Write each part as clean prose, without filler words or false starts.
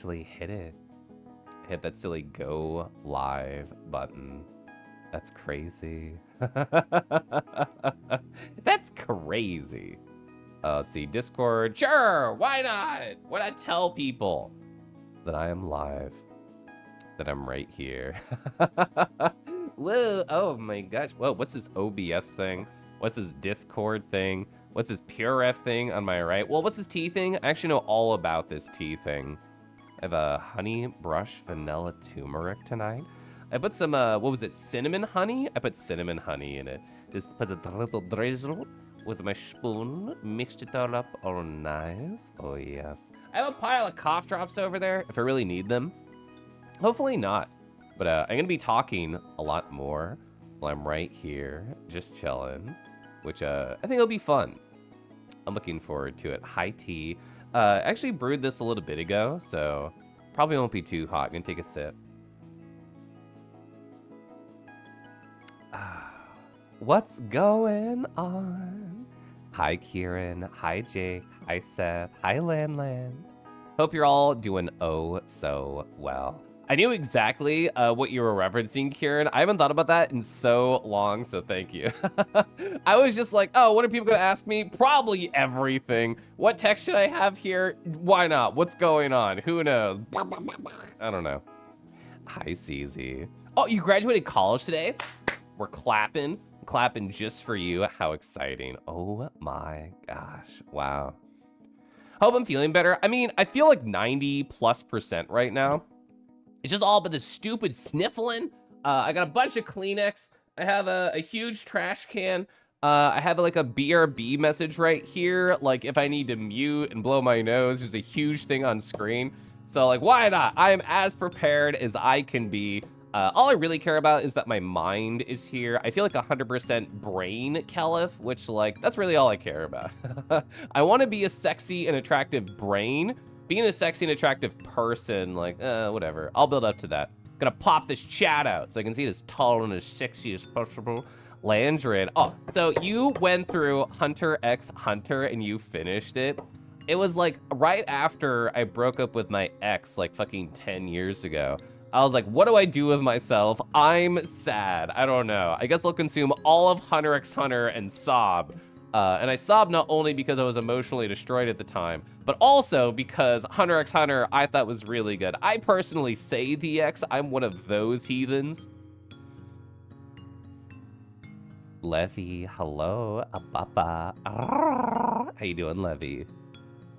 actually hit it. Hit that silly go live button. That's crazy. That's crazy. Let's see, Discord. Sure, why not? Why not tell people that I am live? That I'm right here. Whoa, oh my gosh. Whoa, what's this OBS thing? What's this Discord thing? What's this PureRef thing on my right? Well, what's this tea thing? I actually know all about this tea thing. I have a honey brush vanilla turmeric tonight. I put some, what was it, cinnamon honey? I put cinnamon honey in it. Just put a little drizzle with my spoon, mixed it all up all nice. Oh yes. I have a pile of cough drops over there if I really need them. Hopefully not. But I'm gonna be talking a lot more while I'm right here, just chilling, which I think it'll be fun. I'm looking forward to it. High tea. I actually brewed this a little bit ago, so probably won't be too hot. I'm gonna take a sip. What's going on? Hi, Kieran. Hi, Jake. Hi, Seth. Hi, Lan Lan. Hope you're all doing oh so well. I knew exactly what you were referencing, Kieran. I haven't thought about that in so long, so thank you. I was just like, oh, what are people gonna ask me? Probably everything. What text should I have here? Why not? What's going on? Who knows? I don't know. Hi, CZ. Oh, you graduated college today? We're clapping just for you. How exciting. Oh my gosh, wow. Hope I'm feeling better. I mean, I feel like 90+% right now. It's just all about this stupid sniffling. I got a bunch of Kleenex. I have a huge trash can. I have like a BRB message right here. Like if I need to mute and blow my nose, there's a huge thing on screen. So like, why not? I am as prepared as I can be. All I really care about is that my mind is here. I feel like 100% brain, Caliph, which like, that's really all I care about. I wanna be a sexy and attractive brain. Being a sexy and attractive person, like, whatever. I'll build up to that. Gonna pop this chat out so I can see this tall and as sexy as possible Landrin. Oh, so you went through Hunter x Hunter and you finished it. It was like right after I broke up with my ex like fucking 10 years ago. I was like, what do I do with myself? I'm sad. I don't know. I guess I'll consume all of Hunter x Hunter and sob. And I sobbed not only because I was emotionally destroyed at the time, but also because Hunter x Hunter I thought was really good. I personally say the X, I'm one of those heathens. Levy, hello, Ababa. How you doing, Levy?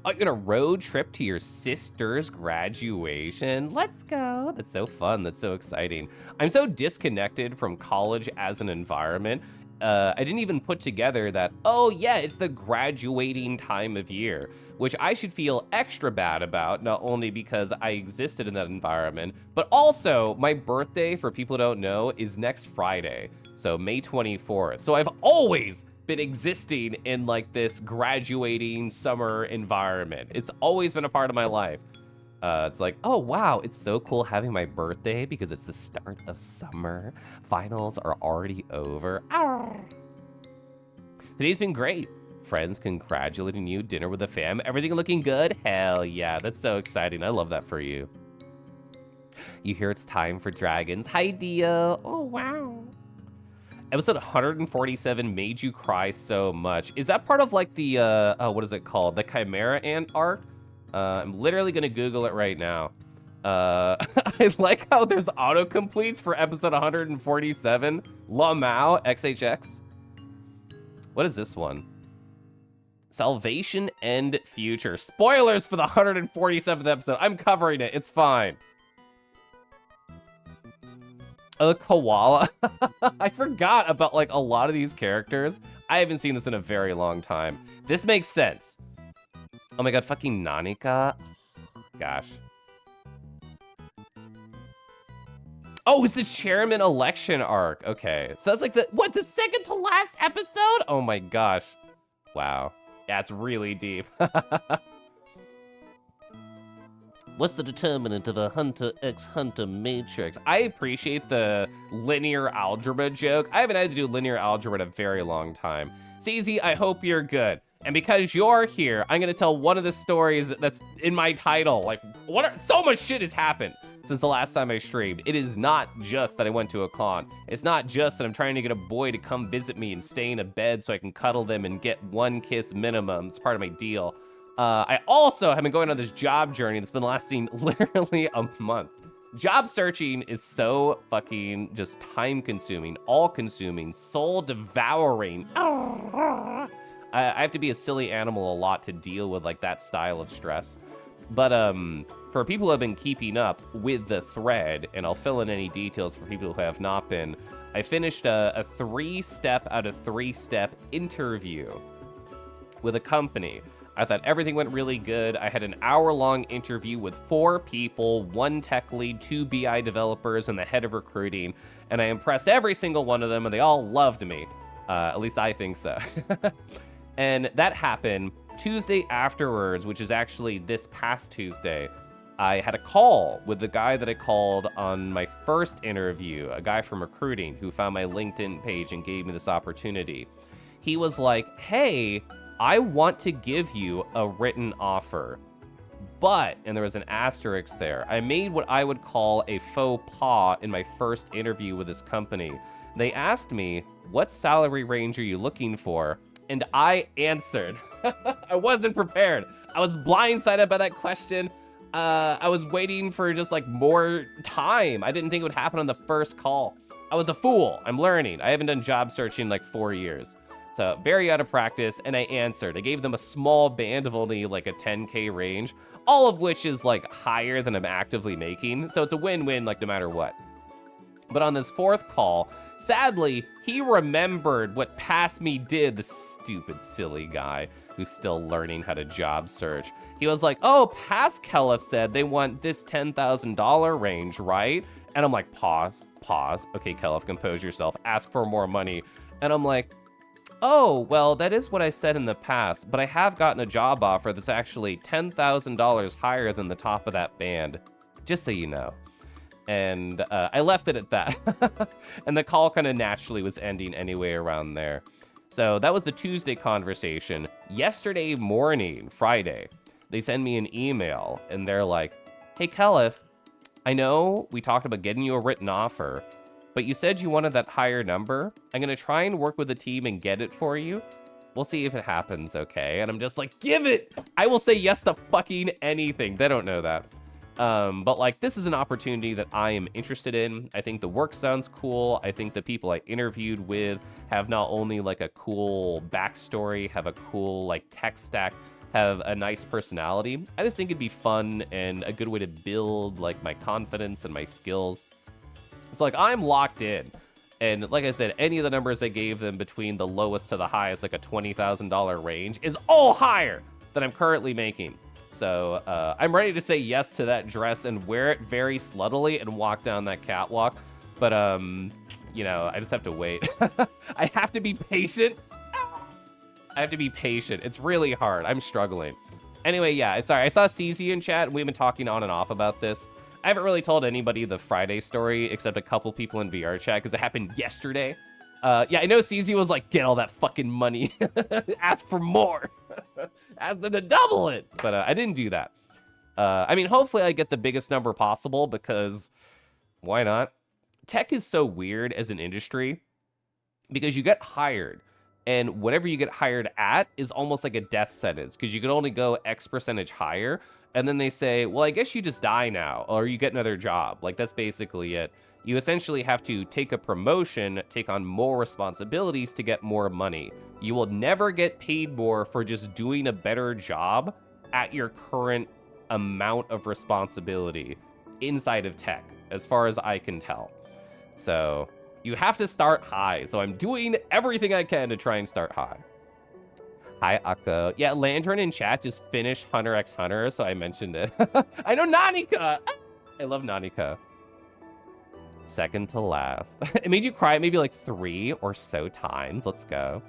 Oh, you're gonna road trip to your sister's graduation? Let's go. That's so fun. That's so exciting. I'm so disconnected from college as an environment. I didn't even put together that, oh yeah, it's the graduating time of year, which I should feel extra bad about, not only because I existed in that environment, but also my birthday, for people who don't know, is next Friday. So May 24th. So I've always been existing in like this graduating summer environment. It's always been a part of my life. It's like, oh wow, it's so cool having my birthday because it's the start of summer. Finals are already over. Arr. Today's been great. Friends congratulating you, dinner with the fam, everything looking good? Hell yeah, that's so exciting. I love that for you. You hear it's time for dragons. Hi, Dia. Oh, wow. Episode 147 made you cry so much. Is that part of like the, what is it called? The Chimera Ant arc? I'm literally gonna Google it right now. I like how there's autocompletes for episode 147. Lamau, XHX. What is this one? Salvation End Future. Spoilers for the 147th episode. I'm covering it, it's fine. Oh, the koala. I forgot about like a lot of these characters. I haven't seen this in a very long time. This makes sense. Oh my god, fucking Nanika. Gosh. Oh, it's the chairman election arc. Okay. So that's like the, what, the second to last episode? Oh my gosh. Wow. Yeah, it's really deep. What's the determinant of a Hunter x Hunter matrix? I appreciate the linear algebra joke. I haven't had to do linear algebra in a very long time. CZ, I hope you're good. And because you're here, I'm gonna tell one of the stories that's in my title. Like, so much shit has happened since the last time I streamed. It is not just that I went to a con. It's not just that I'm trying to get a boy to come visit me and stay in a bed so I can cuddle them and get 1 kiss minimum. It's part of my deal. I also have been going on this job journey that's been lasting literally a month. Job searching is so fucking just time consuming, all consuming, soul devouring. I have to be a silly animal a lot to deal with like that style of stress. But for people who have been keeping up with the thread, and I'll fill in any details for people who have not been, I finished a 3-step out of 3-step interview with a company. I thought everything went really good. I had an hour-long interview with 4 people, 1 tech lead, 2 BI developers, and the head of recruiting. And I impressed every single one of them, and they all loved me. At least I think so. And that happened Tuesday afterwards, which is actually this past Tuesday. I had a call with the guy that I called on my first interview, a guy from recruiting who found my LinkedIn page and gave me this opportunity. He was like, hey, I want to give you a written offer, but, and there was an asterisk there, I made what I would call a faux pas in my first interview with this company. They asked me, what salary range are you looking for? And I answered. I wasn't prepared. I was blindsided by that question. I was waiting for just like more time. I didn't think it would happen on the first call. I was a fool. I'm learning. I haven't done job searching in like 4 years. So very out of practice, and I answered. I gave them a small band of only like a 10K range, all of which is like higher than I'm actively making. So it's a win-win like no matter what. But on this 4th call, sadly, he remembered what past me did, the stupid, silly guy who's still learning how to job search. He was like, oh, past Kelif said they want this $10,000 range, right? And I'm like, pause. Okay, Kelif, compose yourself. Ask for more money. And I'm like, oh, well, that is what I said in the past, but I have gotten a job offer that's actually $10,000 higher than the top of that band, just so you know. And I left it at that. And the call kind of naturally was ending anyway around there. So that was the Tuesday conversation. Yesterday morning, Friday, they send me an email and they're like, hey, Kelif, I know we talked about getting you a written offer, but you said you wanted that higher number. I'm going to try and work with the team and get it for you. We'll see if it happens, okay? And I'm just like, give it! I will say yes to fucking anything. They don't know that. But like, this is an opportunity that I am interested in. I think the work sounds cool. I think the people I interviewed with have not only like a cool backstory, have a cool like tech stack, have a nice personality. I just think it'd be fun and a good way to build like my confidence and my skills. It's like, I'm locked in. And like I said, any of the numbers I gave them between the lowest to the highest, like a $20,000 range, is all higher than I'm currently making. So I'm ready to say yes to that dress and wear it very sluttily and walk down that catwalk. But, you know, I just have to wait. I have to be patient. I have to be patient. It's really hard. I'm struggling. Anyway, yeah, sorry. I saw CZ in chat, and we've been talking on and off about this. I haven't really told anybody the Friday story except a couple people in VR chat because it happened yesterday. Yeah, I know CZ was like, get all that fucking money. Ask for more. Ask them to double it. But I didn't do that. I mean, hopefully I get the biggest number possible because why not? Tech is so weird as an industry because you get hired. And whatever you get hired at is almost like a death sentence because you can only go X percentage higher. And then they say, well, I guess you just die now or you get another job. Like, that's basically it. You essentially have to take a promotion, take on more responsibilities to get more money. You will never get paid more for just doing a better job at your current amount of responsibility inside of tech, as far as I can tell. So you have to start high. So I'm doing everything I can to try and start high. Hi, Akko. Yeah, Lantern in chat just finished Hunter x Hunter, so I mentioned it. I know Nanika. I love Nanika. Second to last. It made you cry maybe like 3 or so times. Let's go.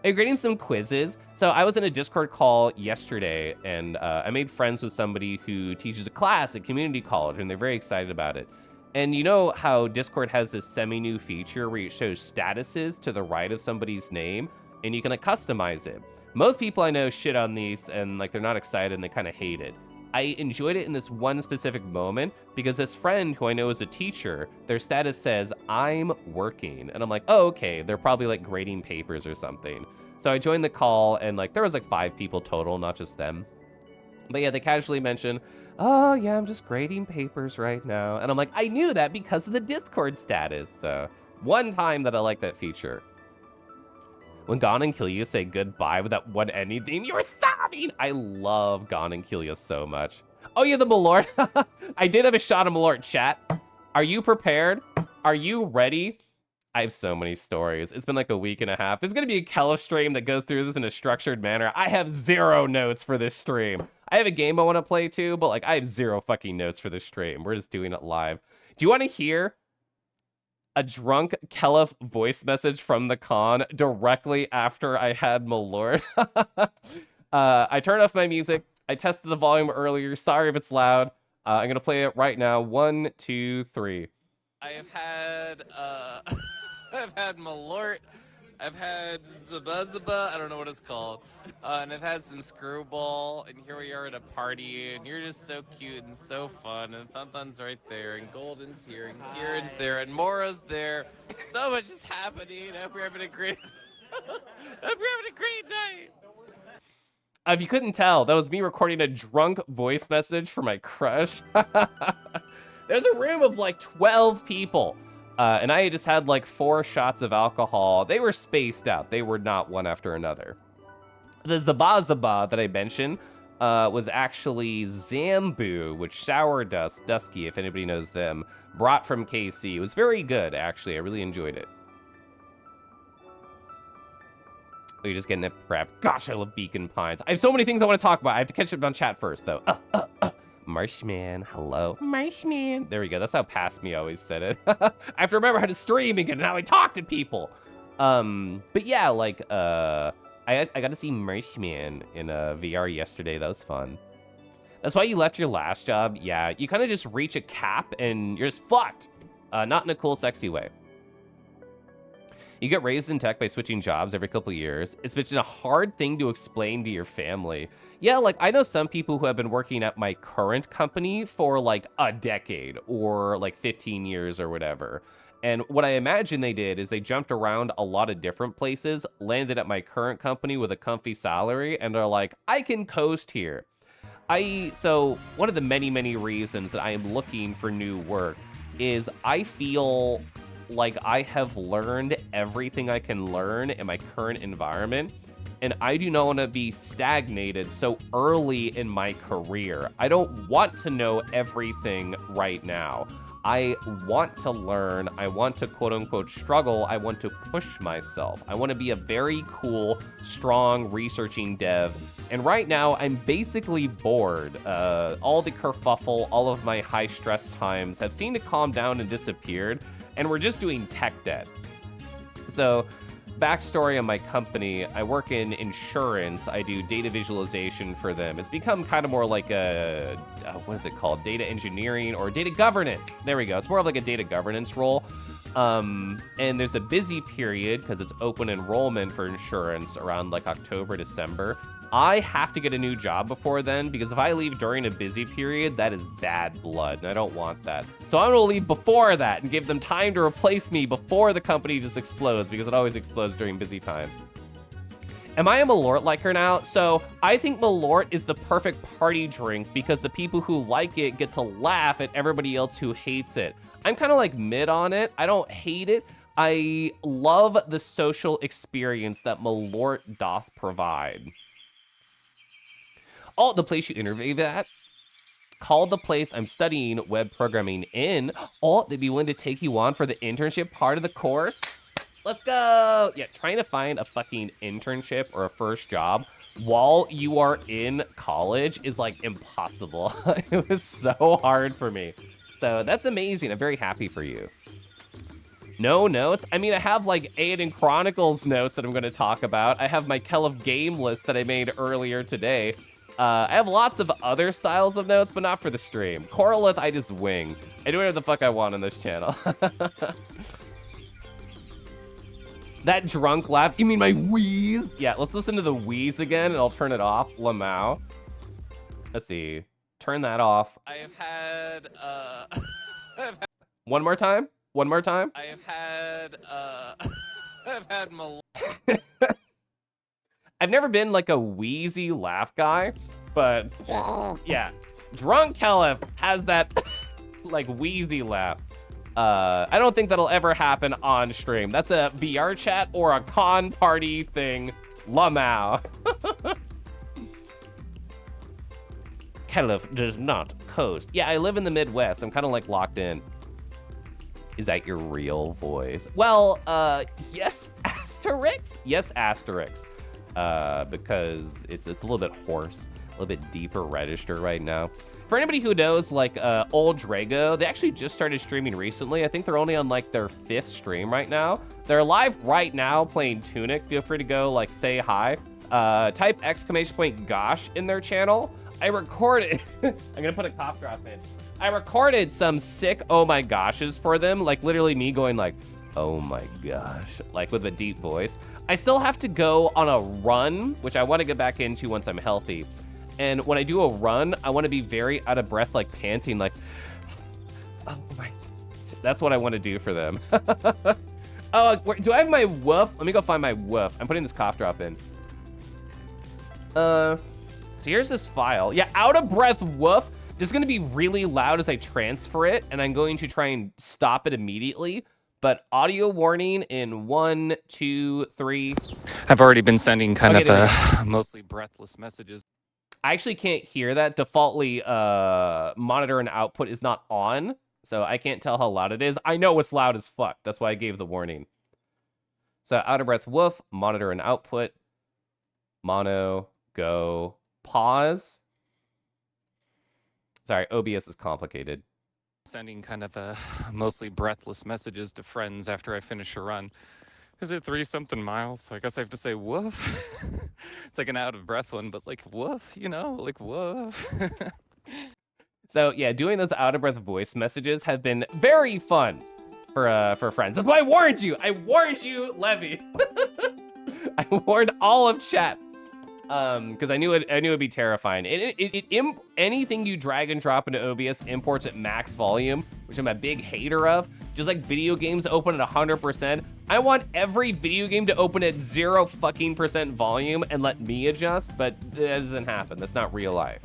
Are you grading some quizzes? So I was in a Discord call yesterday, and I made friends with somebody who teaches a class at community college, and they're very excited about it. And you know how Discord has this semi-new feature where it shows statuses to the right of somebody's name, and you can customize it. Most people I know shit on these and like they're not excited and they kind of hate it. I enjoyed it in this one specific moment because this friend who I know is a teacher, their status says, I'm working. And I'm like, oh, okay. They're probably like grading papers or something. So I joined the call and like there was like 5 people total, not just them. But yeah, they casually mentioned, oh yeah, I'm just grading papers right now. And I'm like, I knew that because of the Discord status. So one time that I like that feature. When Gone and Kill You say goodbye with that one ending theme, you were sobbing. I love Gone and Kill You so much. Oh yeah, the Malort. I did have a shot of Malort chat. Are you prepared? Are you ready? I have so many stories. It's been like a week and a half. There's gonna be a Kello stream that goes through this in a structured manner. I have 0 notes for this stream. I have a game I wanna play too, but like I have 0 fucking notes for this stream. We're just doing it live. Do you wanna hear a drunk Kello voice message from the con directly after I had Malort? I turned off my music. I tested the volume earlier. Sorry if it's loud. I'm gonna play it right now. 1, 2, 3. I have had I've had Malort, I've had Zaba, I don't know what it's called, and I've had some Screwball, and here we are at a party, and you're just so cute and so fun, and Thunthun's right there, and Golden's here, and Kieran's there, and Mora's there. So much is happening. I hope you're having a great night. If you couldn't tell, that was me recording a drunk voice message for my crush. There's a room of like 12 people. And I just had like 4 shots of alcohol. They were spaced out. They were not one after another. The Zaba that I mentioned was actually Zambu, which Sour Dusky, if anybody knows them, brought from KC. It was very good, actually. I really enjoyed it. Oh, you're just getting it prepped. Gosh, I love Beacon Pines. I have so many things I want to talk about. I have to catch up on chat first, though. Marshman, hello. Marshman. There we go. That's how Past Me always said it. I have to remember how to stream again and how I talk to people. But yeah, like, I got to see Marshman in VR yesterday. That was fun. That's why you left your last job. Yeah, you kind of just reach a cap and you're just fucked. Not in a cool, sexy way. You get raised in tech by switching jobs every couple of years. It's been a hard thing to explain to your family. Yeah, like I know some people who have been working at my current company for like a decade or like 15 years or whatever. And what I imagine they did is they jumped around a lot of different places, landed at my current company with a comfy salary, and are like, I can coast here. So one of the many reasons that I am looking for new work is I feel like I have learned everything I can learn in my current environment, and I do not want to be stagnated so early in my career. I don't want to know everything right now. I want to learn. I want to quote unquote struggle. I want to push myself. I want to be a very cool, strong researching dev. And right now I'm basically bored. All the kerfuffle, all of my high stress times have seemed to calm down and disappeared. And we're just doing tech debt. So backstory on my company, I work in insurance. I do data visualization for them. It's become kind of more like a, what is it called? Data engineering or data governance. There we go. It's more of like a data governance role. And there's a busy period because it's open enrollment for insurance around like October, December. I have to get a new job before then because if I leave during a busy period, that is bad blood, and I don't want that. So I'm gonna leave before that and give them time to replace me before the company just explodes, because it always explodes during busy times. Am I a Malort liker now? So I think Malort is the perfect party drink because the people who like it get to laugh at everybody else who hates it. I'm kind of like mid on it. I don't hate it. I love the social experience that Malort doth provide. Oh, the place you interview at? Called the place I'm studying web programming in. Oh, they'd be willing to take you on for the internship part of the course? Let's go. Yeah, trying to find a fucking internship or a first job while you are in college is like impossible. It was so hard for me. So that's amazing. I'm very happy for you. No notes? I mean, I have like Aiden Chronicles notes that I'm going to talk about. I have my Kell of Game list that I made earlier today. I have lots of other styles of notes, but not for the stream. Koralith, I just wing. I do whatever the fuck I want on this channel. That drunk laugh. You mean my wheeze? Yeah, let's listen to the wheeze again, and I'll turn it off. Lamau. Let's see. Turn that off. I have had, One more time. One more time. I have had, I've had I've never been like a wheezy laugh guy, but yeah, drunk Caliph has that like wheezy laugh. I don't think that'll ever happen on stream. That's a VR chat or a con party thing. Lamau. Caliph does not coast. Yeah, I live in the Midwest. I'm kind of like locked in. Is that your real voice? Well, yes, Asterix. Yes, Asterix. Because it's a little bit hoarse, a little bit deeper register right now. For anybody who knows, like, old Drago, they actually just started streaming recently. I think they're only on, like, their 5th stream right now. They're live right now playing Tunic. Feel free to go, like, say hi. Type ! Gosh in their channel. I recorded, I'm gonna put a cough drop in. I recorded some sick oh my goshes for them, like literally me going like, oh my gosh, like with a deep voice. I still have to go on a run, which I want to get back into once I'm healthy. And when I do a run, I want to be very out of breath, like panting, like, oh my, that's what I want to do for them. Oh, do I have my woof? Let me go find my woof. I'm putting this cough drop in. So here's this file. Yeah, out of breath woof. This is gonna be really loud as I transfer it, and I'm going to try and stop it immediately. But audio warning in 1, 2, 3. I've already been sending kind of mostly breathless messages. I actually can't hear that. Defaultly, monitor and output is not on, so I can't tell how loud it is. I know it's loud as fuck. That's why I gave the warning. So out of breath woof, monitor and output, mono, go, pause. Sorry, OBS is complicated. Sending kind of mostly breathless messages to friends after I finish a run. Is it 3-something miles? So I guess I have to say woof. It's like an out of breath one, but like woof, you know, like woof. So yeah, doing those out of breath voice messages have been very fun for friends. That's why I warned you. I warned you, Levy. I warned all of chat. Because I knew it'd be terrifying. Anything you drag and drop into OBS imports at max volume, which I'm a big hater of. Just like video games open at 100%. I want every video game to open at 0% volume and let me adjust, but that doesn't happen. That's not real life.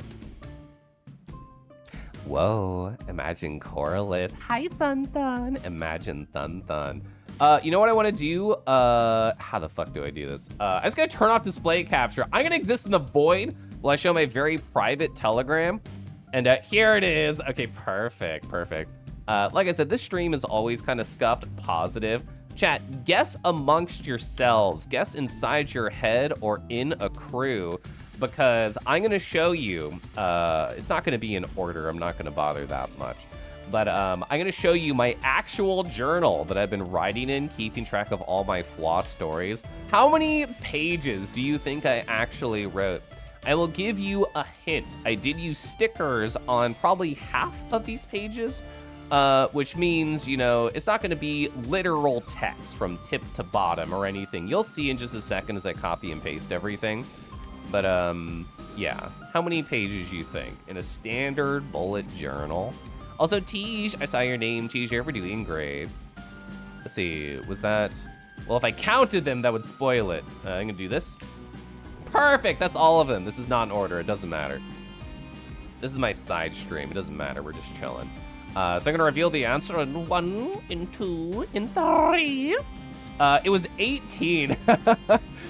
Whoa, imagine Koralith. Hi, Thun Thun. Imagine Thun Thun. You know what I want to do? How the fuck do I do this? I just gotta turn off display capture. I'm gonna exist in the void while I show my very private Telegram. And here it is. Okay, perfect, perfect. Like I said, this stream is always kind of scuffed positive. Chat, guess amongst yourselves, guess inside your head or in a crew, because I'm gonna show you, it's not gonna be in order. I'm not gonna bother that much. But I'm gonna show you my actual journal that I've been writing in, keeping track of all my FWA stories. How many pages do you think I actually wrote? I will give you a hint. I did use stickers on probably half of these pages, which means, you know, it's not gonna be literal text from tip to bottom or anything. You'll see in just a second as I copy and paste everything. But yeah, how many pages you think in a standard bullet journal? Also, Tej, I saw your name. Tej, you're ever doing great. Let's see, was that? Well, if I counted them, that would spoil it. I'm gonna do this. Perfect, that's all of them. This is not in order, it doesn't matter. This is my side stream, it doesn't matter, we're just chilling. So I'm gonna reveal the answer in 1, in 2, in 3. It was 18.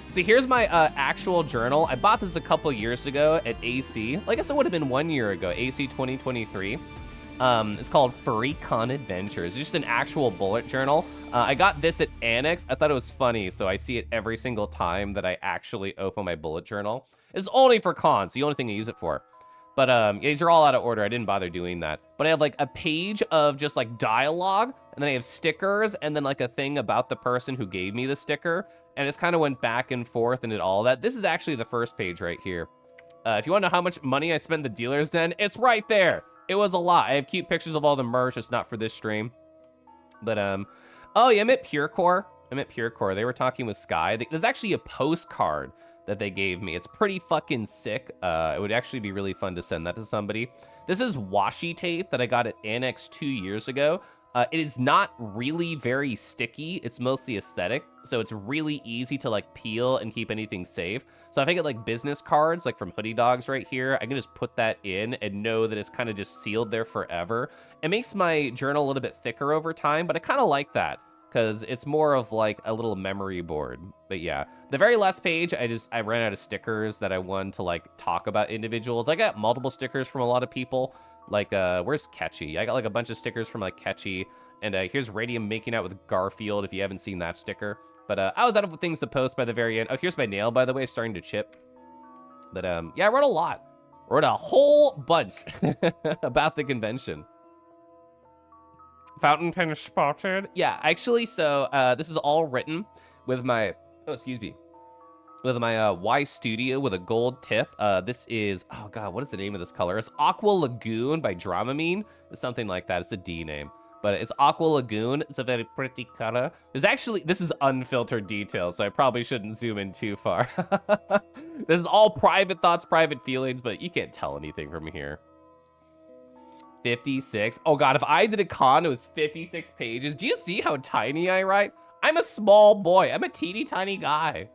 See, here's my actual journal. I bought this a couple years ago at AC. I guess it would have been 1 year ago, AC 2023. It's called Freecon Adventures. It's just an actual bullet journal. I got this at Annex. I thought it was funny, so I see it every single time that I actually open my bullet journal. It's only for cons, the only thing I use it for. But yeah, these are all out of order. I didn't bother doing that. But I have like a page of just like dialogue, and then I have stickers, and then like a thing about the person who gave me the sticker. And it's kind of went back and forth and did all that. This is actually the first page right here. If you want to know how much money I spent at the dealer's den, it's right there. It was a lot. I have cute pictures of all the merch. It's not for this stream. But, oh yeah, I'm at Purecore. I'm at Purecore. They were talking with Sky. There's actually a postcard that they gave me. It's pretty fucking sick. It would actually be really fun to send that to somebody. This is washi tape that I got at Annex 2 years ago. It is not really very sticky. It's mostly aesthetic. So it's really easy to like peel and keep anything safe. So if I get like business cards, like from Hoodie Dogs right here, I can just put that in and know that it's kind of just sealed there forever. It makes my journal a little bit thicker over time, but I kind of like that because it's more of like a little memory board. But yeah, the very last page, I ran out of stickers that I wanted to like talk about individuals. I got multiple stickers from a lot of people. Like, where's Catchy? I got like a bunch of stickers from like Catchy. And here's Radium making out with Garfield, if you haven't seen that sticker. But I was out of things to post by the very end. Oh, here's my nail, by the way, starting to chip. But yeah, I wrote a lot. Wrote a whole bunch about the convention. Fountain pen spotted. Yeah, actually, so this is all written with my, oh, excuse me, with my Y Studio with a gold tip. This is, oh god, what is the name of this color? It's Aqua Lagoon by Dramamine. It's something like that. It's a D name. But it's Aqua Lagoon. It's a very pretty color. There's actually, this is unfiltered details, so I probably shouldn't zoom in too far. This is all private thoughts, private feelings, but you can't tell anything from here. 56. Oh god, if I did a con, it was 56 pages. Do you see how tiny I write? I'm a small boy. I'm a teeny tiny guy.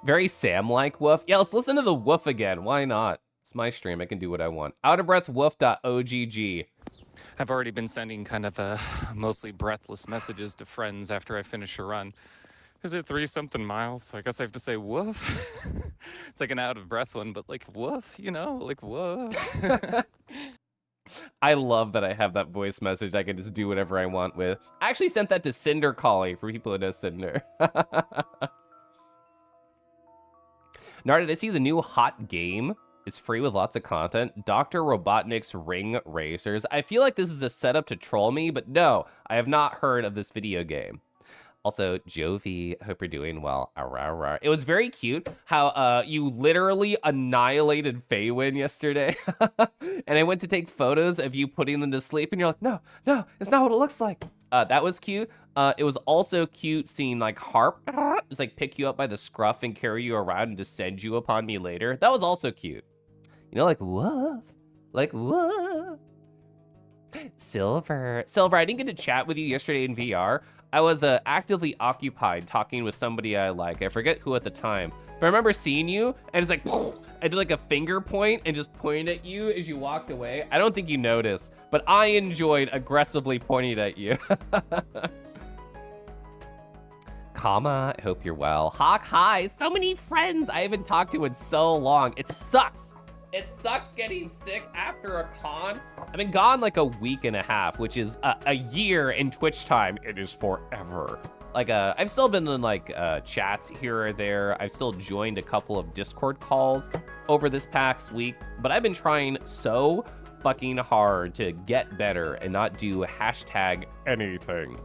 Very Sam-like woof. Yeah, let's listen to the woof again. Why not? It's my stream. I can do what I want. Out of breath woof.ogg. I've already been sending kind of mostly breathless messages to friends after I finish a run. Is it 3-something miles? So I guess I have to say woof. It's like an out of breath one, but like woof, you know, like woof. I love that I have that voice message I can just do whatever I want with. I actually sent that to Cinder Calling for people who know Cinder. Nar, did I see the new hot game? It's free with lots of content. Dr. Robotnik's Ring Racers. I feel like this is a setup to troll me, but no, I have not heard of this video game. Also, Jovi, hope you're doing well. Arr. It was very cute how you literally annihilated Feywin yesterday. And I went to take photos of you putting them to sleep, and you're like, no, it's not what it looks like. That was cute. It was also cute seeing like Harp just like pick you up by the scruff and carry you around and descend you upon me later. That was also cute. You know, like, woof. Like, woof. Silver, I didn't get to chat with you yesterday in VR. I was actively occupied talking with somebody I like. I forget who at the time, but I remember seeing you and it's like, I did like a finger point and just pointed at you as you walked away. I don't think you noticed, but I enjoyed aggressively pointing at you. Kama, I hope you're well. Hawk, hi, so many friends I haven't talked to in so long. It sucks. It sucks getting sick after a con. I've been gone like a week and a half, which is a year in Twitch time. It is forever. Like, I've still been in like chats here or there. I've still joined a couple of Discord calls over this past week, but I've been trying so fucking hard to get better and not do hashtag anything.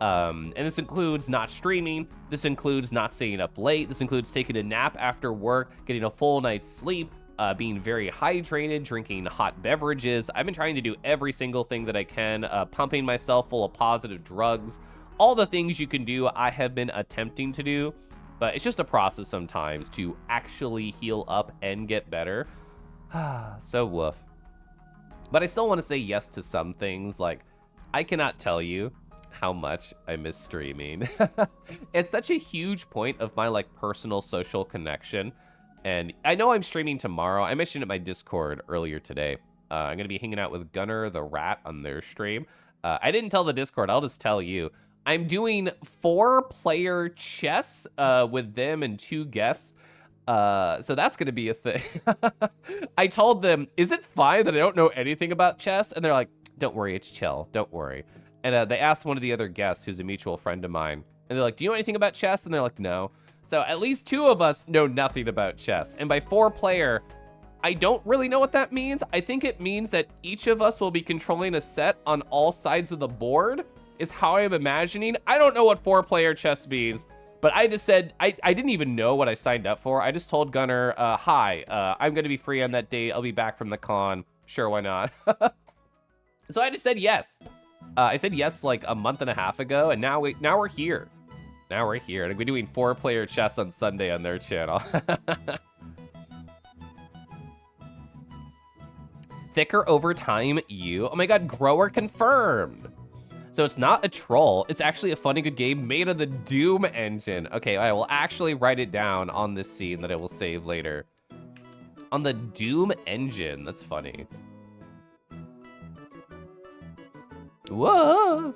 And this includes not streaming. This includes not staying up late. This includes taking a nap after work, getting a full night's sleep, being very hydrated, drinking hot beverages. I've been trying to do every single thing that I can, pumping myself full of positive drugs. All the things you can do, I have been attempting to do, but it's just a process sometimes to actually heal up and get better. So woof. But I still want to say yes to some things. Like, I cannot tell you how much I miss streaming. It's such a huge point of my like personal social connection. And I know I'm streaming tomorrow. I mentioned it in my Discord earlier today. I'm going to be hanging out with Gunner the Rat on their stream. I didn't tell the Discord. I'll just tell you. I'm doing 4-player chess with them and 2 guests. So that's going to be a thing. I told them, is it fine that I don't know anything about chess? And they're like, don't worry, it's chill. Don't worry. And they asked one of the other guests, who's a mutual friend of mine. And they're like, do you know anything about chess? And they're like, no. So at least 2 of us know nothing about chess. And by 4-player, I don't really know what that means. I think it means that each of us will be controlling a set on all sides of the board, is how I'm imagining. I don't know what 4-player chess means, but I just said, I didn't even know what I signed up for. I just told Gunner, hi, I'm going to be free on that date. I'll be back from the con. Sure, why not? So I just said yes. I said yes like a month and a half ago, and now we're here. Now we're here. And we're doing 4-player chess on Sunday on their channel. Thicker over time, you. Oh my god, grower confirmed. So it's not a troll. It's actually a funny, good game made on the Doom engine. Okay, I will actually write it down on this scene that I will save later. On the Doom engine. That's funny. Whoa.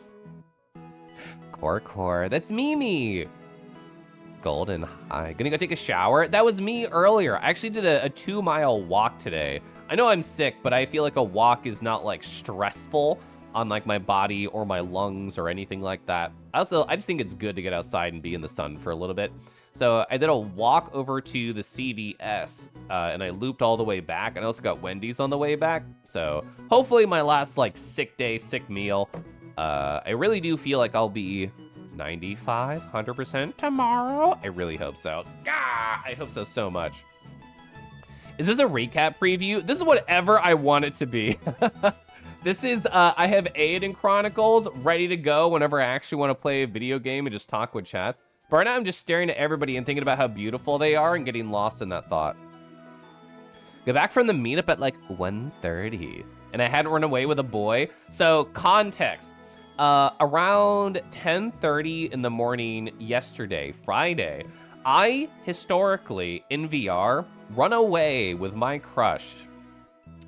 Core. That's Mimi. Golden High. Gonna go take a shower. That was me earlier. I actually did a 2-mile walk today. I know I'm sick, but I feel like a walk is not like stressful on like my body or my lungs or anything like that. I just think it's good to get outside and be in the sun for a little bit. So I did a walk over to the CVS and I looped all the way back. And I also got Wendy's on the way back. So hopefully my last like sick day, sick meal. I really do feel like I'll be 95, 100% tomorrow. I really hope so. Gah! I hope so much. Is this a recap preview? This is whatever I want it to be. This is, I have Aiden Chronicles ready to go whenever I actually want to play a video game and just talk with chat. But right now I'm just staring at everybody and thinking about how beautiful they are and getting lost in that thought. Got back from the meetup at like 1:30 and I hadn't run away with a boy. So context, around 10:30 in the morning yesterday, Friday, I historically in VR run away with my crush.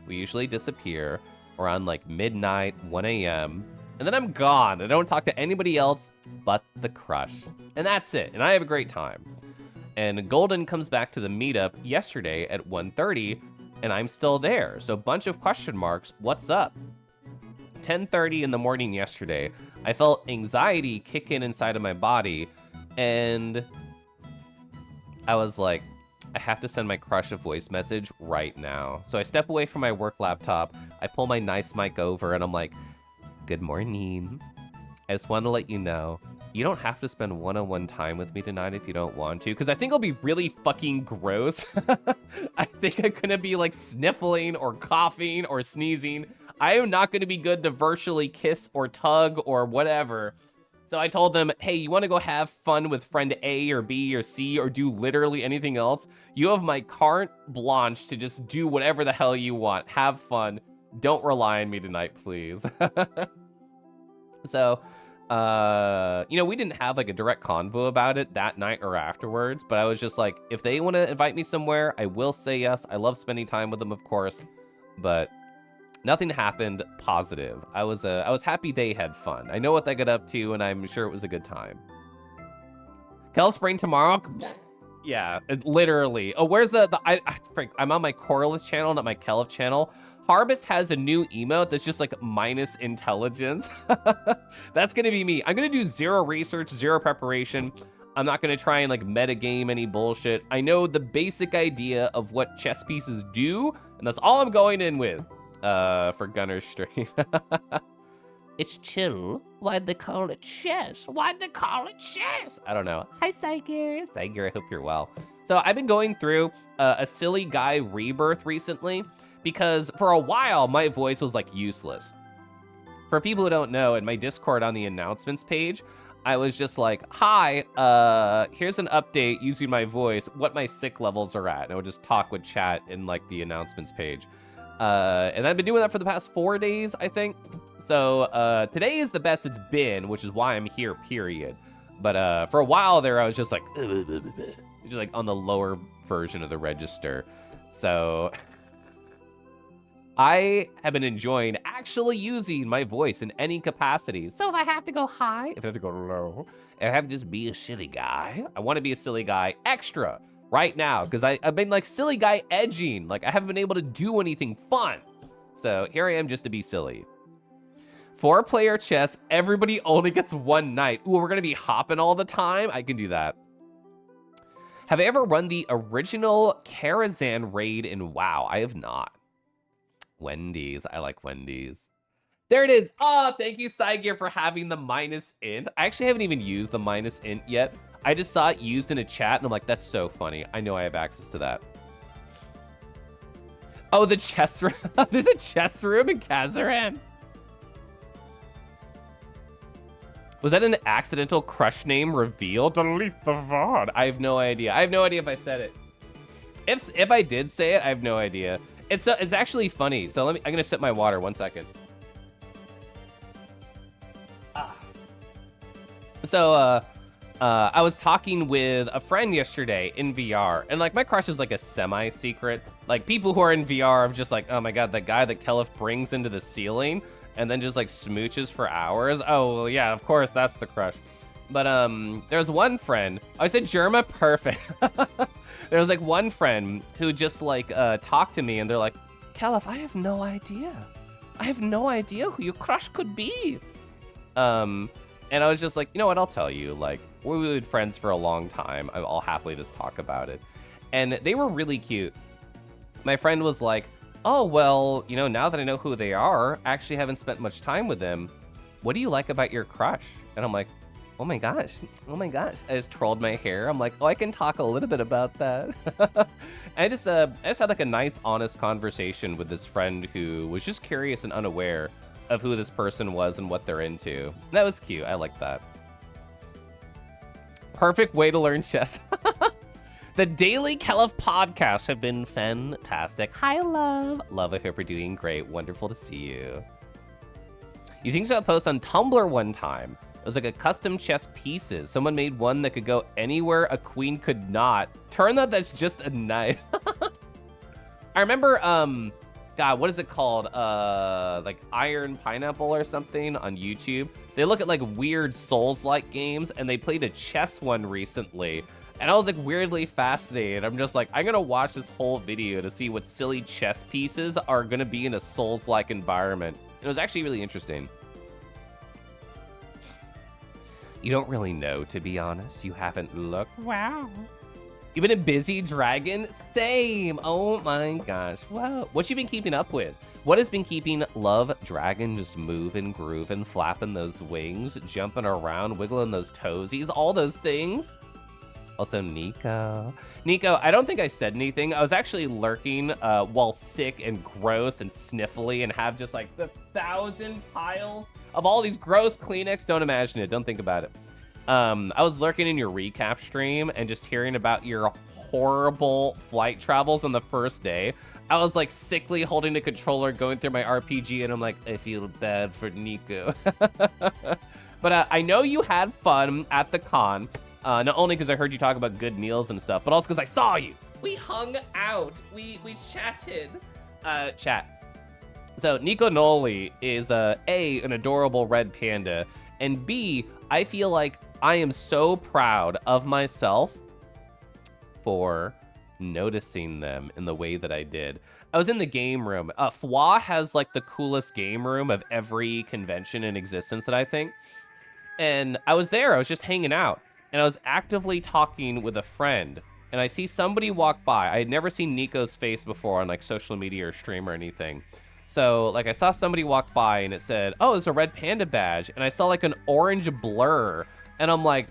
We usually disappear around like midnight, 1 a.m. And then I'm gone. I don't talk to anybody else but the crush. And that's it. And I have a great time. And Golden comes back to the meetup yesterday at 1:30 and I'm still there. So a bunch of question marks. What's up? 10:30 in the morning yesterday, I felt anxiety kick in inside of my body. And I was like, I have to send my crush a voice message right now. So I step away from my work laptop. I pull my nice mic over and I'm like, good morning. I just want to let you know, you don't have to spend one-on-one time with me tonight if you don't want to, because I think I'll be really fucking gross. I think I'm gonna be like sniffling or coughing or sneezing. I am not gonna be good to virtually kiss or tug or whatever. So I told them, hey, you want to go have fun with friend A or B or C or do literally anything else? You have my carte blanche to just do whatever the hell you want. Have fun. Don't rely on me tonight, please. So, you know, we didn't have like a direct convo about it that night or afterwards, but I was just like, if they want to invite me somewhere, I will say yes. I love spending time with them, of course, but nothing happened positive. I was happy they had fun. I know what they got up to, and I'm sure it was a good time. Kel Spring tomorrow? Yeah, literally. Oh, where's Frank, I'm on my Koralith channel, not my Kelf channel. Harvest has a new emote that's just like minus intelligence. That's gonna be me. I'm gonna do 0 research, 0 preparation. I'm not gonna try and like metagame any bullshit. I know the basic idea of what chess pieces do, and that's all I'm going in with. For Gunner's stream. It's chill. Why'd they call it chess? Why'd they call it chess? I don't know. Hi, Saiger. Saiger, I hope you're well. So I've been going through a silly guy rebirth recently because for a while, my voice was like useless. For people who don't know, in my Discord on the announcements page, I was just like, hi, here's an update using my voice, what my sick levels are at. And I would just talk with chat in like the announcements page. And I've been doing that for the past 4 days, I think. So today is the best it's been, which is why I'm here, period. But for a while there, I was just like, just like on the lower version of the register. So I have been enjoying actually using my voice in any capacity. So if I have to go high, if I have to go low, if I have to just be a silly guy, I want to be a silly guy extra right now, because I've been like silly guy edging. Like I haven't been able to do anything fun. So here I am just to be silly. 4-player chess, everybody only gets 1 night. Ooh, we're gonna be hopping all the time? I can do that. Have I ever run the original Karazhan raid in WoW? I have not. Wendy's, I like Wendy's. There it is. Oh, thank you, Cygear, for having the minus int. I actually haven't even used the minus int yet. I just saw it used in a chat, and I'm like, that's so funny. I know I have access to that. Oh, the chess room. There's a chess room in Kazaran. Was that an accidental crush name reveal? Delete the VOD. I have no idea. I have no idea if I said it. If I did say it, I have no idea. It's actually funny. So I'm gonna sip my water 1 second. So I was talking with a friend yesterday in VR, and like my crush is like a semi-secret. Like people who are in VR are just like, oh my god, that guy that Kelif brings into the ceiling and then just like smooches for hours. Oh well, yeah, of course that's the crush. But there's one friend. I said Germa, perfect. There was like one friend who just like talked to me, and they're like, Kelif, I have no idea. I have no idea who your crush could be. And I was just like, you know what, I'll tell you. Like, we've been friends for a long time. I'll happily just talk about it. And they were really cute. My friend was like, oh, well, you know, now that I know who they are, I actually haven't spent much time with them. What do you like about your crush? And I'm like, oh my gosh. I just twirled my hair. I'm like, oh, I can talk a little bit about that. I just had like a nice, honest conversation with this friend who was just curious and unaware of who this person was and what they're into. That was cute. I like that. Perfect way to learn chess. The daily Kelif podcasts have been fantastic. Hi, love. Love, I hope you're doing great. Wonderful to see you. You think so? I posted on Tumblr one time. It was like a custom chess pieces. Someone made one that could go anywhere a queen could not. Turn out that's just a knight. I remember, God, what is it called? Like Iron Pineapple or something on YouTube. They look at like weird Souls-like games, and they played a chess one recently. And I was like weirdly fascinated. I'm just like, I'm gonna watch this whole video to see what silly chess pieces are gonna be in a Souls-like environment. It was actually really interesting. You don't really know, to be honest. You haven't looked. Wow. You've been a busy dragon? Same. Oh my gosh. Wow. What you been keeping up with? What has been keeping Love Dragon just moving, grooving, flapping those wings, jumping around, wiggling those toesies, all those things? Also, Nico. Nico, I don't think I said anything. I was actually lurking while sick and gross and sniffly and have just like the 1,000 piles of all these gross Kleenex. Don't imagine it. Don't think about it. I was lurking in your recap stream and just hearing about your horrible flight travels on the first day. I was like sickly holding the controller, going through my RPG, and I'm like, I feel bad for Nico. But I know you had fun at the con. Not only because I heard you talk about good meals and stuff, but also because I saw you. We hung out. We chatted. Chat. So Nico Noli is A, an adorable red panda, and B, I feel like I am so proud of myself for noticing them in the way that I did. I was in the game room. FWA has like the coolest game room of every convention in existence that I think. And I was there. I was just hanging out. And I was actively talking with a friend, and I see somebody walk by. I had never seen Nico's face before on like social media or stream or anything. So like I saw somebody walk by and it said, oh, it's a red panda badge. And I saw like an orange blur, and I'm like,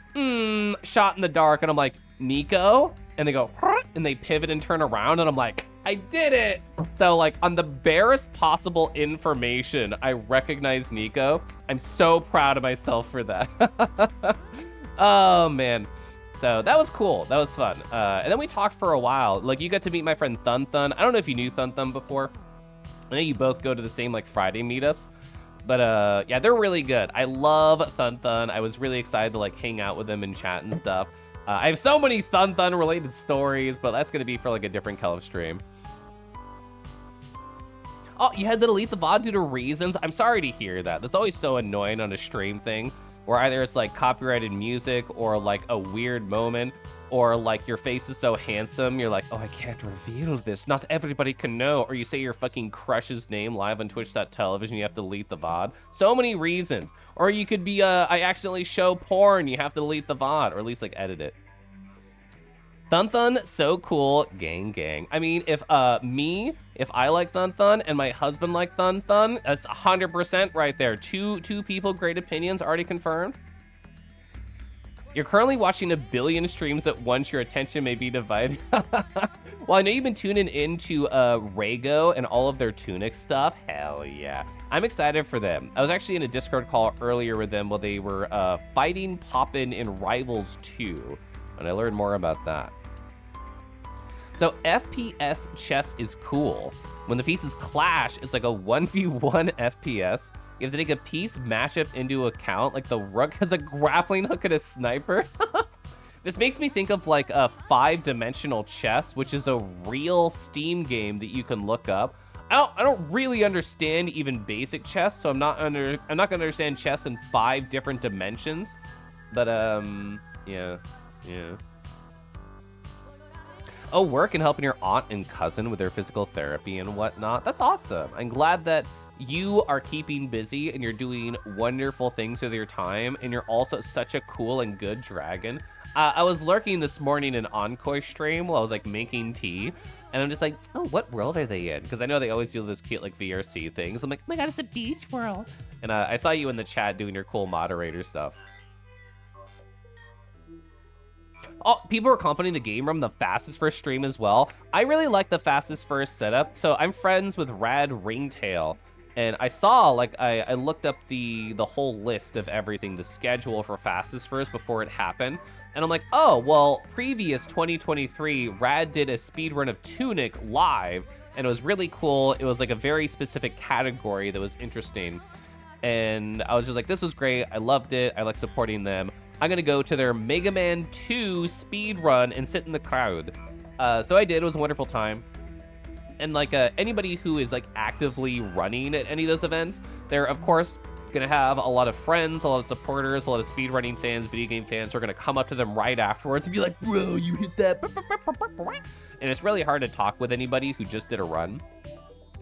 shot in the dark. And I'm like, Nico? And they go, and they pivot and turn around, and I'm like, I did it. So like on the barest possible information, I recognize Nico. I'm so proud of myself for that. Oh, man. So that was cool. That was fun. And then we talked for a while. Like, you got to meet my friend Thun Thun. I don't know if you knew Thun Thun before. I know you both go to the same, like, Friday meetups. But, yeah, they're really good. I love Thun Thun. I was really excited to, like, hang out with them and chat and stuff. I have so many Thun Thun-related stories, but that's going to be for, like, a different Kelif stream. Oh, you had to delete the VOD due to reasons? I'm sorry to hear that. That's always so annoying on a stream thing, where either it's like copyrighted music or like a weird moment, or like your face is so handsome, you're like, oh, I can't reveal this. Not everybody can know. Or you say your fucking crush's name live on Twitch.television, you have to delete the VOD. So many reasons. Or you could be, I accidentally show porn, you have to delete the VOD, or at least like edit it. Thun Thun, so cool, gang gang. I mean, if I like Thun Thun and my husband like Thun Thun, that's 100% right there. Two people, great opinions, already confirmed. You're currently watching 1 billion streams at once. Your attention may be divided. Well, I know you've been tuning into Rego and all of their Tunic stuff. Hell yeah. I'm excited for them. I was actually in a Discord call earlier with them while they were fighting Poppin in Rivals 2, and I learned more about that. So FPS chess is cool. When the pieces clash, it's like a 1v1 FPS. You have to take a piece matchup into account, like the rook has a grappling hook and a sniper. This makes me think of like a 5-dimensional chess, which is a real Steam game that you can look up. I don't really understand even basic chess, so I'm not gonna understand chess in 5 different dimensions. But yeah. Oh, work and helping your aunt and cousin with their physical therapy and whatnot. That's awesome. I'm glad that you are keeping busy and you're doing wonderful things with your time, and you're also such a cool and good dragon. I was lurking this morning in Encore stream while I was like making tea, and I'm just like, oh, what world are they in? Because I know they always do those cute like VRC things. I'm like, oh my god, it's a beach world. And I saw you in the chat doing your cool moderator stuff. Oh, people are complimenting the game room, the fastest first stream as well. I really like the fastest first setup. So I'm friends with Rad Ringtail, and I saw, like, I looked up the whole list of everything, the schedule for fastest first before it happened. And I'm like, oh, well, previous 2023, Rad did a speedrun of Tunic live, and it was really cool. It was like a very specific category that was interesting. And I was just like, this was great. I loved it. I like supporting them. I'm gonna go to their Mega Man 2 speed run and sit in the crowd. So I did. It was a wonderful time. And like anybody who is like actively running at any of those events, they're of course gonna have a lot of friends, a lot of supporters, a lot of speedrunning fans, video game fans who are gonna come up to them right afterwards and be like, bro, you hit that. And it's really hard to talk with anybody who just did a run.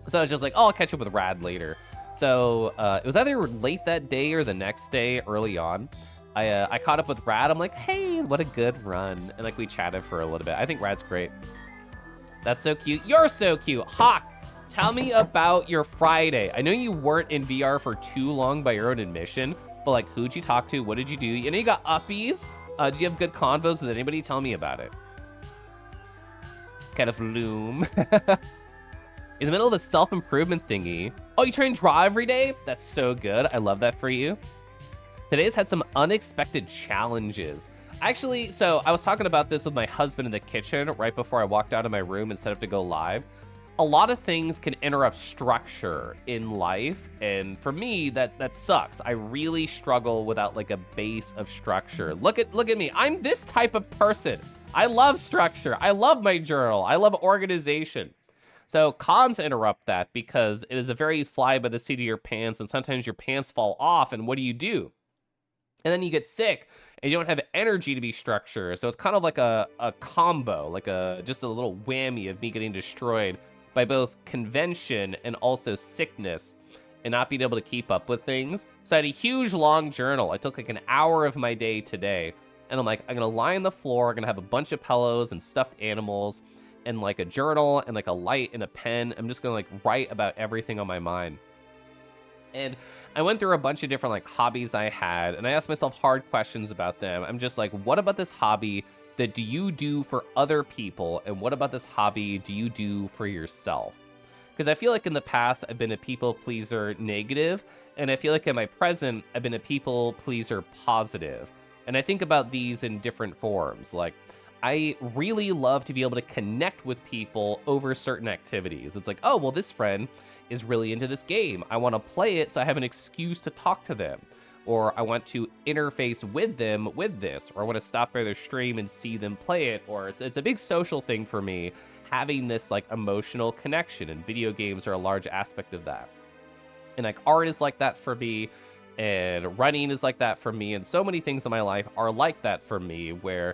So I was just like, oh, I'll catch up with Rad later. So it was either late that day or the next day early on. I caught up with Rad. I'm like, hey, what a good run. And like we chatted for a little bit. I think Rad's great. That's so cute. You're so cute. Hawk, tell me about your Friday. I know you weren't in VR for too long by your own admission, but like who'd you talk to? What did you do? You know you got uppies. Did you have good convos with anybody? Tell me about it. Kind of loom. In the middle of a self-improvement thingy. Oh, you try and draw every day? That's so good. I love that for you. Today's had some unexpected challenges. Actually, so I was talking about this with my husband in the kitchen right before I walked out of my room and set up to go live. A lot of things can interrupt structure in life, and for me, that sucks. I really struggle without like a base of structure. Look at me. I'm this type of person. I love structure. I love my journal. I love organization. So cons interrupt that because it is a very fly by the seat of your pants, and sometimes your pants fall off, and what do? And then you get sick and you don't have energy to be structured. So it's kind of like a combo, like just a little whammy of me getting destroyed by both convention and also sickness and not being able to keep up with things. So I had a huge long journal. I took like an hour of my day today, and I'm like, I'm gonna lie on the floor, I'm gonna have a bunch of pillows and stuffed animals and like a journal and like a light and a pen. I'm just gonna like write about everything on my mind. And I went through a bunch of different like hobbies I had, and I asked myself hard questions about them. I'm just like, what about this hobby that do you do for other people? And what about this hobby do you do for yourself? Because I feel like in the past, I've been a people pleaser negative, and I feel like in my present, I've been a people pleaser positive. And I think about these in different forms. Like, I really love to be able to connect with people over certain activities. It's like, oh, well, this friend is really into this game. I want to play it so I have an excuse to talk to them. Or I want to interface with them with this. Or I want to stop by their stream and see them play it. Or it's a big social thing for me, having this like emotional connection. And video games are a large aspect of that. And like art is like that for me. And running is like that for me. And so many things in my life are like that for me, where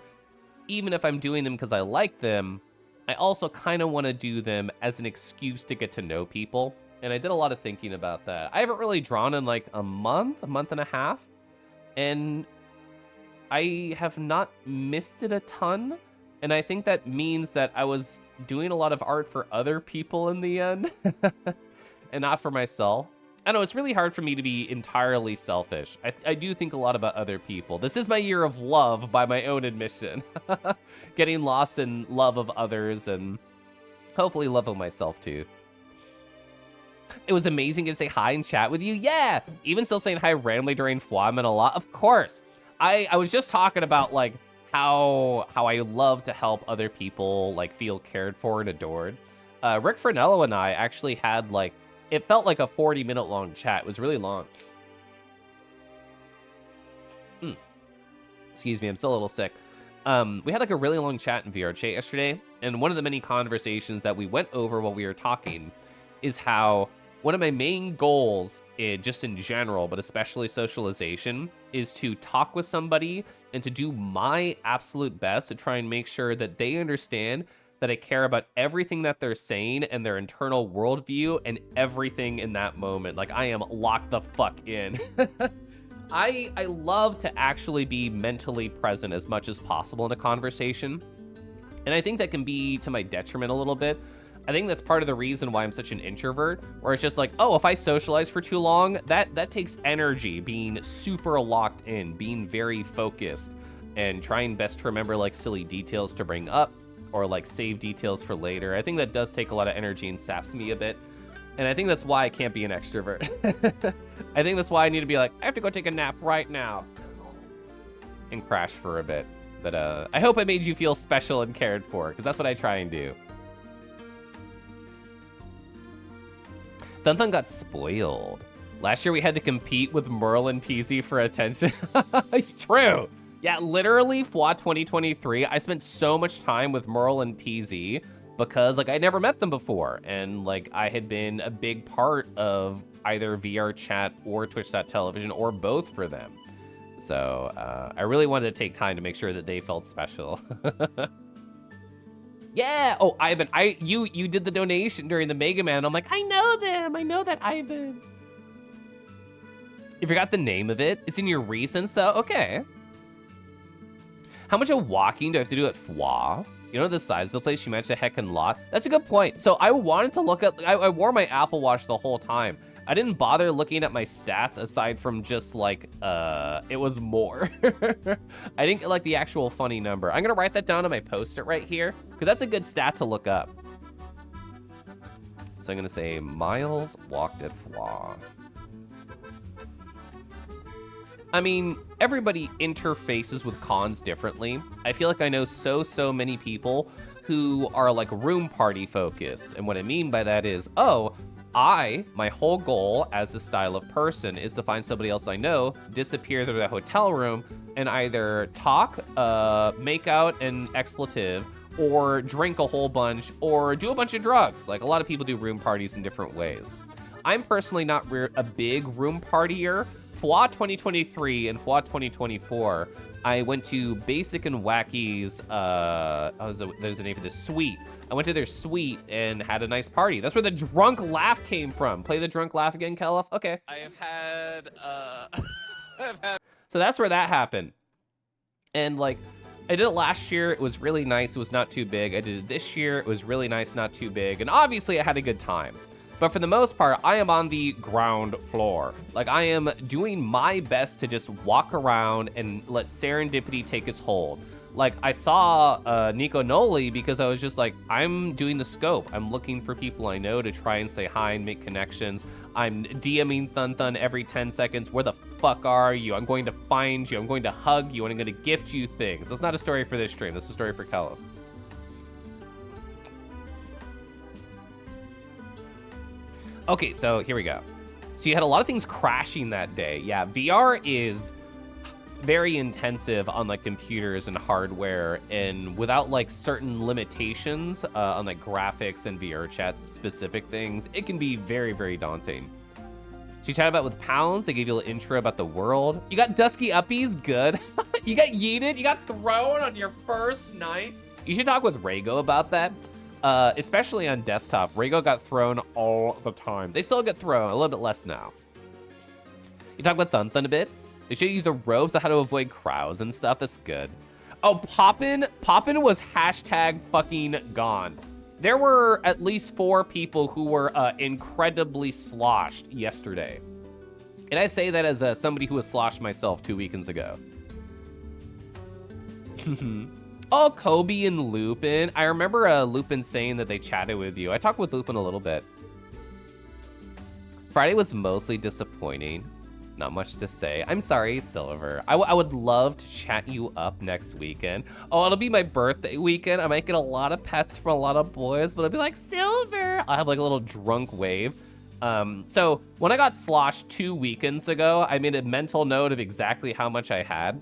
even if I'm doing them because I like them, I also kind of want to do them as an excuse to get to know people. And I did a lot of thinking about that. I haven't really drawn in like a month and a half. And I have not missed it a ton. And I think that means that I was doing a lot of art for other people in the end and not for myself. I know it's really hard for me to be entirely selfish. I do think a lot about other people. This is my year of love by my own admission. Getting lost in love of others and hopefully love of myself too. It was amazing to say hi and chat with you. Yeah, even still saying hi randomly during FWA meant a lot. Of course. I was just talking about like how I love to help other people like feel cared for and adored. Rick Fernello and I actually had like, it felt like a 40-minute long chat. It was really long. Excuse me, I'm still a little sick. We had like a really long chat in VR chat yesterday, and one of the many conversations that we went over while we were talking is how one of my main goals, just in general, but especially socialization, is to talk with somebody and to do my absolute best to try and make sure that they understand that I care about everything that they're saying and their internal worldview and everything in that moment. Like, I am locked the fuck in. I love to actually be mentally present as much as possible in a conversation. And I think that can be to my detriment a little bit. I think that's part of the reason why I'm such an introvert, where it's just like, oh, if I socialize for too long, that takes energy, being super locked in, being very focused, and trying best to remember like silly details to bring up or like save details for later. I think that does take a lot of energy and saps me a bit. And I think that's why I can't be an extrovert. I think that's why I need to be like, I have to go take a nap right now and crash for a bit. But I hope I made you feel special and cared for, because that's what I try and do. Thun got spoiled. Last year we had to compete with Merle and PZ for attention. It's true. Yeah, literally FWA 2023, I spent so much time with Merle and PZ because like I never met them before. And like I had been a big part of either VR chat or Twitch.television or both for them. So I really wanted to take time to make sure that they felt special. Yeah. Oh, Ivan, you did the donation during the Mega Man. I'm like, I know them. I know that Ivan. You forgot the name of it? It's in your recents though? Okay. How much of walking do I have to do at FWA? You know the size of the place? You mentioned a heckin' lot. That's a good point. So I wanted to look at, I wore my Apple Watch the whole time. I didn't bother looking at my stats aside from just like, it was more. I didn't get like the actual funny number. I'm gonna write that down on my post-it right here, because that's a good stat to look up. So I'm gonna say miles walked at FWA. I mean, everybody interfaces with cons differently. I feel like I know so many people who are like room party focused. And what I mean by that is, oh, my whole goal as a style of person is to find somebody else I know, disappear to the hotel room, and either talk, make out an expletive, or drink a whole bunch, or do a bunch of drugs. Like a lot of people do room parties in different ways. I'm personally not a big room partier. FWA 2023 and FWA 2024, I went to Basic and Wacky's, there's a name for this, Suite. I went to their suite and had a nice party. That's where the drunk laugh came from. Play the drunk laugh again, Kelif? Okay. I have had, So that's where that happened. And like, I did it last year. It was really nice. It was not too big. I did it this year. It was really nice, not too big. And obviously I had a good time. But for the most part, I am on the ground floor. Like I am doing my best to just walk around and let serendipity take its hold. Like I saw Nico Noli because I was just like, I'm doing the scope. I'm looking for people I know to try and say hi and make connections. I'm DMing Thun every 10 seconds. Where the fuck are you? I'm going to find you. I'm going to hug you and I'm going to gift you things. That's not a story for this stream. That's a story for Kelif. Okay, so here we go. So you had a lot of things crashing that day. Yeah, VR is very intensive on like computers and hardware, and without like certain limitations on like graphics and VR chats specific things, it can be very daunting. So you chatted about with Pounds, they gave you an intro about the world. You got Dusky Uppies, good. You got yeeted, you got thrown on your first night. You should talk with Rago about that. Especially on desktop, Rago got thrown all the time. They still get thrown, a little bit less now. You talk about Thun a bit. They show you the ropes of how to avoid crowds and stuff. That's good. Oh, Poppin was hashtag fucking gone. There were at least 4 people who were incredibly sloshed yesterday. And I say that as somebody who was sloshed myself 2 weekends ago. Oh, Kobe and Lupin. I remember Lupin saying that they chatted with you. I talked with Lupin a little bit. Friday was mostly disappointing. Not much to say. I'm sorry, Silver. I would love to chat you up next weekend. Oh, it'll be my birthday weekend. I might get a lot of pets from a lot of boys, but I'll be like, Silver. I'll have like a little drunk wave. So when I got sloshed 2 weekends ago, I made a mental note of exactly how much I had.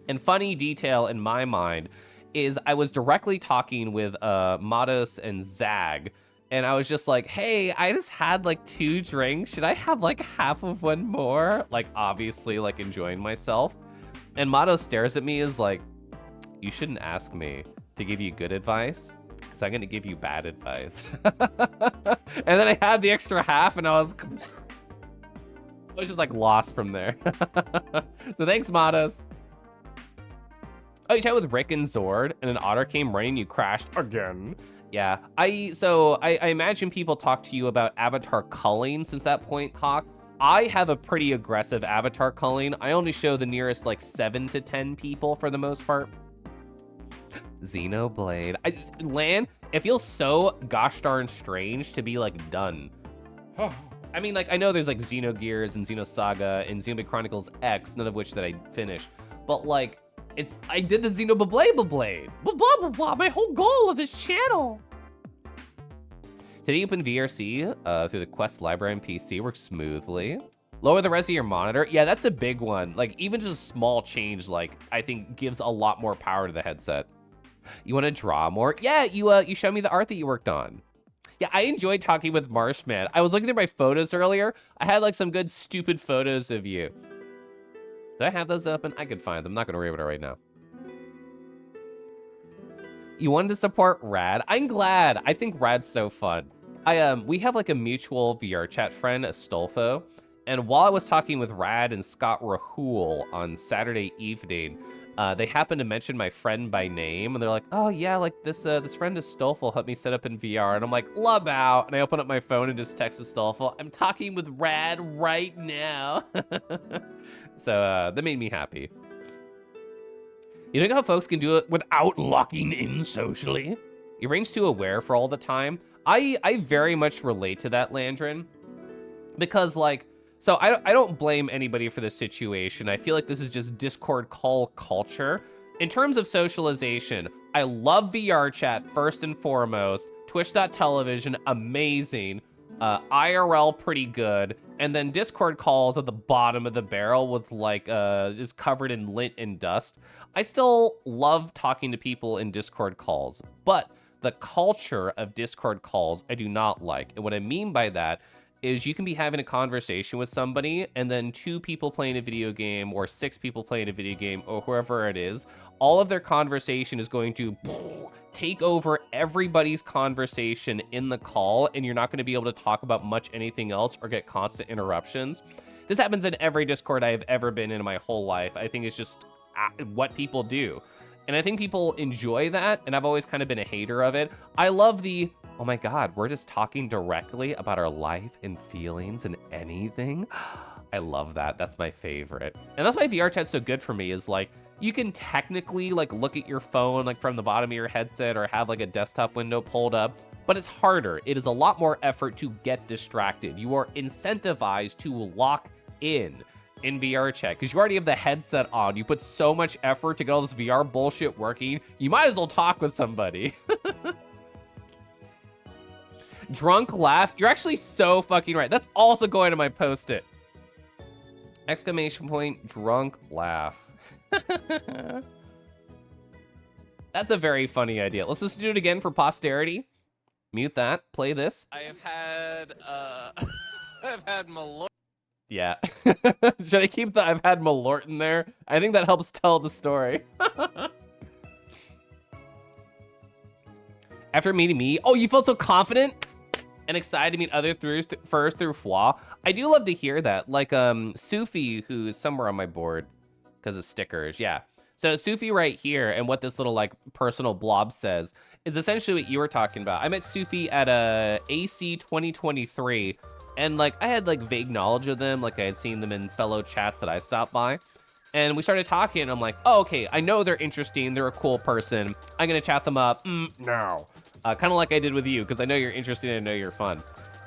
And funny detail in my mind is I was directly talking with Matos and Zag, and I was just like, hey, I just had like 2 drinks. Should I have like half of one more? Like, obviously, like enjoying myself. And Matos stares at me as like, you shouldn't ask me to give you good advice, because I'm going to give you bad advice. And then I had the extra half, and I was just like lost from there. So thanks, Matos. Oh, you chat with Rick and Zord, and an otter came running, you crashed again. Yeah, I imagine people talk to you about avatar culling since that point, Hawk. I have a pretty aggressive avatar culling. I only show the nearest like 7 to 10 people for the most part. Xenoblade. Lan, it feels so gosh darn strange to be like done. I mean, like, I know there's like Xenogears and Xenosaga and Xenoblade Chronicles X, none of which that I finished, but like, I did the Xenoblade Blade. Blah, blah, blah, blah. My whole goal of this channel. Today you open VRC through the Quest library on PC. Works smoothly. Lower the res of your monitor. Yeah, that's a big one. Like, even just a small change, like, I think gives a lot more power to the headset. You want to draw more? Yeah, you showed me the art that you worked on. Yeah, I enjoyed talking with Marshman. I was looking at my photos earlier. I had like some good stupid photos of you. Do I have those open? I could find them. I'm not gonna worry about it right now. You wanted to support Rad? I'm glad. I think Rad's so fun. We have like a mutual VR chat friend, Astolfo, and while I was talking with Rad and Scott Rahul on Saturday evening, they happened to mention my friend by name, and they're like, "Oh yeah, like this friend Astolfo helped me set up in VR," and I'm like, "Love out!" And I open up my phone and just text Astolfo, "I'm talking with Rad right now." So that made me happy. You know how folks can do it without locking in socially? Your brain's too aware for all the time. I very much relate to that, Landrin, because like, so I don't blame anybody for this situation. I feel like this is just Discord call culture. In terms of socialization, I love VR chat first and foremost. Twitch.tv, amazing. IRL, pretty good. And then Discord calls at the bottom of the barrel with like, is covered in lint and dust. I still love talking to people in Discord calls, but the culture of Discord calls I do not like. And what I mean by that is you can be having a conversation with somebody and then 2 people playing a video game or 6 people playing a video game or whoever it is, all of their conversation is going to take over everybody's conversation in the call, and you're not going to be able to talk about much anything else or get constant interruptions. This happens in every Discord I've ever been in my whole life. I think it's just what people do. And I think people enjoy that, and I've always kind of been a hater of it. I love the, oh my God, we're just talking directly about our life and feelings and anything. I love that. That's my favorite. And that's why VR chat's so good for me, is like, you can technically like look at your phone like from the bottom of your headset or have like a desktop window pulled up, but it's harder. It is a lot more effort to get distracted. You are incentivized to lock in VR chat because you already have the headset on. You put so much effort to get all this VR bullshit working. You might as well talk with somebody. Drunk laugh. You're actually so fucking right. That's also going to my post-it. Exclamation point, drunk laugh. That's a very funny idea. Let's just do it again for posterity. Mute that. Play this. I have had I've had Malort. Yeah. Should I keep the I've had Malort in there? I think that helps tell the story. After meeting me, oh, you felt so confident and excited to meet other furs through FWA. I do love to hear that. Like Sufi, who's somewhere on my board because of stickers. Yeah. So Sufi right here, and what this little like personal blob says is essentially what you were talking about. I met Sufi at a AC 2023, and like I had like vague knowledge of them, like I had seen them in fellow chats that I stopped by. And we started talking, and I'm like, oh, okay, I know they're interesting. They're a cool person. I'm gonna chat them up now. Kind of like I did with you, because I know you're interesting and I know you're fun.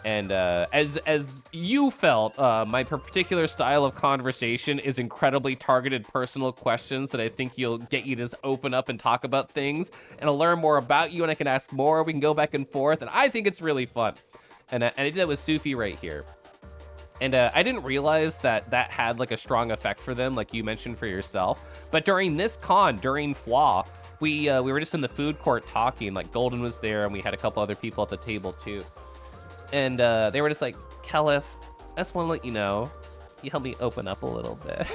And as you felt, my particular style of conversation is incredibly targeted personal questions that I think you'll get you to just open up and talk about things. And I'll learn more about you, and I can ask more. We can go back and forth, and I think it's really fun. And I did that with Sufi right here. And I didn't realize that that had like a strong effect for them, like you mentioned for yourself. But during this con, during FWA, we were just in the food court talking. Like Golden was there, and we had a couple other people at the table too. And they were just like, Kelif, I just want to let you know, you help me open up a little bit.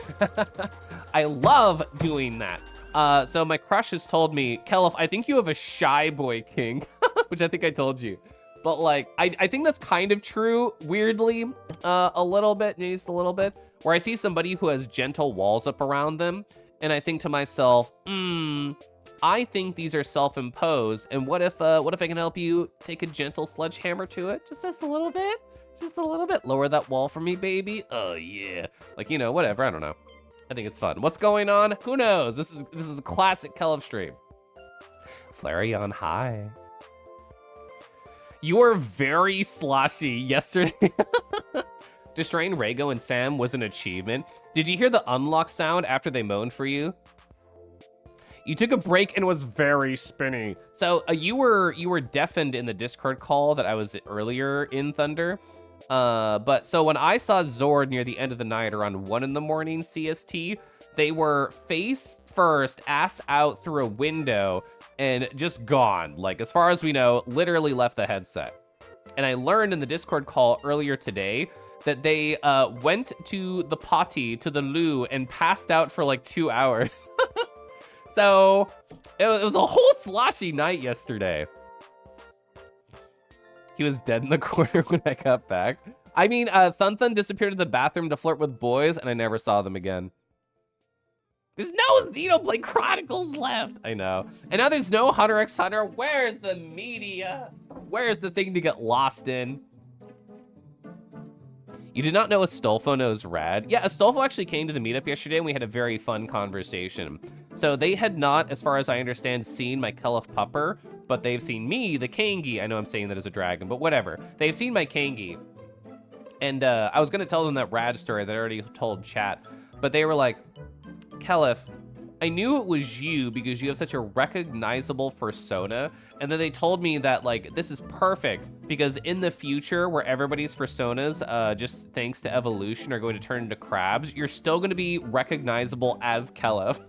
I love doing that. So my crush has told me, Kelif, I think you have a shy boy king, which I think I told you. But like, I think that's kind of true, weirdly, a little bit, just a little bit, where I see somebody who has gentle walls up around them, and I think to myself, I think these are self-imposed, and what if I can help you take a gentle sledgehammer to it? Just a little bit? Just a little bit? Lower that wall for me, baby? Oh, yeah. Like, you know, whatever, I don't know. I think it's fun. What's going on? Who knows? This is a classic Kelif stream. Flareon, hi. You were very sloshy yesterday. Destroying Rego and Sam was an achievement. Did you hear the unlock sound after they moaned for you? You took a break and was very spinny. So you were deafened in the Discord call that I was earlier in Thunder. But so when I saw Zord near the end of the night around 1 in the morning CST, they were face first, ass out through a window, and just gone. Like, as far as we know, literally left the headset. And I learned in the Discord call earlier today that they went to the potty, to the loo, and passed out for like 2 hours. So it was a whole sloshy night yesterday. He was dead in the corner when I got back. I mean, Thun Thun disappeared to the bathroom to flirt with boys, and I never saw them again. There's no Xenoblade Chronicles left. I know. And now there's no Hunter x Hunter. Where's the media? Where's the thing to get lost in? You did not know Astolfo knows Rad? Yeah, Astolfo actually came to the meetup yesterday, and we had a very fun conversation. So they had not, as far as I understand, seen my Kelif Pupper, but they've seen me, the Kangi. I know I'm saying that as a dragon, but whatever. They've seen my Kangi. And I was going to tell them that Rad story that I already told chat, but they were like, Kelif, I knew it was you because you have such a recognizable persona. And then they told me that, like, this is perfect because in the future where everybody's personas, just thanks to evolution, are going to turn into crabs, you're still going to be recognizable as Kelif.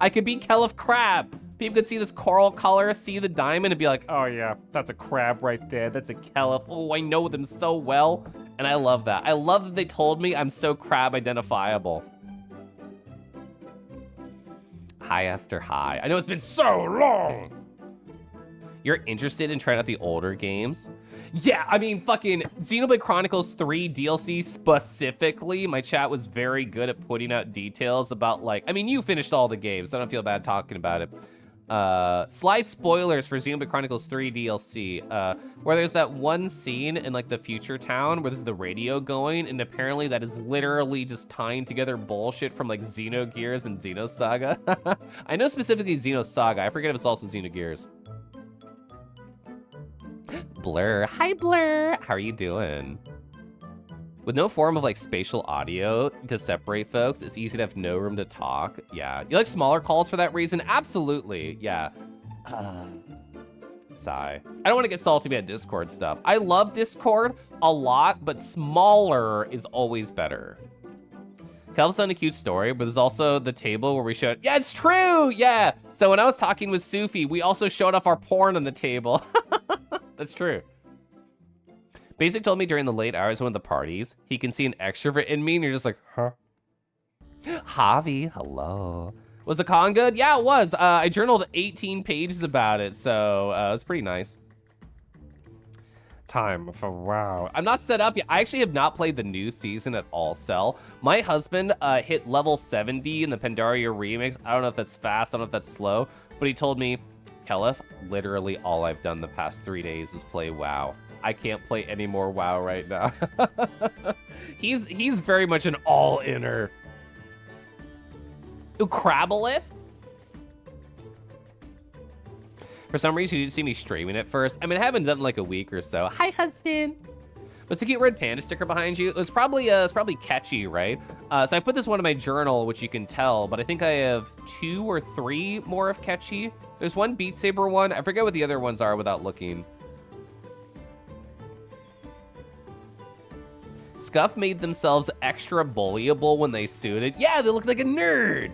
I could be Kelif Crab. People could see this coral color, see the diamond, and be like, oh yeah, that's a crab right there. That's a Kelif. Oh, I know them so well. And I love that. I love that they told me I'm so crab identifiable. Hi, Esther, hi. I know it's been so long. You're interested in trying out the older games? Yeah, I mean, fucking Xenoblade Chronicles 3 DLC specifically, my chat was very good at putting out details about, like, I mean, you finished all the games, so I don't feel bad talking about it. Slight spoilers for Xenoblade Chronicles 3 DLC, where there's that one scene in like the future town where there's the radio going, and apparently that is literally just tying together bullshit from like Xenogears and Xenosaga. I know specifically Xenosaga, I forget if it's also Xenogears. Blur, hi Blur, how are you doing? With no form of like spatial audio to separate folks, it's easy to have no room to talk. Yeah, you like smaller calls for that reason? Absolutely, yeah. Sigh. I don't want to get salty about Discord stuff. I love Discord a lot, but smaller is always better. Kelv's done a cute story, but there's also the table where we showed, yeah, it's true, yeah. So when I was talking with Sufi, we also showed off our porn on the table. That's true. Basic told me during the late hours of one of the parties, he can see an extrovert in me, and you're just like, huh? Javi, hello. Was the con good? Yeah, it was. I journaled 18 pages about it, so it was pretty nice. Time for WoW. I'm not set up yet. I actually have not played the new season at all, Cell. My husband hit level 70 in the Pandaria remix. I don't know if that's fast, I don't know if that's slow, but he told me, Kelif, literally all I've done the past 3 days is play WoW. I can't play any more WoW right now. He's very much an all-inner. Ooh, Crabbleth? For some reason, you didn't see me streaming it first. I mean, I haven't done like a week or so. Hi, husband. Was the cute red panda sticker behind you? It's probably catchy, right? So I put this one in my journal, which you can tell, but I think I have 2 or 3 more of catchy. There's one Beat Saber one. I forget what the other ones are without looking. Scuff made themselves extra bullyable when they suited. Yeah, they look like a nerd.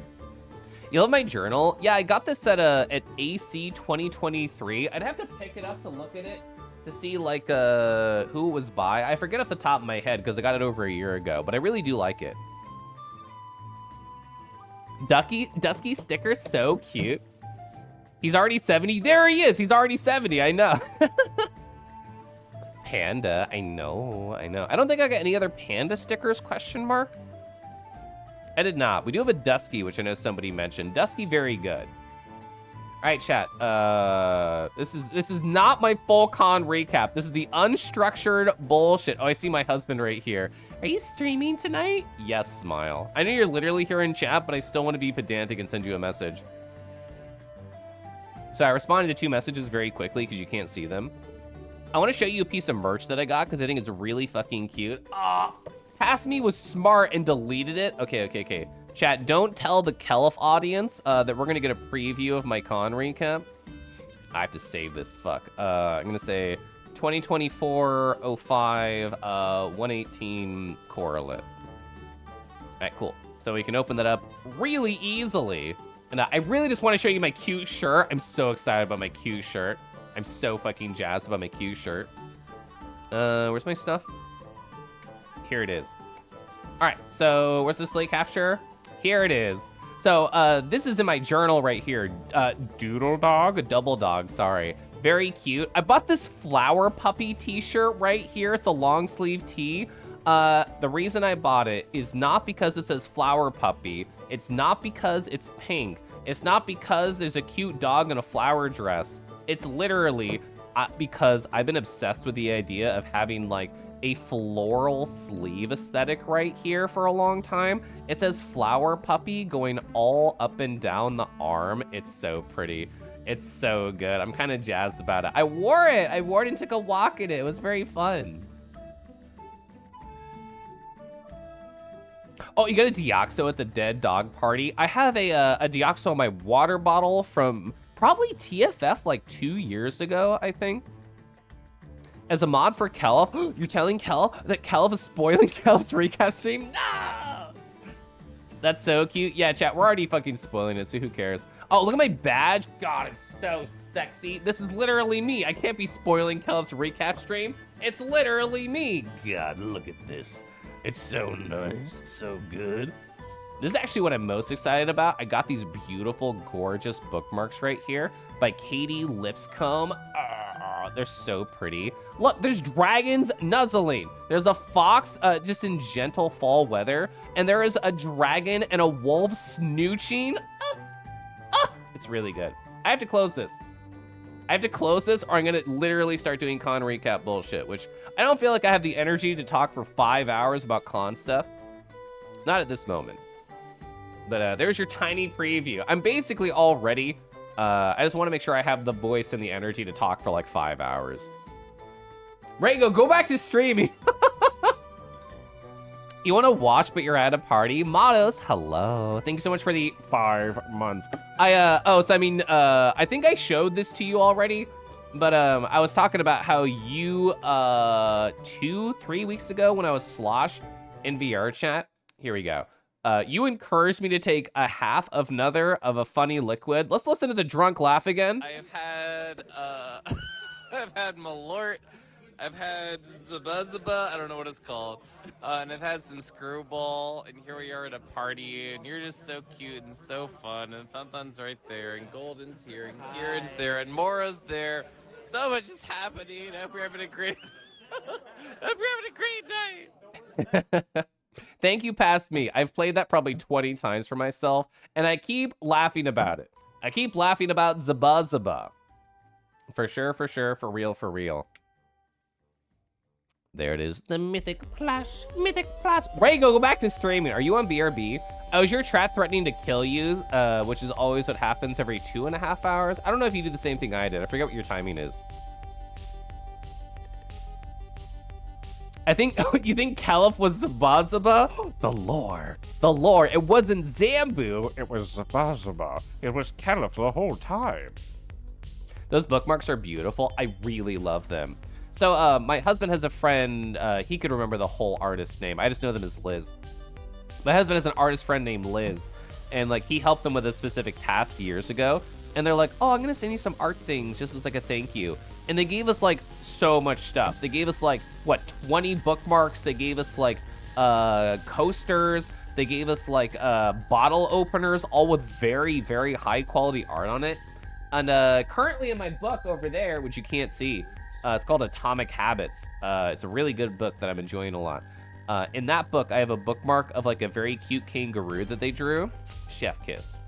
You love my journal? Yeah, I got this at AC 2023. I'd have to pick it up to look at it to see like who it was by. I forget off the top of my head because I got it over a year ago, but I really do like it. Dusky sticker, so cute. He's already 70. There he is. He's already 70. I know. Panda. I know. I don't think I got any other panda stickers, question mark. I did not. We do have a Dusky, which I know somebody mentioned. Dusky, very good. All right, chat. This is not my full con recap. This is the unstructured bullshit. Oh, I see my husband right here. Are you streaming tonight? Yes, smile. I know you're literally here in chat, but I still want to be pedantic and send you a message. So I responded to 2 messages very quickly because you can't see them. I want to show you a piece of merch that I got because I think it's really fucking cute. Pass Me was smart and deleted it. Okay. Chat, don't tell the Kelif audience that we're going to get a preview of my con recap. I have to save this, fuck. I'm going to say 2024-05, 118 Koralith. All right, cool. So we can open that up really easily. And I really just want to show you my cute shirt. I'm so excited about my cute shirt. I'm so fucking jazzed about my cute shirt. Where's my stuff? Here it is. All right, so where's the slate capture? Here it is. So this is in my journal right here. Doodle dog, double dog, sorry. Very cute. I bought this flower puppy t-shirt right here. It's a long sleeve tee. The reason I bought it is not because it says flower puppy. It's not because it's pink. It's not because there's a cute dog in a flower dress. It's literally because I've been obsessed with the idea of having like a floral sleeve aesthetic right here for a long time. It says flower puppy going all up and down the arm. It's so pretty. It's so good. I'm kind of jazzed about it. I wore it and took a walk in it. It was very fun. Oh, you got a Deoxo at the dead dog party. I have a Deoxo in my water bottle from probably TFF like 2 years ago, I think. As a mod for Kelif. You're telling Kelif that Kelif is spoiling Kelif's recap stream? No! That's so cute. Yeah, chat, we're already fucking spoiling it, so who cares? Oh, look at my badge. God, it's so sexy. This is literally me. I can't be spoiling Kelif's recap stream. It's literally me. God, look at this. It's so nice, so good. This is actually what I'm most excited about. I got these beautiful, gorgeous bookmarks right here by Katie Lipscomb. They're so pretty. Look, there's dragons nuzzling. There's a fox just in gentle fall weather. And there is a dragon and a wolf snooching. It's really good. I have to close this. Or I'm gonna literally start doing con recap bullshit, which I don't feel like I have the energy to talk for 5 hours about con stuff. Not at this moment. But there's your tiny preview. I'm basically all ready. I just want to make sure I have the voice and the energy to talk for like 5 hours. Rego, go back to streaming. You want to watch, but you're at a party? Mottos, hello. Thank you so much for the 5 months. I think I showed this to you already, but I was talking about how you 2-3 weeks ago when I was sloshed in VR chat. Here we go. You encouraged me to take a half of another of a funny liquid. Let's listen to the drunk laugh again. I have had, I've had Malort. I've had Zaba, I don't know what it's called. And I've had some Screwball, and here we are at a party, and you're just so cute and so fun, and Thunthun's right there, and Golden's here, and Kieran's there, and Mora's there. So much is happening. I hope you're having a great... I'm having a great day. Thank you, past me. I've played that probably 20 times for myself, and I keep laughing about it. I keep laughing about Zaba Zaba. For sure, for real, for real. There it is, the Mythic Plush, Mythic Plush. Ray, go back to streaming. Are you on BRB? Oh, is your chat threatening to kill you, which is always what happens every 2.5 hours? I don't know if you do the same thing I did. I forget what your timing is. I think, you think Caliph was Zabazaba? The lore. The lore. It wasn't Zambu. It was Zabazaba. It was Caliph the whole time. Those bookmarks are beautiful. I really love them. So my husband has a friend, he could remember the whole artist name. I just know them as Liz. My husband has an artist friend named Liz, and like he helped them with a specific task years ago. And they're like, oh, I'm gonna send you some art things just as like a thank you. And they gave us like so much stuff. They gave us like, what, 20 bookmarks. They gave us like coasters. They gave us like bottle openers, all with very, very high quality art on it. And currently in my book over there, which you can't see, it's called Atomic Habits. It's a really good book that I'm enjoying a lot. In that book, I have a bookmark of like a very cute kangaroo that they drew. Chef kiss.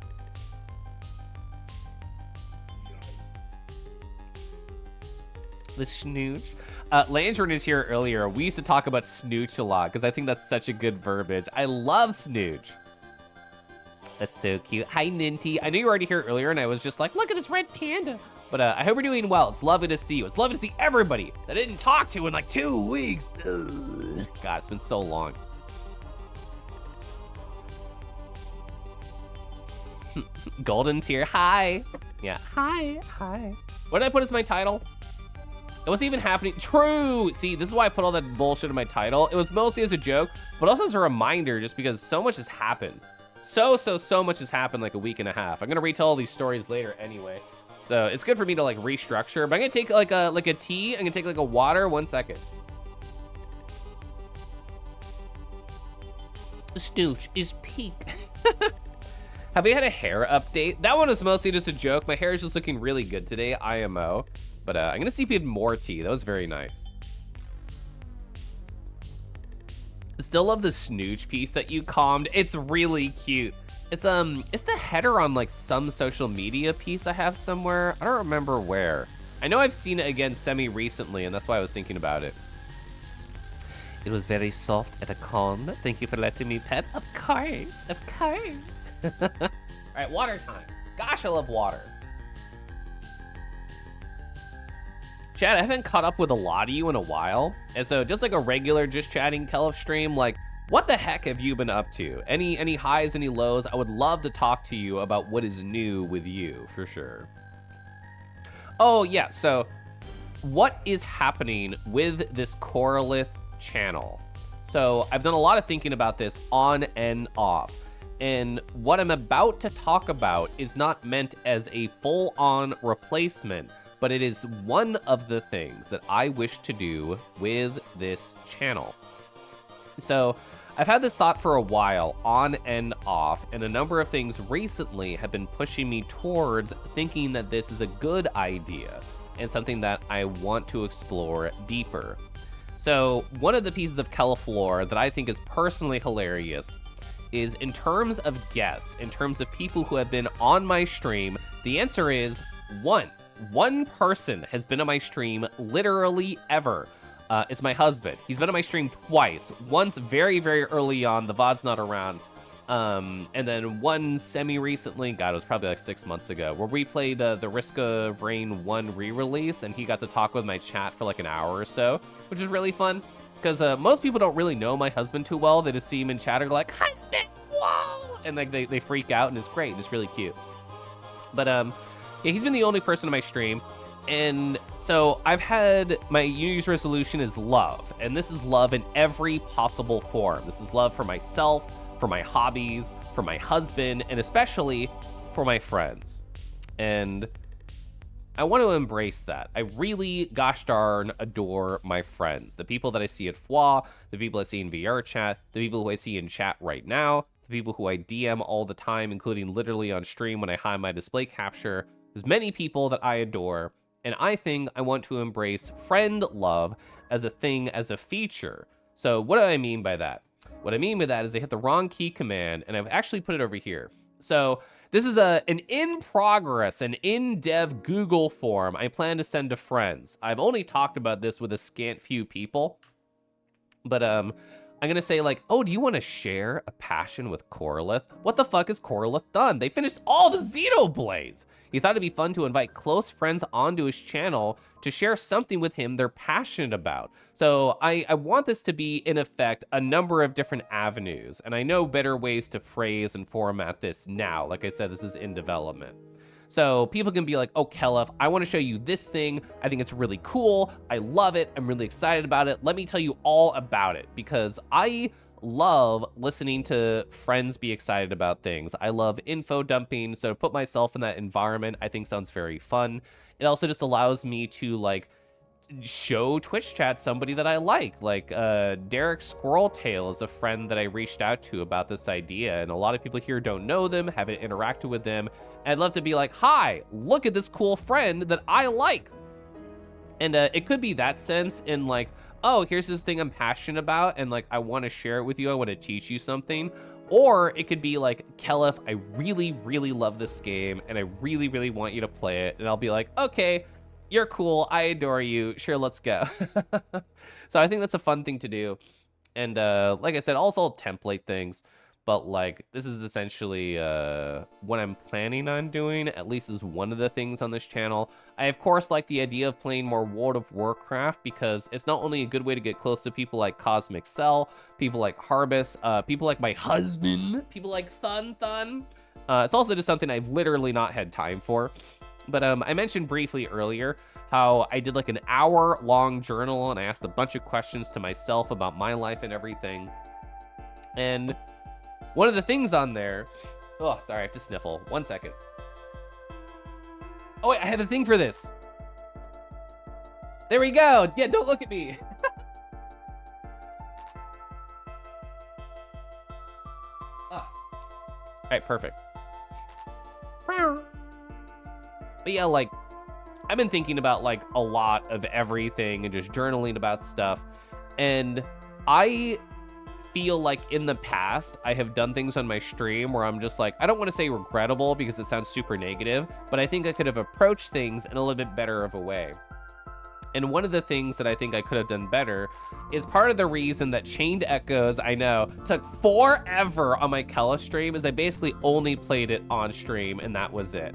The snooch. Landrin is here earlier. We used to talk about snooch a lot because I think that's such a good verbiage. I love snooch. That's so cute. Hi, Ninty. I knew you were already here earlier, and I was just like, look at this red panda. But I hope you're doing well. It's lovely to see you. It's lovely to see everybody that I didn't talk to in like 2 weeks. Ugh. God, it's been so long. Golden's here. Hi. Yeah. Hi. Hi. What did I put as my title? It wasn't even happening. True. See, this is why I put all that bullshit in my title. It was mostly as a joke, but also as a reminder, just because so much has happened. So much has happened like a week and a half. I'm gonna retell all these stories later anyway. So it's good for me to like restructure, but I'm gonna take like a tea. I'm gonna take like a water. 1 second. Stoosh is peak. Have we had a hair update? That one was mostly just a joke. My hair is just looking really good today, IMO. But I'm gonna see if we have more tea. That was very nice. Still love the snooch piece that you calmed. It's really cute. It's the header on like some social media piece I have somewhere. I don't remember where. I know I've seen it again semi-recently, and that's why I was thinking about it. It was very soft at a con. Thank you for letting me pet. Of course, of course. All right, water time. Gosh, I love water. Chad, I haven't caught up with a lot of you in a while. And so just like a regular Just Chatting Kelf stream, like what the heck have you been up to? Any highs, any lows? I would love to talk to you about what is new with you, for sure. Oh yeah, so what is happening with this Koralith channel? So I've done a lot of thinking about this on and off. And what I'm about to talk about is not meant as a full-on replacement, but it is one of the things that I wish to do with this channel. So I've had this thought for a while, on and off, and a number of things recently have been pushing me towards thinking that this is a good idea and something that I want to explore deeper. So one of the pieces of Keliflore that I think is personally hilarious is in terms of guests, in terms of people who have been on my stream, the answer is one. One person has been on my stream literally ever. It's my husband. He's been on my stream twice. Once very, very early on, the VOD's not around. And then one semi-recently, God, it was probably like 6 months ago, where we played the Risk of Rain 1 re-release, and he got to talk with my chat for like an hour or so, which is really fun. Because most people don't really know my husband too well. They just see him in chat and go like, husband, whoa! And like they freak out, and it's great. It's really cute. But yeah, he's been the only person on my stream. And so I've had my New Year's resolution is love. And this is love in every possible form. This is love for myself, for my hobbies, for my husband, and especially for my friends. And I want to embrace that. I really, gosh darn, adore my friends. The people that I see at FWA, the people I see in VR chat, the people who I see in chat right now, the people who I DM all the time, including literally on stream when I hide my display capture. There's many people that I adore, And I think I want to embrace friend love as a thing, as a feature. So what do I mean by that? What I mean by that is I hit the wrong key command, and I've actually put it over here. So this is an in-progress, an in-dev Google form I plan to send to friends. I've only talked about this with a scant few people, but I'm gonna say like, oh, do you want to share a passion with Koralith? What the fuck has Koralith done? They finished all the Xenoblades. He thought it'd be fun to invite close friends onto his channel to share something with him they're passionate about. So I want this to be, in effect, a number of different avenues, and I know better ways to phrase and format this now. Like I said, this is in development. So people can be like, oh, Kelef, I want to show you this thing. I think it's really cool. I love it. I'm really excited about it. Let me tell you all about it, because I love listening to friends be excited about things. I love info dumping. So to put myself in that environment, I think sounds very fun. It also just allows me to like show Twitch chat somebody that I like Derek Squirreltail is a friend that I reached out to about this idea, and a lot of people here don't know them, haven't interacted with them. I'd love to be like, hi, look at this cool friend that I like. And it could be that sense in like, oh, here's this thing I'm passionate about, and like I want to share it with you, I want to teach you something. Or it could be like, Kelef, I really, really love this game, and I really, really want you to play it. And I'll be like, okay, you're cool, I adore you, sure, let's go. So I think that's a fun thing to do. And like I said, also template things, but like this is essentially what I'm planning on doing, at least is one of the things on this channel. I of course like the idea of playing more World of Warcraft, because it's not only a good way to get close to people like Cosmic Cell, people like Harbus, people like my husband, people like Thun. It's also just something I've literally not had time for. But I mentioned briefly earlier how I did like an hour-long journal, and I asked a bunch of questions to myself about my life and everything. And one of the things on there, oh, sorry, I have to sniffle. 1 second. Oh wait, I had a thing for this. There we go. Yeah, don't look at me. Oh. All right, perfect. But yeah, like, I've been thinking about like a lot of everything and just journaling about stuff. And I feel like in the past, I have done things on my stream where I'm just like, I don't want to say regrettable because it sounds super negative, but I think I could have approached things in a little bit better of a way. And one of the things that I think I could have done better is part of the reason that Chained Echoes, I know, took forever on my Kelef stream is I basically only played it on stream and that was it.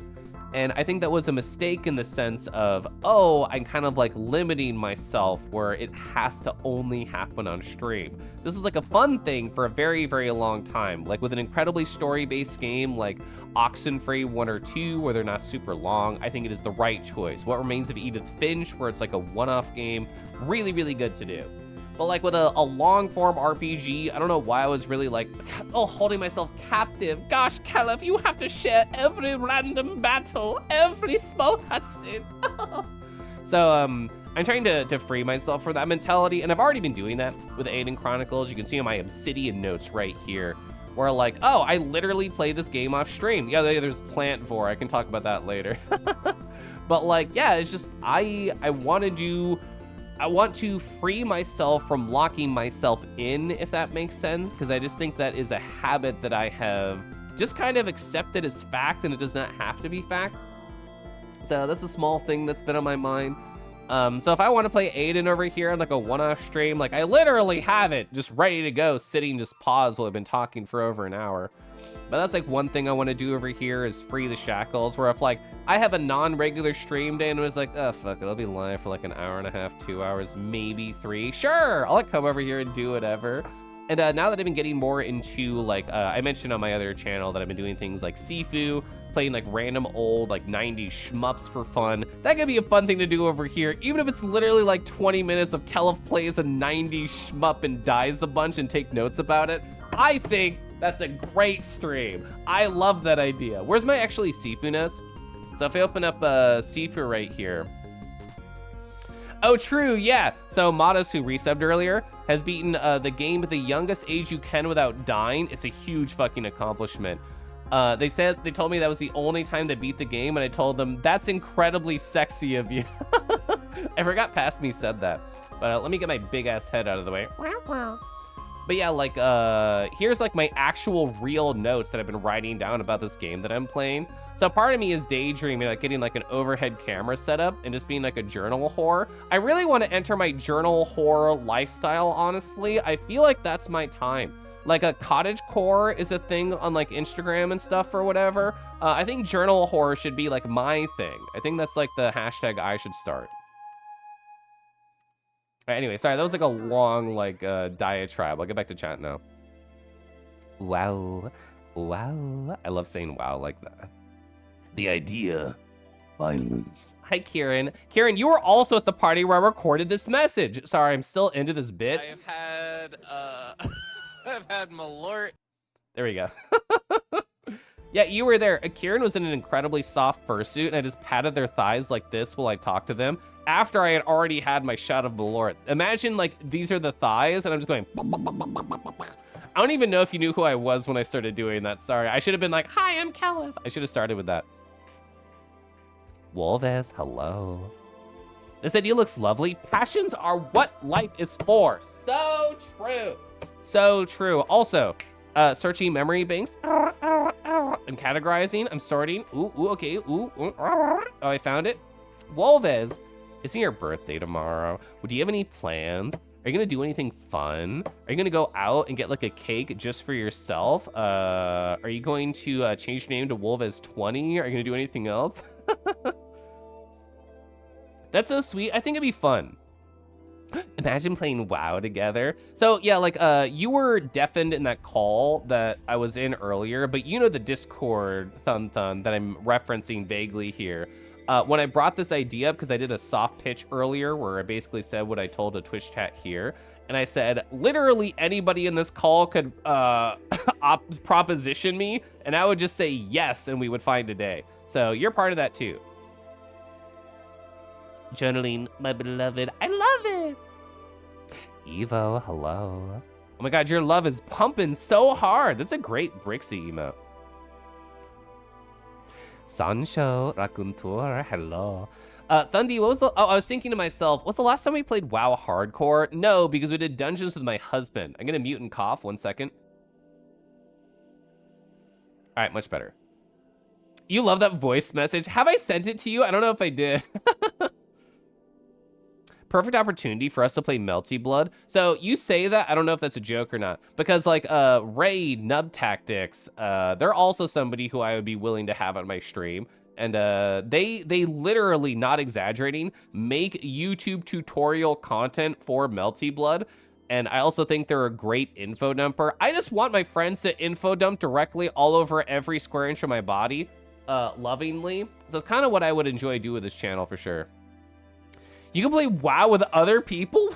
And I think that was a mistake in the sense of, oh, I'm kind of like limiting myself where it has to only happen on stream. This is like a fun thing for a very, very long time. Like with an incredibly story-based game like Oxenfree 1 or 2, where they're not super long, I think it is the right choice. What Remains of Edith Finch, where it's like a one-off game, really, really good to do. But like with a long-form RPG, I don't know why I was really like, oh, holding myself captive. Gosh, Kelef, you have to share every random battle, every small cutscene. So I'm trying to free myself from that mentality, and I've already been doing that with Aiden Chronicles. You can see on my Obsidian notes right here, where like, oh, I literally play this game off stream. Yeah, there's Plant 4. I can talk about that later. But like, yeah, it's just I want to free myself from locking myself in, if that makes sense, because I just think that is a habit that I have just kind of accepted as fact, and it does not have to be fact. So that's a small thing that's been on my mind. So if I want to play Aiden over here on like a one-off stream, like I literally have it just ready to go, sitting just paused while I've been talking for over an hour. But that's like one thing I want to do over here is free the shackles, where if like I have a non-regular stream day and it was like, oh fuck it, I'll be live for like an hour and a half, 2 hours, maybe 3. Sure, I'll like come over here and do whatever. And now that I've been getting more into like, I mentioned on my other channel that I've been doing things like Sifu, playing like random old like 90s shmups for fun. That could be a fun thing to do over here, even if it's literally like 20 minutes of Kelef plays a 90s shmup and dies a bunch and take notes about it. I think that's a great stream. I love that idea. Where's my actually Sifu notes? So if I open up Sifu right here. Oh, true, yeah. So Modus, who resubbed earlier, has beaten the game at the youngest age you can without dying. It's a huge fucking accomplishment. They told me that was the only time they beat the game, and I told them that's incredibly sexy of you. I forgot past me said that, but let me get my big ass head out of the way. But yeah, like, here's like my actual real notes that I've been writing down about this game that I'm playing. So part of me is daydreaming, like getting like an overhead camera set up and just being like a journal whore. I really want to enter my journal whore lifestyle, honestly. I feel like that's my time. Like a cottage core is a thing on like Instagram and stuff or whatever. I think journal whore should be like my thing. I think that's like the hashtag I should start. Anyway, sorry, that was like a long like diatribe. I'll get back to chat now. Wow. Wow. I love saying wow like that. The idea. Violence. Hi, Kieran. Kieran, you were also at the party where I recorded this message. Sorry, I'm still into this bit. I've had, I've had Malort. There we go. Yeah, you were there. Kieran was in an incredibly soft fursuit, and I just patted their thighs like this while I talked to them after I had already had my shot of Malort. Imagine, like, these are the thighs, and I'm just going... I don't even know if you knew who I was when I started doing that. Sorry. I should have been like, hi, I'm Caliph. I should have started with that. Wolves, hello. This idea looks lovely. Passions are what life is for. So true. So true. Also, searching memory banks and categorizing. I'm sorting. Ooh, okay. Ooh. Oh, I found it. Wolves, isn't your birthday tomorrow? Do you have any plans? Are you gonna do anything fun? Are you gonna go out and get like a cake just for yourself? Are you going to change your name to Wolves20? Are you gonna do anything else? That's so sweet. I think it'd be fun. Imagine playing WoW together. So yeah, like you were deafened in that call that I was in earlier, but you know the Discord thun that I'm referencing vaguely here. When I brought this idea up, because I did a soft pitch earlier where I basically said what I told a Twitch chat here, and I said literally anybody in this call could proposition me, and I would just say yes, and we would find a day. So you're part of that too. Journaling, my beloved, I love it. Evo, hello. Oh my God, your love is pumping so hard. That's a great Brixie emote. Sancho, Rakuntur, hello. Thundy, what was the, oh, I was thinking to myself, what's the last time we played WoW Hardcore? No, because we did dungeons with my husband. I'm gonna mute and cough, 1 second. All right, much better. You love that voice message. Have I sent it to you? I don't know if I did. Perfect opportunity for us to play Melty Blood. So you say that, I don't know if that's a joke or not, because like Ray, Nub Tactics, they're also somebody who I would be willing to have on my stream. And they literally, not exaggerating, make YouTube tutorial content for Melty Blood. And I also think they're a great info dumper. I just want my friends to info dump directly all over every square inch of my body, lovingly. So it's kind of what I would enjoy doing with this channel for sure. You can play WoW with other people?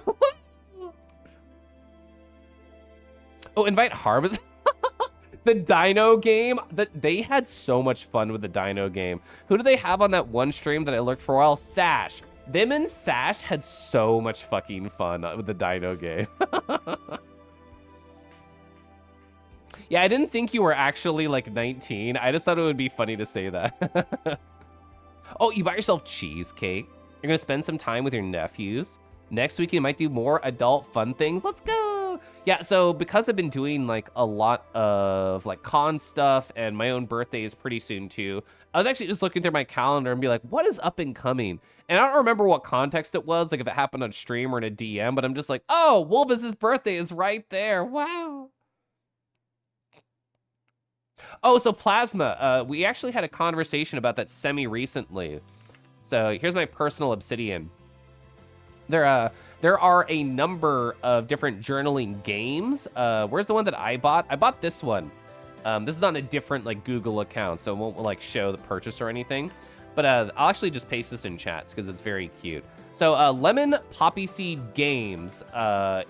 Oh, invite Harbs. The Dino game. They had so much fun with the Dino game. Who do they have on that one stream that I lurked for a while? Sash. Them and Sash had so much fucking fun with the Dino game. Yeah, I didn't think you were actually like 19. I just thought it would be funny to say that. Oh, you bought yourself cheesecake. You're gonna spend some time with your nephews. Next week, you might do more adult fun things. Let's go. Yeah, so because I've been doing like a lot of like con stuff and my own birthday is pretty soon too, I was actually just looking through my calendar and be like, what is up and coming? And I don't remember what context it was, like if it happened on stream or in a DM, but I'm just like, oh, Wolves's birthday is right there. Wow. Oh, so Plasma, we actually had a conversation about that semi-recently. So here's my personal Obsidian. There are a number of different journaling games. Where's the one that I bought? I bought this one. This is on a different like Google account, so it won't like show the purchase or anything. But I'll actually just paste this in chats because it's very cute. So Lemon Poppy Seed Games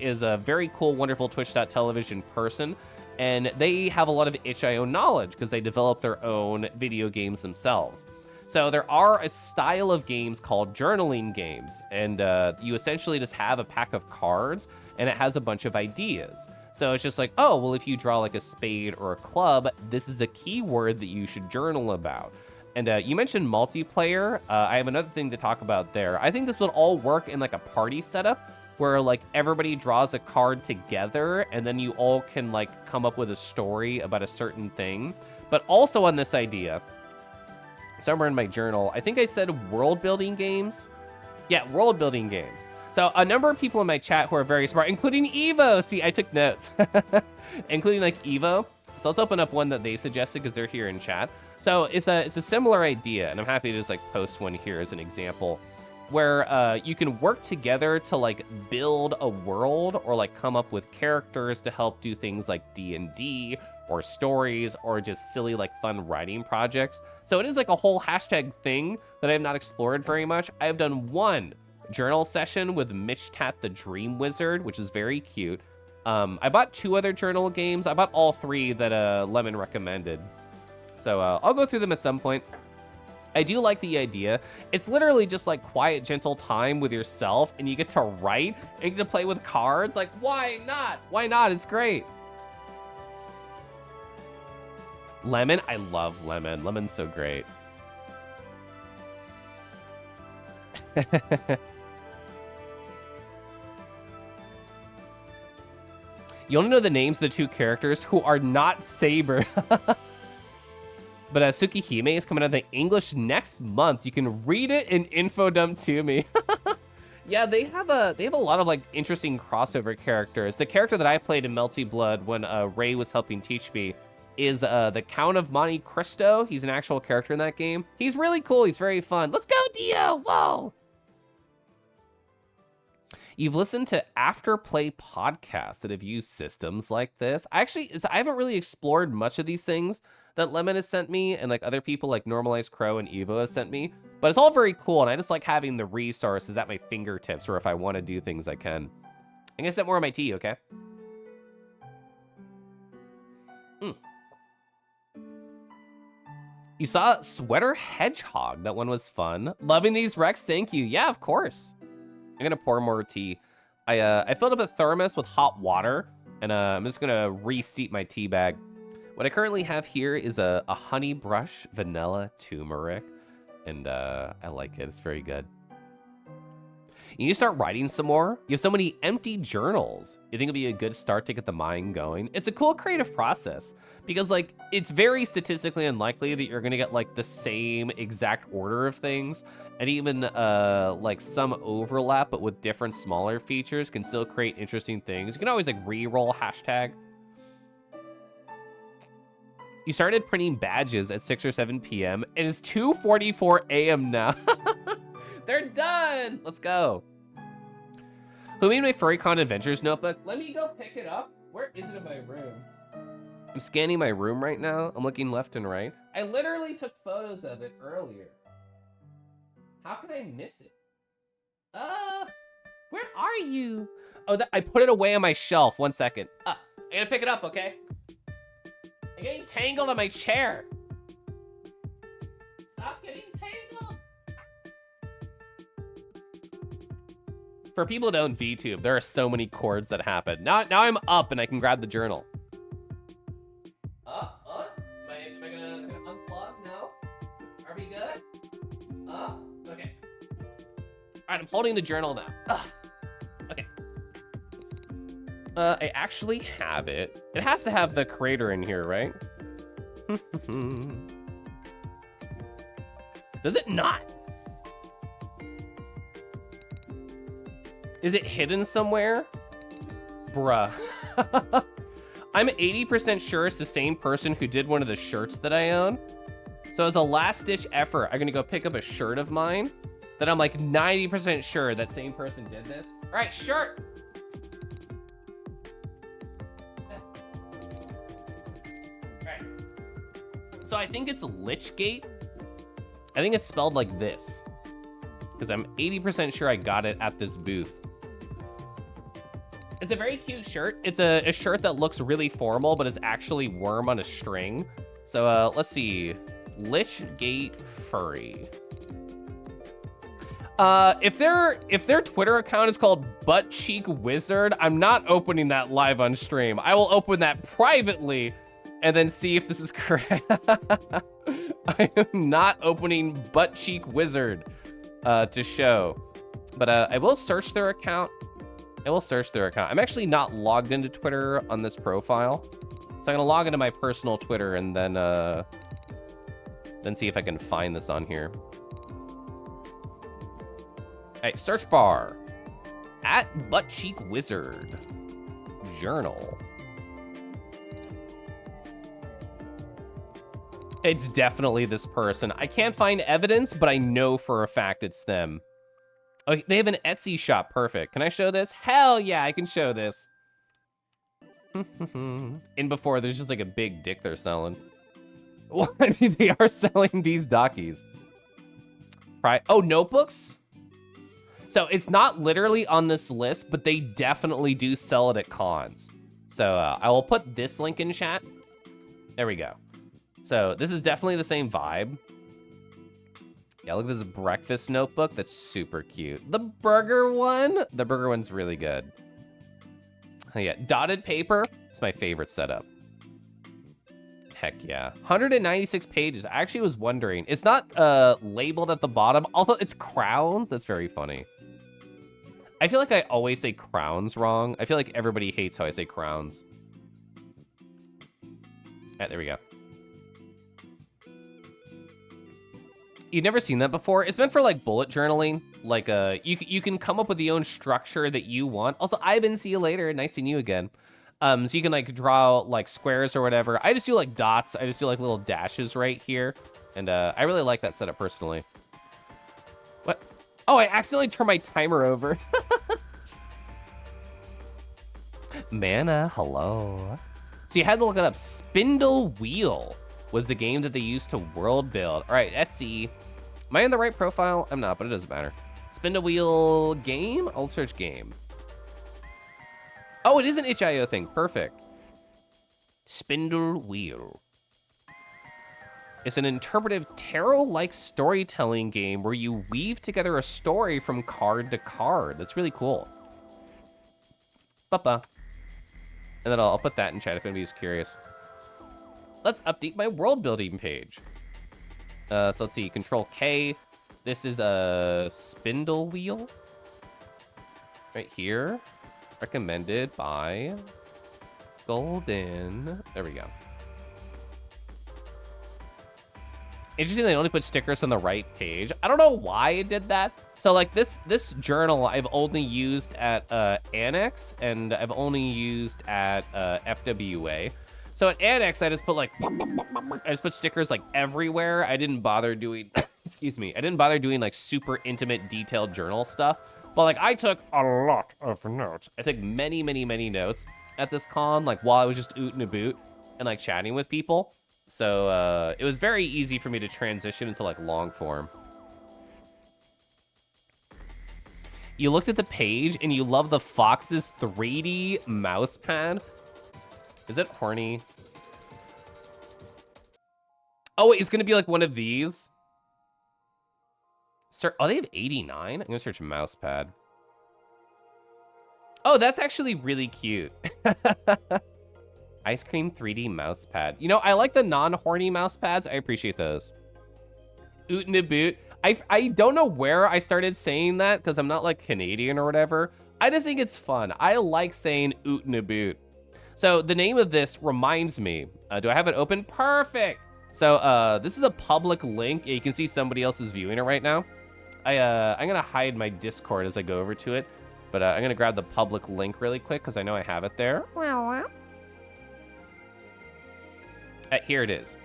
is a very cool, wonderful Twitch.television person. And they have a lot of itch.io knowledge because they develop their own video games themselves. So there are a style of games called journaling games, and you essentially just have a pack of cards, and it has a bunch of ideas. So it's just like, oh, well, if you draw like a spade or a club, this is a keyword that you should journal about. And you mentioned multiplayer. I have another thing to talk about there. I think this would all work in like a party setup where like everybody draws a card together and then you all can like come up with a story about a certain thing. But also on this idea, somewhere in my journal, I think I said world building games. Yeah, world building games. So a number of people in my chat who are very smart, including Evo. See, I took notes, including like Evo. So let's open up one that they suggested because they're here in chat. So it's a similar idea, and I'm happy to just like post one here as an example, where you can work together to like build a world or like come up with characters to help do things like D&D or stories or just silly like fun writing projects. So it is like a whole hashtag thing that I have not explored very much. I have done one journal session with Mitch Tat the Dream Wizard, which is very cute. I bought 2 other journal games. I bought all 3 that Lemon recommended. So I'll go through them at some point. I do like the idea. It's literally just like quiet, gentle time with yourself, and you get to write and you get to play with cards. Like, why not? Why not? It's great. Lemon, I love Lemon. Lemon's so great. You only know the names of the 2 characters who are not Saber. But Tsukihime is coming out in English next month. You can read it in info dump to me. Yeah, they have a lot of like interesting crossover characters. The character that I played in Melty Blood when Ray was helping teach me is the Count of Monte Cristo. He's an actual character in that game. He's really cool. He's very fun. Let's go, Dio. Whoa. You've listened to Afterplay podcasts that have used systems like this. I haven't really explored much of these things that Lemon has sent me and like other people like Normalized Crow and Evo has sent me, but it's all very cool. And I just like having the resources at my fingertips, or if I want to do things, I can. I'm gonna set more of my tea, okay? You saw Sweater Hedgehog. That one was fun. Loving these, Rex. Thank you. Yeah, of course. I'm gonna pour more tea. I filled up a thermos with hot water, and I'm just gonna re-steep my tea bag. What I currently have here is a honey brush vanilla turmeric, and I like it. It's very good. You need to start writing some more. You have so many empty journals. You think it'll be a good start to get the mind going? It's a cool creative process because like it's very statistically unlikely that you're gonna get like the same exact order of things, and even like some overlap but with different smaller features can still create interesting things. You can always like re-roll hashtag. You started printing badges at 6 or 7 p.m. and it's 2:44 a.m. now. They're done. Let's go. Who made my FurryCon Adventures notebook? Let me go pick it up. Where is it in my room? I'm scanning my room right now. I'm looking left and right. I literally took photos of it earlier. How could I miss it? Where are you? Oh, I put it away on my shelf. 1 second. I gotta pick it up, okay? I'm getting tangled on my chair. Stop getting tangled. For people who don't VTube, there are so many chords that happen. Now I'm up and I can grab the journal. Am I gonna unplug? No? Are we good? Okay. All right, I'm holding the journal now. Okay. I actually have it. It has to have the creator in here, right? Does it not? Is it hidden somewhere? Bruh. I'm 80% sure it's the same person who did one of the shirts that I own. So as a last ditch effort, I'm gonna go pick up a shirt of mine that I'm like 90% sure that same person did this. All right, shirt. So I think it's Lichgate. I think it's spelled like this, because I'm 80% sure I got it at this booth. It's a very cute shirt. It's a shirt that looks really formal, but is actually worm on a string. So let's see, Lichgate Furry. If their Twitter account is called Butt Cheek Wizard, I'm not opening that live on stream. I will open that privately and then see if this is correct. I am not opening Butt Cheek Wizard to show. But I will search their account. I'm actually not logged into Twitter on this profile. So I'm gonna log into my personal Twitter and then see if I can find this on here. All right, search bar. At Butt Cheek Wizard. Journal. It's definitely this person. I can't find evidence, but I know for a fact it's them. Oh, they have an Etsy shop. Perfect. Can I show this? Hell yeah, I can show this. In before, there's just like a big dick they're selling. Well, I mean, they are selling these dockies. Right. Oh, notebooks? So it's not literally on this list, but they definitely do sell it at cons. So I will put this link in chat. There we go. So this is definitely the same vibe. Yeah, look at this breakfast notebook. That's super cute. The burger one? The burger one's really good. Oh, yeah, dotted paper. It's my favorite setup. Heck yeah. 196 pages. I actually was wondering. It's not labeled at the bottom. Also, it's crowns. That's very funny. I feel like I always say crowns wrong. I feel like everybody hates how I say crowns. Ah, there we go. You've never seen that before? It's meant for like bullet journaling. Like you can come up with the own structure that you want. Also, Ivan, see you later. Nice seeing you again. So you can like draw like squares or whatever. I just do like dots. I just do like little dashes right here. And I really like that setup personally. What? Oh, I accidentally turned my timer over. Mana, hello. So you had to look it up. Spindle Wheel was the game that they used to world build. All right, Etsy. Am I in the right profile? I'm not, but it doesn't matter. Spindle Wheel game? I'll search game. Oh, it is an itch.io thing. Perfect. Spindle Wheel. It's an interpretive tarot-like storytelling game where you weave together a story from card to card. That's really cool. Papa. And then I'll put that in chat if anybody's curious. Let's update my world building page. So let's see, Control K. This is a spindle wheel. Right here. Recommended by Golden. There we go. Interesting, they only put stickers on the right page. I don't know why it did that. So like this journal I've only used at Annex, and I've only used at FWA. So at Annex, I just put stickers like everywhere. I didn't bother doing, excuse me, I didn't bother doing like super intimate detailed journal stuff. But like I took a lot of notes. I took many, many, many notes at this con, like while I was just ootin' a boot and like chatting with people. So it was very easy for me to transition into like long form. You looked at the page and you love the Fox's 3D mouse pad. Is it horny? Oh, wait, it's gonna be like one of these. Sir, oh, they have 89? I'm gonna search mouse pad. Oh, that's actually really cute. Ice cream 3D mouse pad. You know, I like the non-horny mouse pads. I appreciate those. Oot and a boot. I don't know where I started saying that because I'm not like Canadian or whatever. I just think it's fun. I like saying oot and a boot. So the name of this reminds me. Do I have it open? Perfect. So this is a public link. You can see somebody else is viewing it right now. I'm gonna hide my Discord as I go over to it, but I'm gonna grab the public link really quick because I know I have it there. Here it is.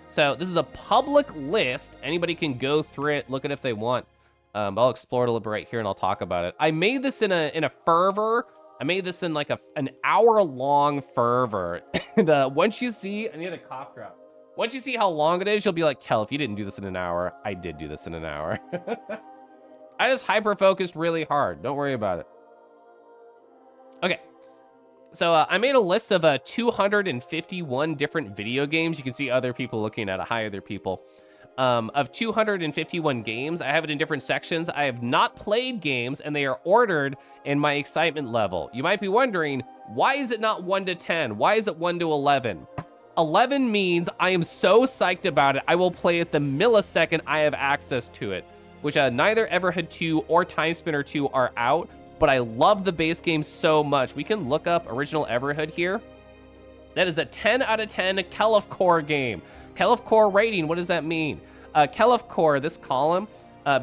So this is a public list. Anybody can go through it, look at it if they want. I'll explore it a little bit right here and I'll talk about it. I made this in a fervor. I made this in like an hour-long fervor. And once you see, I need a cough drop. Once you see how long it is, you'll be like, Kel, if you didn't do this in an hour, I did do this in an hour. I just hyper-focused really hard. Don't worry about it. Okay. So I made a list of 251 different video games. You can see other people looking at it. Hi, other people. of 251 games. I have it in different sections. I have not played games, and they are ordered in my excitement level. You might be wondering, why is it not 1 to 10? Why is it 1 to 11? 11 means I am so psyched about it, I will play it the millisecond I have access to it, which neither Everhood 2 or Time Spinner 2 are out, but I love the base game so much. We can look up original Everhood here. That is a 10 out of 10 Kelef Core game. Kelef Core rating, what does that mean? Kelef Core, this column,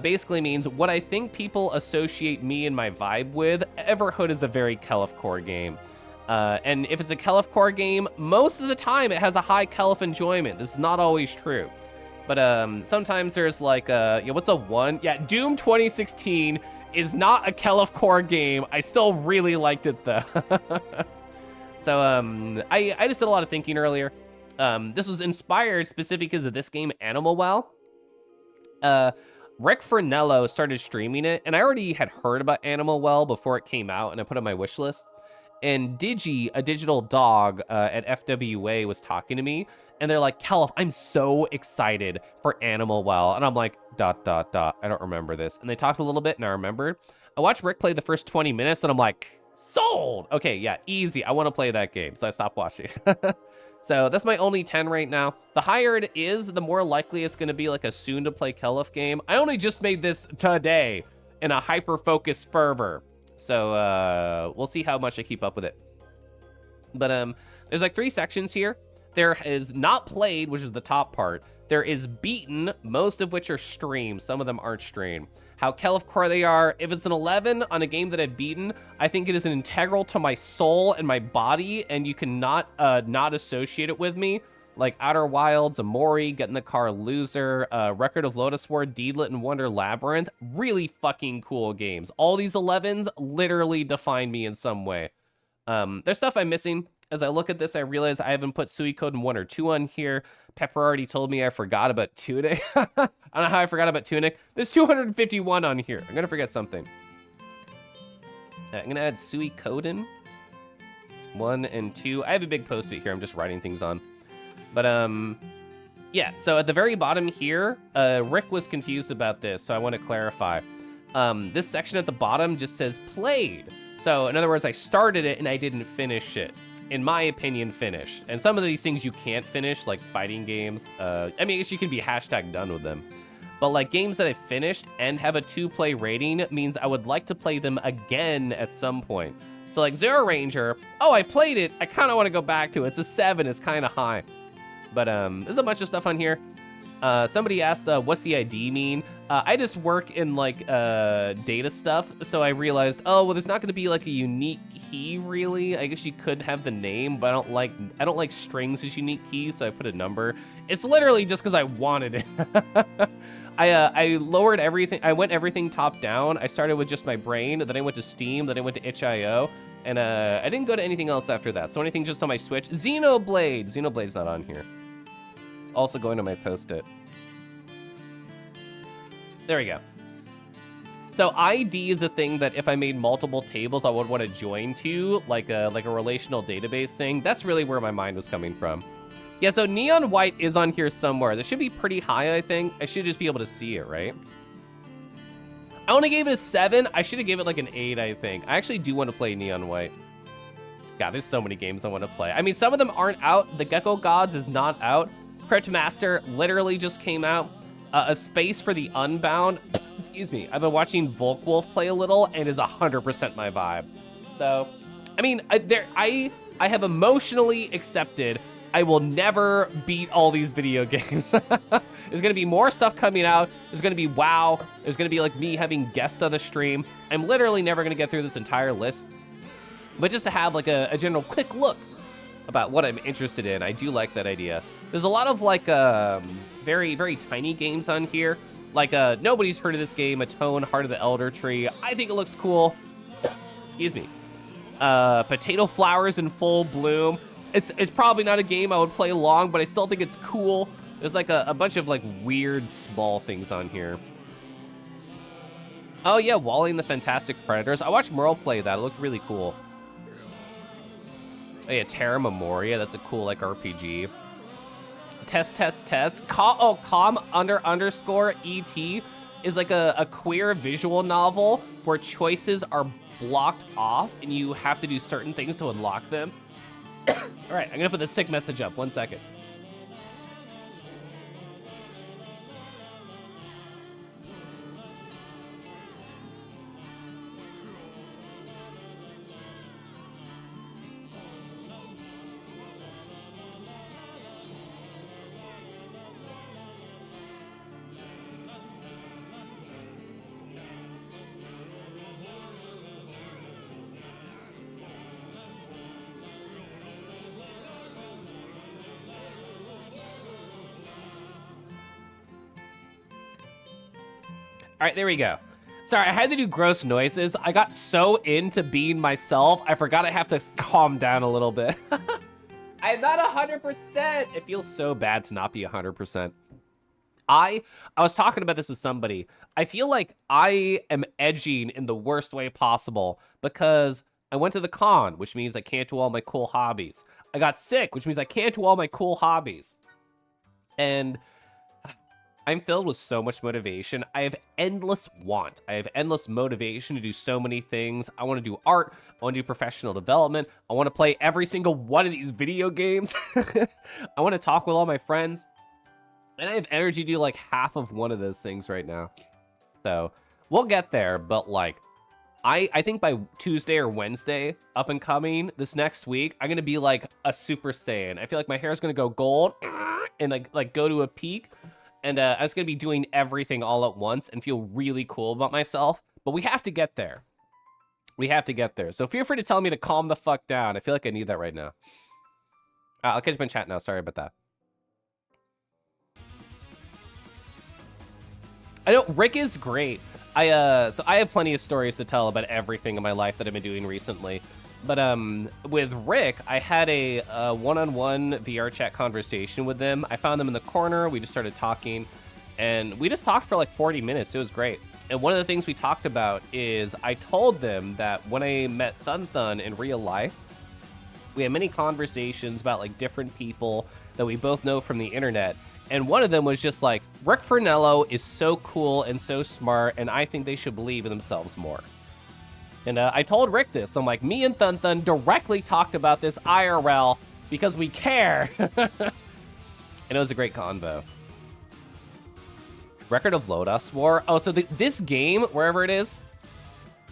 basically means what I think people associate me and my vibe with. Everhood is a very Kelef Core game. And if it's a Kelef Core game, most of the time it has a high Kelef enjoyment. This is not always true. But sometimes there's like, what's a 1? Yeah, Doom 2016 is not a Kelef Core game. I still really liked it though. So I just did a lot of thinking earlier. This was inspired specifically because of this game, Animal Well. Rick Fernello started streaming it, and I already had heard about Animal Well before it came out, and I put it on my wish list. And Digi, a digital dog at FWA, was talking to me, and they're like, Kelef, I'm so excited for Animal Well. And I'm like, ... I don't remember this. And they talked a little bit, and I remembered. I watched Rick play the first 20 minutes, and I'm like, sold! Okay, yeah, easy. I want to play that game, so I stopped watching. So that's my only 10 right now. The higher it is, the more likely it's going to be like a soon-to-play Kelef game. I only just made this today in a hyper-focused fervor. So we'll see how much I keep up with it. But there's like 3 sections here. There is not played, which is the top part. There is beaten, most of which are streamed. Some of them aren't streamed. How Kelef Core they are. If it's an 11 on a game that I've beaten, I think it is an integral to my soul and my body, and you cannot not associate it with me. Like Outer Wilds, Amori, Get in the Car, Loser, Record of Lotus Ward, Deedlit, and Wonder Labyrinth. Really fucking cool games. All these 11s literally define me in some way. There's stuff I'm missing. As I look at this, I realize I haven't put Suicode 1 or 2 on here. Pepper already told me I forgot about Tunic. I don't know how I forgot about Tunic. There's 251 on here. I'm gonna forget something. I'm gonna add Suicoden 1 and 2. I have a big post-it here. I'm just writing things on. But yeah. So at the very bottom here, Rick was confused about this, so I want to clarify. This section at the bottom just says played. So in other words, I started it and I didn't finish it. In my opinion, finished. And some of these things you can't finish, like fighting games. I mean, I guess you can be hashtag done with them. But like games that I finished and have a 2-play rating means I would like to play them again at some point. So like Zero Ranger, oh, I played it. I kind of want to go back to it. It's a 7, it's kind of high. But there's a bunch of stuff on here. Somebody asked, what's the ID mean? I just work in like data stuff, so I realized, oh, well, there's not going to be like a unique key, really. I guess you could have the name, but I don't like strings as unique keys, so I put a number. It's literally just because I wanted it. I lowered everything. I went everything top down. I started with just my brain, then I went to Steam, then I went to itch.io, and I didn't go to anything else after that. So anything just on my Switch. Xenoblade's not on here. It's also going to my post-it. There we go. So ID is a thing that if I made multiple tables, I would want to join to, like a relational database thing. That's really where my mind was coming from. Yeah, so Neon White is on here somewhere. This should be pretty high, I think. I should just be able to see it, right? I only gave it a 7. I should have gave it like an 8, I think. I actually do want to play Neon White. God, there's so many games I want to play. I mean, some of them aren't out. The Gecko Gods is not out. Cryptmaster literally just came out. A Space for the Unbound. Excuse me. I've been watching Volkwolf play a little and is 100% my vibe. So, I mean, I have emotionally accepted I will never beat all these video games. There's gonna be more stuff coming out. There's gonna be WoW. There's gonna be like me having guests on the stream. I'm literally never gonna get through this entire list. But just to have like a general quick look about what I'm interested in, I do like that idea. There's a lot of like very, very tiny games on here. Like nobody's heard of this game, Atone, Heart of the Elder Tree. I think it looks cool. Excuse me. Potato Flowers in Full Bloom. It's probably not a game I would play long, but I still think it's cool. There's like a bunch of like weird small things on here. Oh yeah, Wally and the Fantastic Predators. I watched Merle play that. It looked really cool. Oh yeah, Terra Memoria. That's a cool like RPG. Test, test, test. Com underscore ET is like a queer visual novel where choices are blocked off and you have to do certain things to unlock them. All right, I'm gonna put the sick message up. 1 second. All right, there we go. Sorry, I had to do gross noises. I got so into being myself, I forgot I have to calm down a little bit. I'm not 100%. It feels so bad to not be 100%. I was talking about this with somebody. I feel like I am edging in the worst way possible because I went to the con, which means I can't do all my cool hobbies. I got sick, which means I can't do all my cool hobbies. And I'm filled with so much motivation. I have endless want. I have endless motivation to do so many things. I want to do art. I want to do professional development. I want to play every single one of these video games. I want to talk with all my friends. And I have energy to do like half of one of those things right now. So we'll get there. But like, I think by Tuesday or Wednesday, up and coming this next week, I'm going to be like a Super Saiyan. I feel like my hair is going to go gold and like go to a peak. And I was going to be doing everything all at once and feel really cool about myself. But we have to get there. We have to get there. So feel free to tell me to calm the fuck down. I feel like I need that right now. I'll catch you in chat now. Sorry about that. I know Rick is great. So I have plenty of stories to tell about everything in my life that I've been doing recently. But with Rick, I had a one-on-one VR chat conversation with them. I found them in the corner. We just started talking, and we just talked for like 40 minutes. It was great. And one of the things we talked about is I told them that when I met Thun Thun in real life, we had many conversations about like different people that we both know from the internet. And one of them was just like, Rick Fernello is so cool and so smart, and I think they should believe in themselves more. And I told Rick this. I'm like, me and Thun Thun directly talked about this IRL because we care. And it was a great convo. Record of Lodos War. Oh, so this game, wherever it is,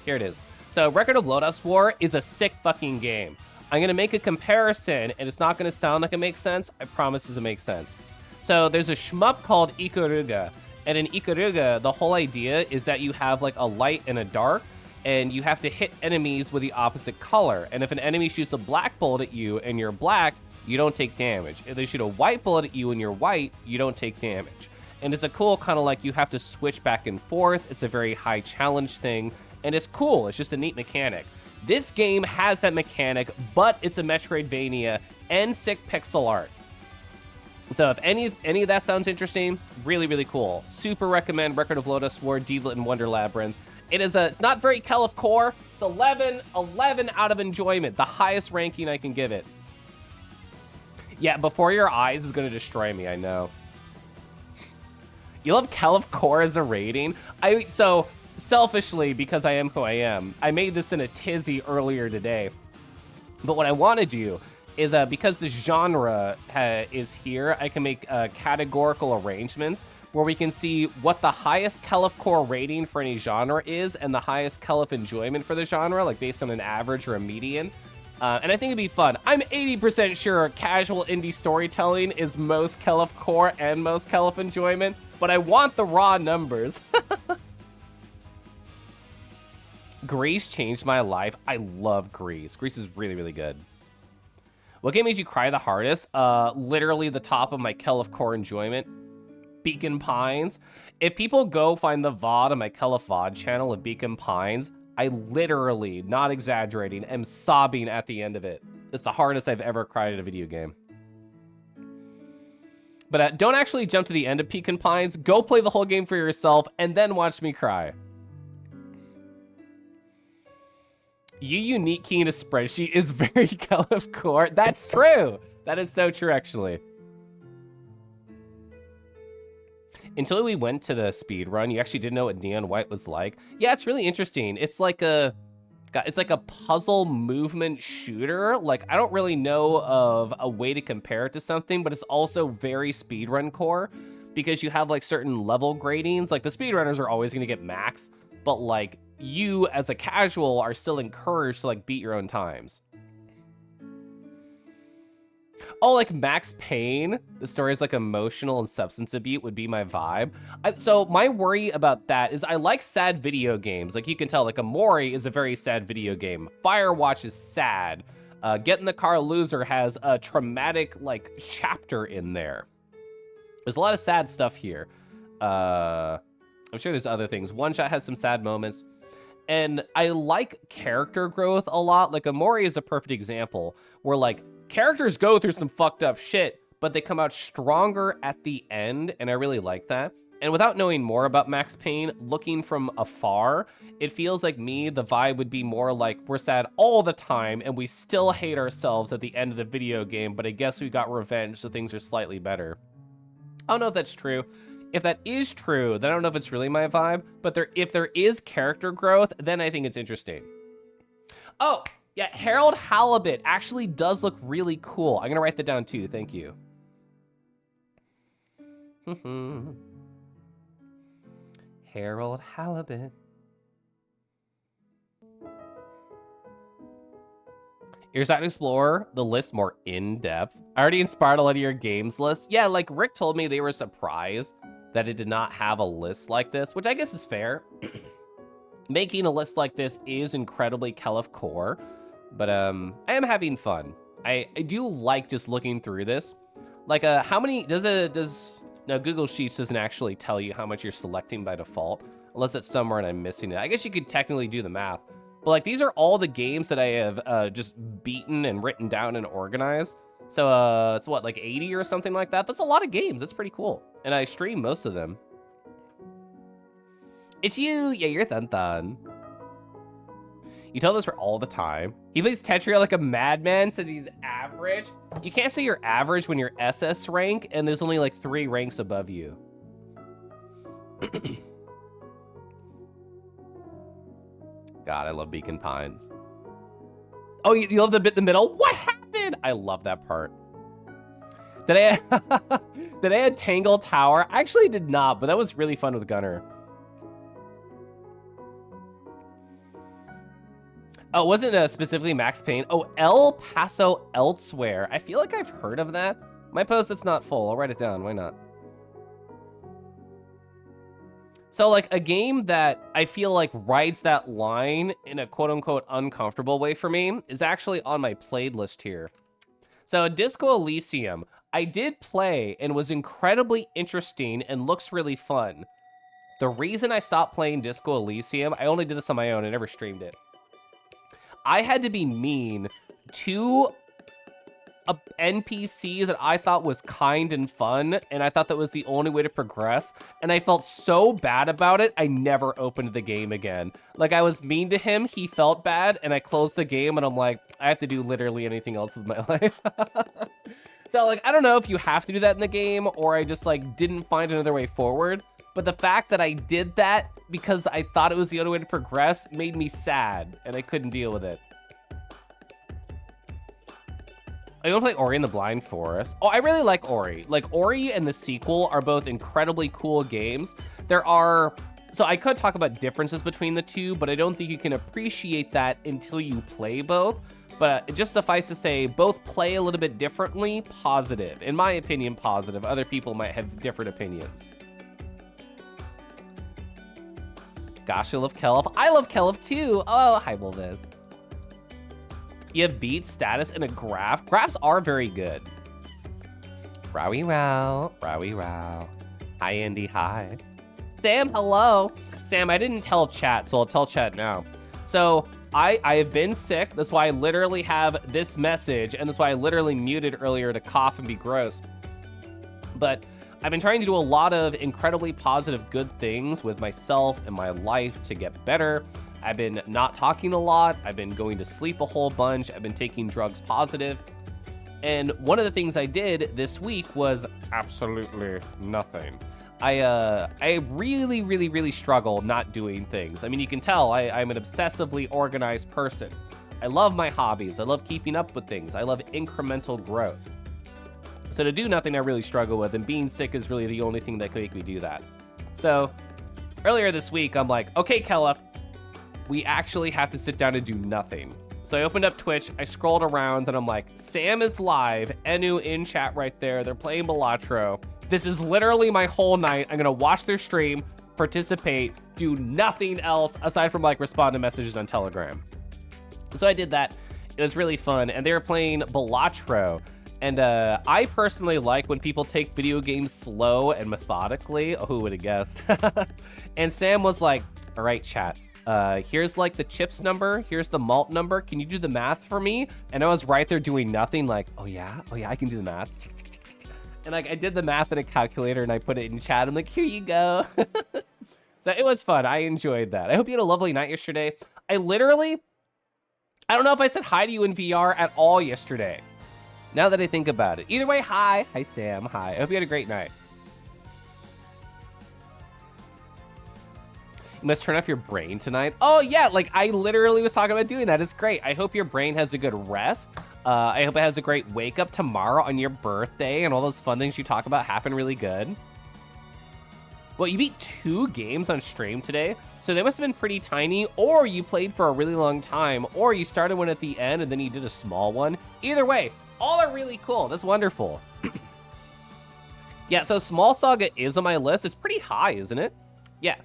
here it is. So Record of Lodos War is a sick fucking game. I'm going to make a comparison, and it's not going to sound like it makes sense. I promise it makes sense. So there's a shmup called Ikaruga. And in Ikaruga, the whole idea is that you have like a light and a dark, and you have to hit enemies with the opposite color. And if an enemy shoots a black bullet at you and you're black, you don't take damage. If they shoot a white bullet at you and you're white, you don't take damage. And it's a cool kind of like you have to switch back and forth. It's a very high challenge thing, and it's cool. It's just a neat mechanic. This game has that mechanic, but it's a Metroidvania and sick pixel art. So if any of that sounds interesting, really, really cool. Super recommend Record of Lodos War, Deedlit, and Wonder Labyrinth. It's not very Kelif core. It's 11 out of enjoyment, the highest ranking I can give it. Yeah, Before Your Eyes is going to destroy me, I know. You love Kelif core as a rating? So selfishly, because I am who I am, I made this in a tizzy earlier today. But what I want to do is because the genre is here, I can make categorical arrangements where we can see what the highest Kelif core rating for any genre is and the highest Kelif enjoyment for the genre, like based on an average or a median. And I think it'd be fun. I'm 80% sure casual indie storytelling is most Kelif core and most Kelif enjoyment, but I want the raw numbers. Grease changed my life. I love Grease. Grease is really, really good. What game made you cry the hardest? Literally the top of my Kelif core enjoyment. Beacon Pines. If people go find the VOD on my Kelif VOD channel of Beacon Pines, I literally, not exaggerating, am sobbing at the end of it. It's the hardest I've ever cried at a video game. But don't actually jump to the end of Beacon Pines. Go play the whole game for yourself and then watch me cry. You unique key in a spreadsheet is very Kelif core. That's true. That is so true, actually. Until we went to the speed run, you actually didn't know what Neon White was like. Yeah, it's really interesting. It's like a puzzle movement shooter. Like, I don't really know of a way to compare it to something, but it's also very speedrun core because you have like certain level gradings. Like the speedrunners are always gonna get max, but like you as a casual are still encouraged to like beat your own times. Oh, like Max Payne, the story is like emotional and substance abuse would be my vibe. So my worry about that is I like sad video games. Like you can tell, like Amori is a very sad video game. Firewatch is sad. Get in the Car Loser has a traumatic like chapter in there. There's a lot of sad stuff here. I'm sure there's other things. One Shot has some sad moments. And I like character growth a lot. Like Amori is a perfect example where like characters go through some fucked up shit, but they come out stronger at the end, and I really like that. And without knowing more about Max Payne, looking from afar, it feels like me, the vibe would be more like we're sad all the time and we still hate ourselves at the end of the video game, but I guess we got revenge, so things are slightly better. I don't know if that's true. If that is true, then I don't know if it's really my vibe, but if there is character growth, then I think it's interesting. Oh, yeah, Harold Halibut actually does look really cool. I'm gonna write that down too, thank you. Harold Halibut. You're starting to explore the list more in depth. I already inspired a lot of your games list. Yeah, like Rick told me they were surprised that it did not have a list like this, which I guess is fair. Making a list like this is incredibly Kelif core, but I am having fun. I do like just looking through this. Like, how many, no, Google Sheets doesn't actually tell you how much you're selecting by default, unless it's somewhere and I'm missing it. I guess you could technically do the math, but like, these are all the games that I have just beaten and written down and organized. So it's what, like 80 or something like that? That's a lot of games, that's pretty cool. And I stream most of them. It's you, yeah, you're Thun. You tell this for all the time. He plays Tetria like a madman, says he's average. You can't say you're average when you're SS rank and there's only like 3 ranks above you. God, I love Beacon Pines. Oh, you love the bit in the middle? What happened? I love that part. Did I add Tangle Tower? I actually did not, but that was really fun with Gunner. Oh, it wasn't specifically Max Payne. Oh, El Paso Elsewhere. I feel like I've heard of that. My post-it's not full. I'll write it down. Why not? So, like, a game that I feel like rides that line in a quote-unquote uncomfortable way for me is actually on my played list here. So, Disco Elysium, I did play and was incredibly interesting and looks really fun. The reason I stopped playing Disco Elysium, I only did this on my own. I never streamed it. I had to be mean to a NPC that I thought was kind and fun, and I thought that was the only way to progress, and I felt so bad about it, I never opened the game again. Like, I was mean to him, he felt bad, and I closed the game, and I'm like, I have to do literally anything else with my life. So, like, I don't know if you have to do that in the game, or I just, like, didn't find another way forward. But the fact that I did that because I thought it was the only way to progress made me sad, and I couldn't deal with it. I want to play Ori and the Blind Forest. Oh, I really like Ori. Like, Ori and the sequel are both incredibly cool games. So I could talk about differences between the two, but I don't think you can appreciate that until you play both. But just suffice to say, both play a little bit differently, positive. In my opinion, positive. Other people might have different opinions. Gosh, I love Kelif. I love Kelif too. Oh, hi, Wolviz. You have beat, status, and a graph. Graphs are very good. Rowie row, rowie row. Hi, Andy, hi. Sam, hello. Sam, I didn't tell chat, so I'll tell chat now. So I have been sick. That's why I literally have this message, and that's why I literally muted earlier to cough and be gross. But I've been trying to do a lot of incredibly positive good things with myself and my life to get better. I've been not talking a lot. I've been going to sleep a whole bunch. I've been taking drugs positive. And one of the things I did this week was absolutely nothing. I really, really, really struggle not doing things. I mean, you can tell I'm an obsessively organized person. I love my hobbies. I love keeping up with things. I love incremental growth. So to do nothing, I really struggle with, and being sick is really the only thing that can make me do that. So earlier this week, I'm like, okay, Kella, we actually have to sit down and do nothing. So I opened up Twitch, I scrolled around, and I'm like, Sam is live, Enu in chat right there, they're playing Balatro. This is literally my whole night. I'm gonna watch their stream, participate, do nothing else aside from like respond to messages on Telegram. So I did that. It was really fun, and they were playing Balatro. And I personally like when people take video games slow and methodically. Oh, who would have guessed? And Sam was like, all right, chat. Here's like the chips number. Here's the malt number. Can you do the math for me? And I was right there doing nothing like, oh yeah, I can do the math. And like I did the math in a calculator and I put it in chat. I'm like, here you go. So it was fun. I enjoyed that. I hope you had a lovely night yesterday. I don't know if I said hi to you in VR at all yesterday. Now that I think about it. Either way, hi. Hi, Sam. Hi. I hope you had a great night. You must turn off your brain tonight. Oh, yeah. Like, I literally was talking about doing that. It's great. I hope your brain has a good rest. I hope it has a great wake up tomorrow on your birthday and all those fun things you talk about happen really good. Well, you beat 2 games on stream today, so they must have been pretty tiny, or you played for a really long time, or you started one at the end and then you did a small one. Either way, all are really cool. That's wonderful. Yeah, so Small Saga is on my list. It's pretty high, isn't it? Yeah.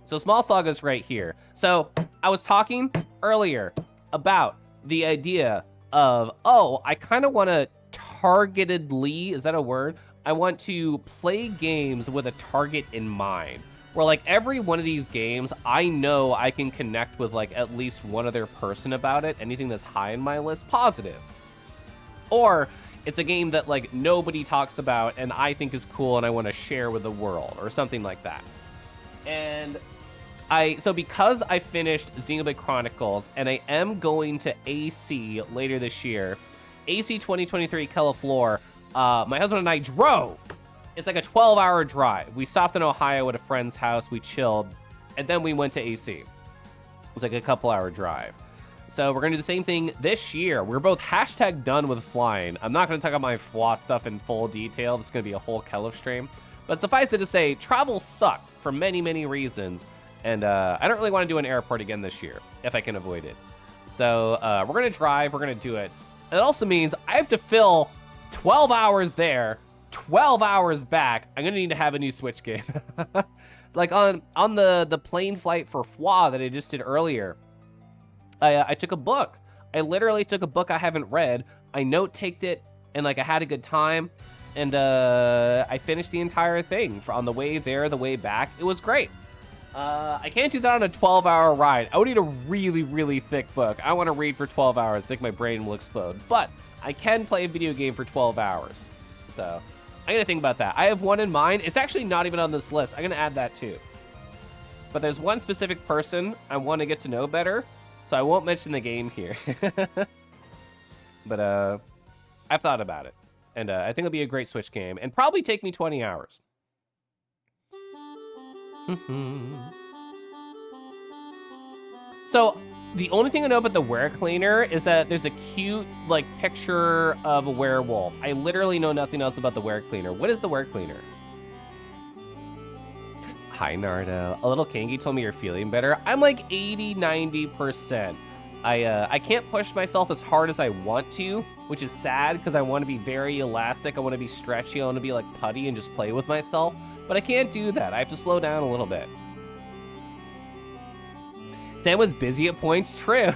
So Small Saga's right here. So I was talking earlier about the idea of, oh, I kind of want to targetedly, is that a word? I want to play games with a target in mind. Where like every one of these games, I know I can connect with like at least one other person about it. Anything that's high in my list, positive. Or it's a game that like nobody talks about and I think is cool and I want to share with the world or something like that. And so because I finished Xenoblade Chronicles and I am going to AC later this year, AC 2023 Califlor, my husband and I drove. It's like a 12-hour drive. We stopped in Ohio at a friend's house, we chilled, and then we went to AC. It was like a couple-hour drive. So we're gonna do the same thing this year. We're both hashtag done with flying. I'm not gonna talk about my FWA stuff in full detail. This is gonna be a whole Kelif stream. But suffice it to say, travel sucked for many, many reasons. And I don't really wanna do an airport again this year, if I can avoid it. So we're gonna drive, we're gonna do it. And it also means I have to fill 12 hours there, 12 hours back. I'm gonna need to have a new Switch game. Like on the plane flight for FWA that I just did earlier, I took a book. I literally took a book I haven't read. I note-taked it, and like I had a good time, and I finished the entire thing on the way there, the way back. It was great. I can't do that on a 12-hour ride. I would need a really, really thick book. I want to read for 12 hours. I think my brain will explode. But I can play a video game for 12 hours. So I'm going to think about that. I have one in mind. It's actually not even on this list. I'm going to add that too. But there's one specific person I want to get to know better. So I won't mention the game here. But I've thought about it. And I think it'll be a great Switch game. And probably take me 20 hours. So the only thing I know about the Were Cleaner is that there's a cute like picture of a werewolf. I literally know nothing else about the Were Cleaner. What is the Were Cleaner? Hi, Nardo. A little Kangi told me you're feeling better. I'm like 80, 90%. I can't push myself as hard as I want to, which is sad because I want to be very elastic. I want to be stretchy. I want to be like putty and just play with myself. But I can't do that. I have to slow down a little bit. Sam was busy at points. True.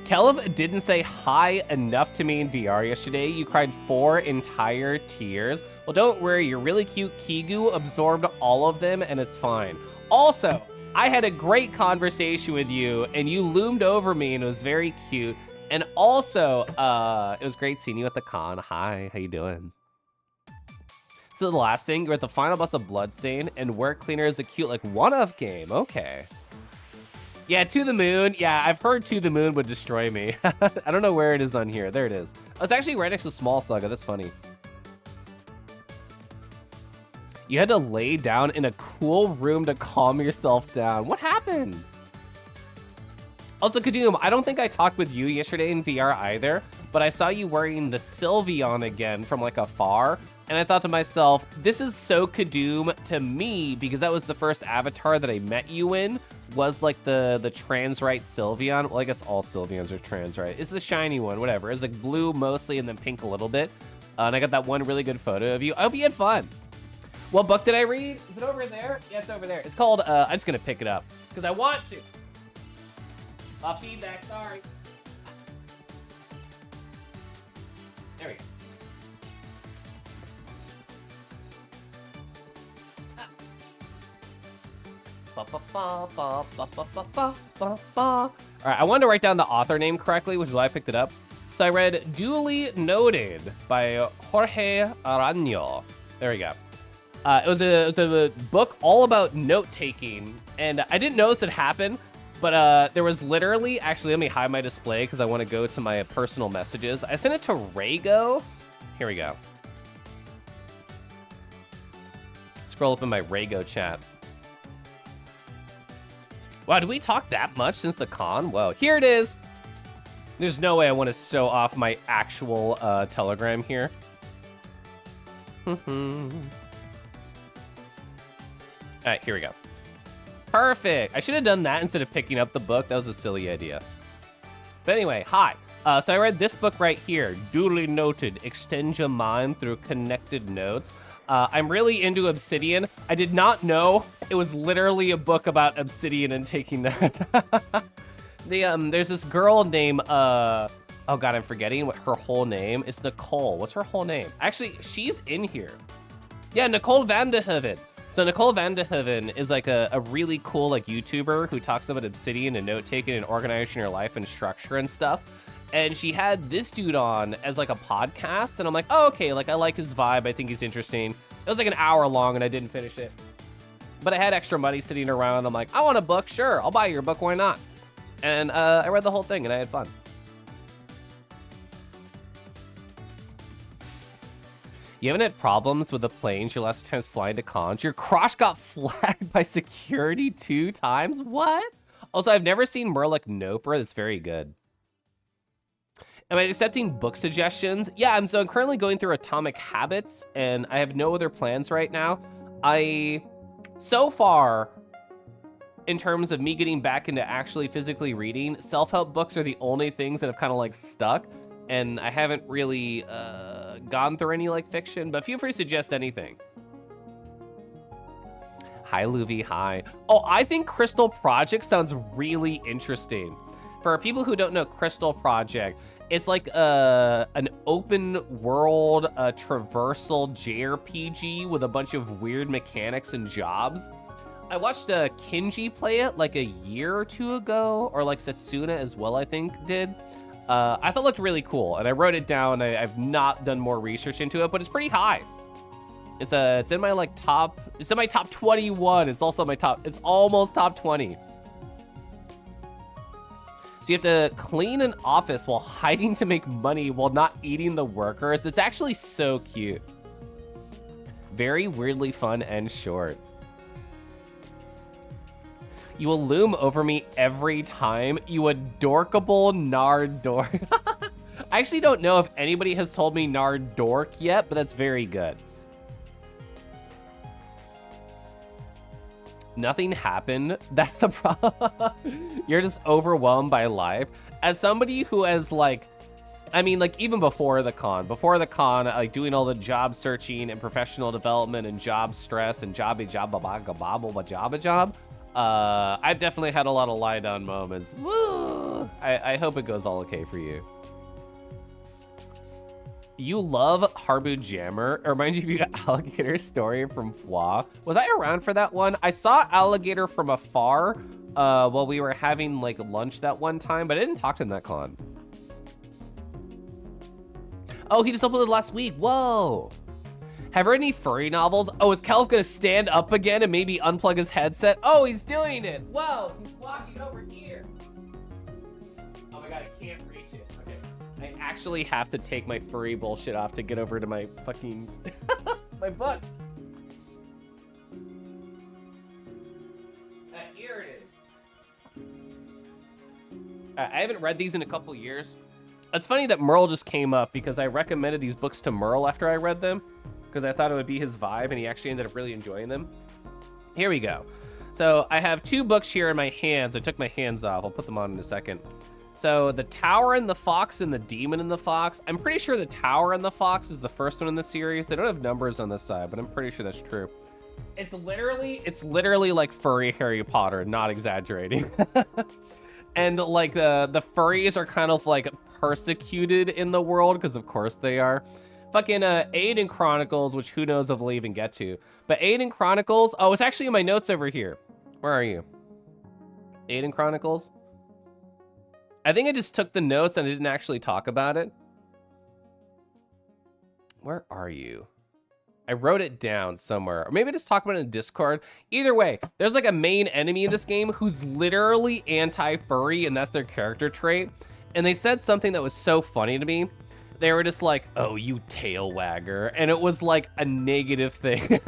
Kelv didn't say hi enough to me in VR yesterday. You cried 4 entire tears. Well, don't worry. You're really cute. Kigu absorbed all of them, and it's fine. Also, I had a great conversation with you, and you loomed over me, and it was very cute. And also, it was great seeing you at the con. Hi, how you doing? So the last thing, you're at the final boss of Bloodstain, and Were Cleaner is a cute, like, one-off game. Okay. Yeah, To the Moon. Yeah, I've heard To the Moon would destroy me. I don't know where it is on here. There it is. Oh, it's actually right next to Small Saga. That's funny. You had to lay down in a cool room to calm yourself down. What happened? Also, Kadoom, I don't think I talked with you yesterday in VR either, but I saw you wearing the Sylveon again from like afar, and I thought to myself, this is so Kadoom to me because that was the first avatar that I met you in, was like the trans-right Sylveon. Well, I guess all Sylveons are trans-right. It's the shiny one, whatever. It's like blue mostly and then pink a little bit. And I got that one really good photo of you. I hope you had fun. What book did I read? Is it over there? Yeah, it's over there. It's called, I'm just gonna pick it up because I want to. Feedback, sorry. There we go. All right, I wanted to write down the author name correctly, which is why I picked it up. So I read Duly Noted by Jorge Araño. There we go. It was a book all about note-taking, and I didn't notice it happen, but there was literally, actually, let me hide my display because I want to go to my personal messages. I sent it to Rago. Here we go. Scroll up in my Rago chat. Wow, did we talk that much since the con? Whoa, here it is. There's no way I want to show off my actual Telegram here. All right, here we go. Perfect. I should have done that instead of picking up the book. That was a silly idea. But anyway, hi. So I read this book right here, Duly Noted, Extend Your Mind Through Connected Notes. I'm really into Obsidian. I did not know it was literally a book about Obsidian and taking that. There's this girl named, oh God, I'm forgetting what her whole name. It's Nicole. What's her whole name? Actually, she's in here. Yeah, Nicole Vandehoven. So Nicole Vandehoven is like a really cool like YouTuber who talks about Obsidian and note-taking and organizing your life and structure and stuff. And she had this dude on as like a podcast, and I'm like, oh, okay, like I like his vibe. I think he's interesting. It was like an hour long and I didn't finish it. But I had extra money sitting around. I'm like, I want a book, sure, I'll buy your book, why not? And I read the whole thing and I had fun. You haven't had problems with the planes your last times flying to cons? Your crush got flagged by security 2 times? What? Also, I've never seen Murloc Noper. That's very good. Am I accepting book suggestions? Yeah, I'm currently going through Atomic Habits, and I have no other plans right now. So far, in terms of me getting back into actually physically reading, self-help books are the only things that have kind of like stuck, and I haven't really gone through any like fiction, but feel free to suggest anything. Hi, Luvi, hi. Oh, I think Crystal Project sounds really interesting. For people who don't know Crystal Project, it's like an open world traversal JRPG with a bunch of weird mechanics and jobs. I watched Kinji play it like a year or 2 ago, or like Setsuna as well, I think did. I thought it looked really cool, and I wrote it down. I've not done more research into it, but it's pretty high. It's in my like top. It's in my top 21. It's also my top. It's almost top 20. So you have to clean an office while hiding to make money while not eating the workers. That's actually so cute. Very weirdly fun and short. You will loom over me every time, you adorkable Nardork. I actually don't know if anybody has told me Nardork yet, but that's very good. Nothing happened. That's the problem. You're just overwhelmed by life. As somebody who has like, I mean, like even before the con, like doing all the job searching and professional development and job stress and I've definitely had a lot of lie down moments. Woo! I hope it goes all okay for you. You love Harbu Jammer. It reminds you of Alligator Story from FWA. Was I around for that one? I saw Alligator from afar while we were having like lunch that one time, but I didn't talk to him that con. Oh, he just uploaded last week. Whoa. Have read any furry novels? Oh, is Kelf gonna stand up again and maybe unplug his headset? Oh, he's doing it. Whoa, he's walking over here. Oh my God, I can't reach it. Okay. I actually have to take my furry bullshit off to get over to my fucking, my books. I haven't read these in a couple years. It's funny that Merle just came up because I recommended these books to Merle after I read them because I thought it would be his vibe, and he actually ended up really enjoying them. Here we go. So I have 2 books here in my hands. I took my hands off. I'll put them on in a second. So The Tower and the Fox and The Demon and the Fox. I'm pretty sure The Tower and the Fox is the first one in the series. They don't have numbers on this side, but I'm pretty sure that's true. It's literally like furry Harry Potter, not exaggerating. And like the furries are kind of like persecuted in the world, because of course they are. Fucking Aiden Chronicles, which who knows if we'll even get to. But Aiden Chronicles, oh, it's actually in my notes over here. Where are you? Aiden Chronicles? I think I just took the notes and I didn't actually talk about it. Where are you? I wrote it down somewhere. Or maybe I just talk about it in Discord. Either way, there's like a main enemy in this game who's literally anti-furry, and that's their character trait. And they said something that was so funny to me. They were just like, oh, you tail wagger. And it was like a negative thing.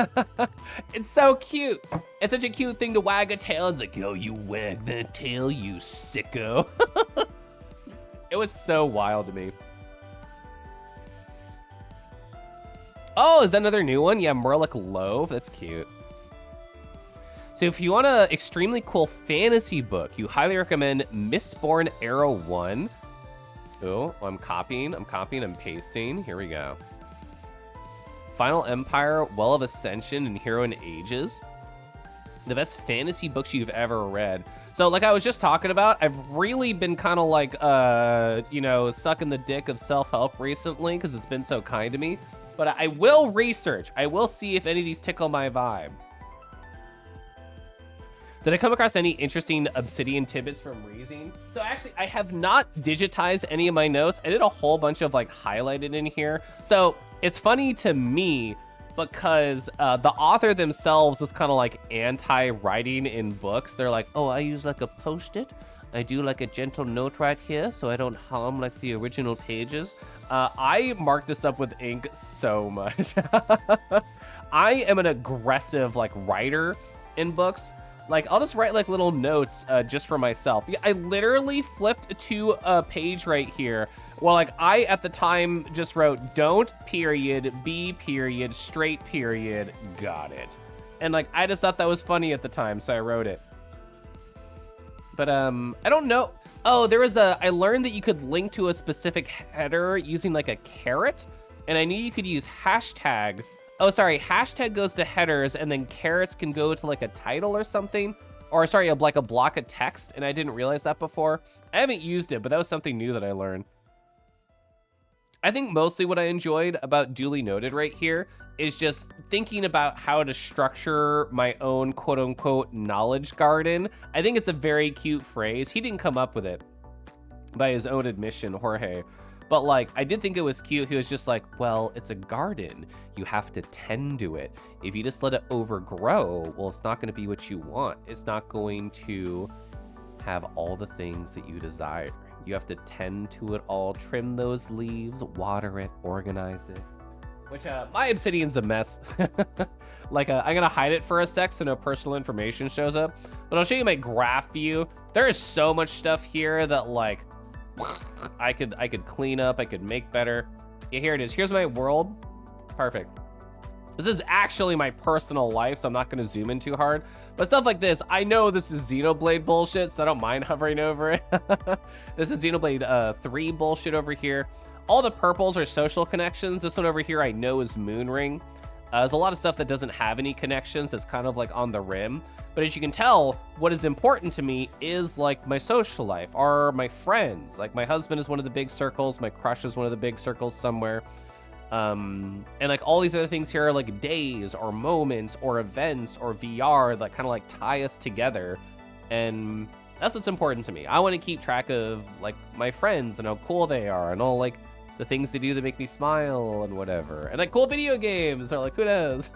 It's so cute. It's such a cute thing to wag a tail. It's like, oh, you wag that tail, you sicko. It was so wild to me. Oh, is that another new one? Yeah, Murloc Loaf. That's cute. So if you want an extremely cool fantasy book, you highly recommend Mistborn Arrow 1. Oh, I'm copying, I'm pasting. Here we go. Final Empire, Well of Ascension, and Hero in Ages. The best fantasy books you've ever read. So like I was just talking about, I've really been kind of like, you know, sucking the dick of self-help recently because it's been so kind to me. But I will research. I will see if any of these tickle my vibe. Did I come across any interesting obsidian tidbits from Reazing? So actually, I have not digitized any of my notes. I did a whole bunch of like highlighted in here. So it's funny to me because the author themselves is kind of like anti-writing in books. They're like, oh, I use like a Post-it. I do like a gentle note right here so I don't harm like the original pages. I mark this up with ink so much. I am an aggressive like writer in books. Like I'll just write like little notes just for myself. I literally flipped to a page right here. Well, like I at the time just wrote don't period, be period, straight period, got it. And like I just thought that was funny at the time, so I wrote it. But I don't know. Oh, there was I learned that you could link to a specific header using like a caret, and I knew you could use hashtag. Oh, sorry, hashtag goes to headers, and then carets can go to like a title or something, or sorry, like a block of text, and I didn't realize that before. I haven't used it, but that was something new that I learned. I think mostly what I enjoyed about Duly Noted right here is just thinking about how to structure my own quote unquote knowledge garden. I think it's a very cute phrase. He didn't come up with it by his own admission, Jorge. But like, I did think it was cute. He was just like, well, it's a garden. You have to tend to it. If you just let it overgrow, well, it's not going to be what you want. It's not going to have all the things that you desire. You have to tend to it all, trim those leaves, water it, organize it. Which, my obsidian's a mess. Like, I'm gonna hide it for a sec so no personal information shows up. But I'll show you my graph view. There is so much stuff here that like, I could clean up, I could make better. Yeah, here it is. Here's my world. Perfect. This is actually my personal life, so I'm not gonna zoom in too hard. But stuff like this, I know this is Xenoblade bullshit, so I don't mind hovering over it. This is Xenoblade 3 bullshit over here. All the purples are social connections. This one over here I know is Moonring. There's a lot of stuff that doesn't have any connections that's kind of like on the rim. But as you can tell, what is important to me is like my social life, or my friends. Like my husband is one of the big circles, my crush is one of the big circles somewhere. And like all these other things here are like days or moments or events or VR that kind of like tie us together. And that's what's important to me. I want to keep track of like my friends and how cool they are and all like the things they do that make me smile and whatever. And like cool video games or like, who knows?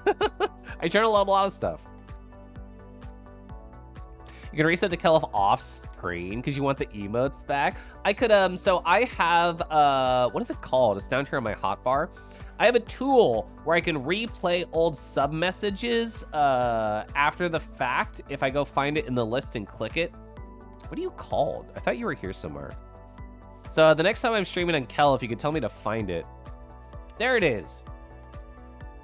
I journal a lot of stuff. You can reset the Kelif off screen because you want the emotes back. I could, so I have, what is it called? It's down here on my hotbar. I have a tool where I can replay old sub messages after the fact if I go find it in the list and click it. What are you called? I thought you were here somewhere. So the next time I'm streaming on Kel, if you could tell me to find it. There it is.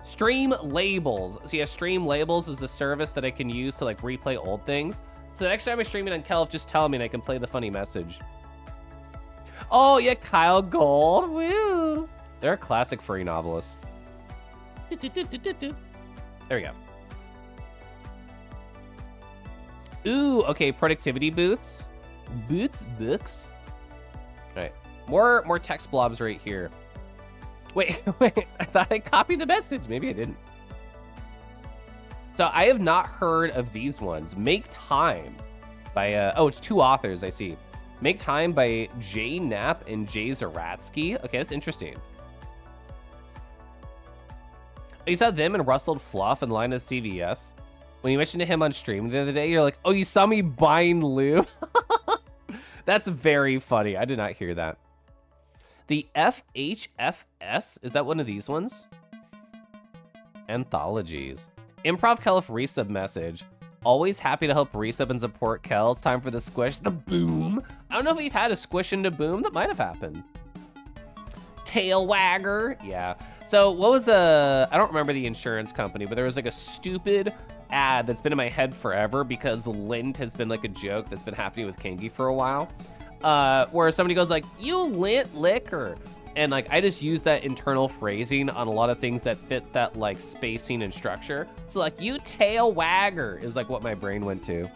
Stream Labels. So yeah, Stream Labels is a service that I can use to like replay old things. So the next time I stream it on Kel, just tell me and I can play the funny message. Oh yeah, Kyle Gold. Woo. They're a classic furry novelist. There we go. Ooh, okay, productivity boots. Books. All right, more text blobs right here. Wait, I thought I copied the message. Maybe I didn't. So I have not heard of these ones. Make Time by, oh, it's 2 authors, I see. Make Time by Jay Knapp and Jay Zaratsky. Okay, that's interesting. You saw them and Rustled Fluff in line at CVS. When you mentioned to him on stream the other day, you're like, oh, you saw me buying lube? That's very funny. I did not hear that. The FHFS, is that one of these ones? Anthologies. Improv Kelf resub message. Always happy to help resub and support Kel. It's time for the squish, the boom. I don't know if we've had a squish into boom. That might have happened. Tail wagger, yeah. So what was I don't remember the insurance company, but there was like a stupid ad that's been in my head forever because lint has been like a joke that's been happening with Kangi for a while. Where somebody goes like, you lint liquor. And like, I just use that internal phrasing on a lot of things that fit that like spacing and structure. So like, you tail wagger is like what my brain went to.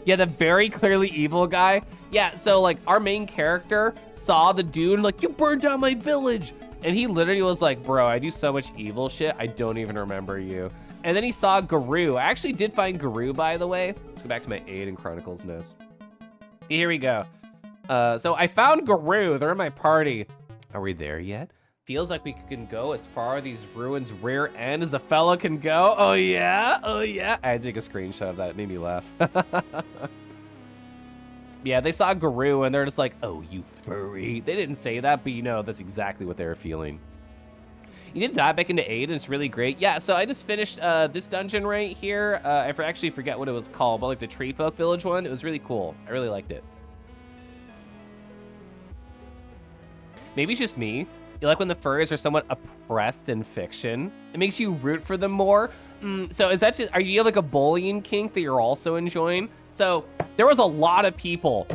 Yeah, the very clearly evil guy. Yeah, so like our main character saw the dude like, you burned down my village. And he literally was like, bro, I do so much evil shit, I don't even remember you. And then he saw Guru. I actually did find Guru, by the way. Let's go back to my Aiden Chronicles notes. Here we go. So I found Guru, they're in my party. Are we there yet? Feels like we can go as far these ruins rear end as a fella can go. Oh yeah, oh yeah. I had to take a screenshot of that, it made me laugh. Yeah, they saw Guru and they're just like, oh, you furry. They didn't say that, but you know, that's exactly what they were feeling. You did dive back into 8 and it's really great. Yeah, so I just finished this dungeon right here. I actually forget what it was called, but like the Tree Folk Village one, it was really cool. I really liked it. Maybe it's just me. You like when the furries are somewhat oppressed in fiction? It makes you root for them more. So is that just, are you like a bullying kink that you're also enjoying? So there was a lot of people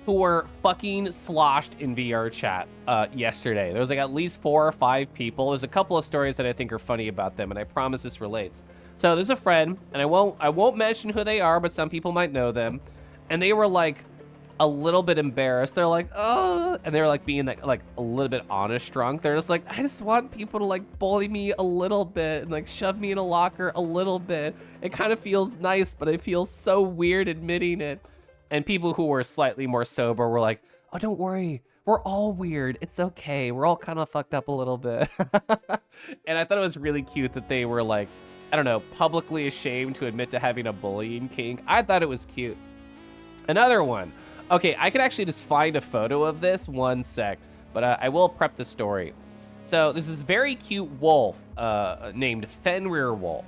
who were fucking sloshed in VR chat yesterday. There was like at least 4 or 5 people. There's a couple of stories that I think are funny about them, and I promise this relates. So there's a friend, and I won't mention who they are, but some people might know them, and they were like a little bit embarrassed. They're like, oh, and they're like being like a little bit honest drunk. They're just like, I just want people to like bully me a little bit and like shove me in a locker a little bit. It kind of feels nice, but it feels so weird admitting it. And people who were slightly more sober were like, oh, don't worry. We're all weird. It's okay. We're all kind of fucked up a little bit. And I thought it was really cute that they were like, I don't know, publicly ashamed to admit to having a bullying kink. I thought it was cute. Another one. Okay, I could actually just find a photo of this, one sec, but I will prep the story. So this is very cute wolf named Fenrir Wolf,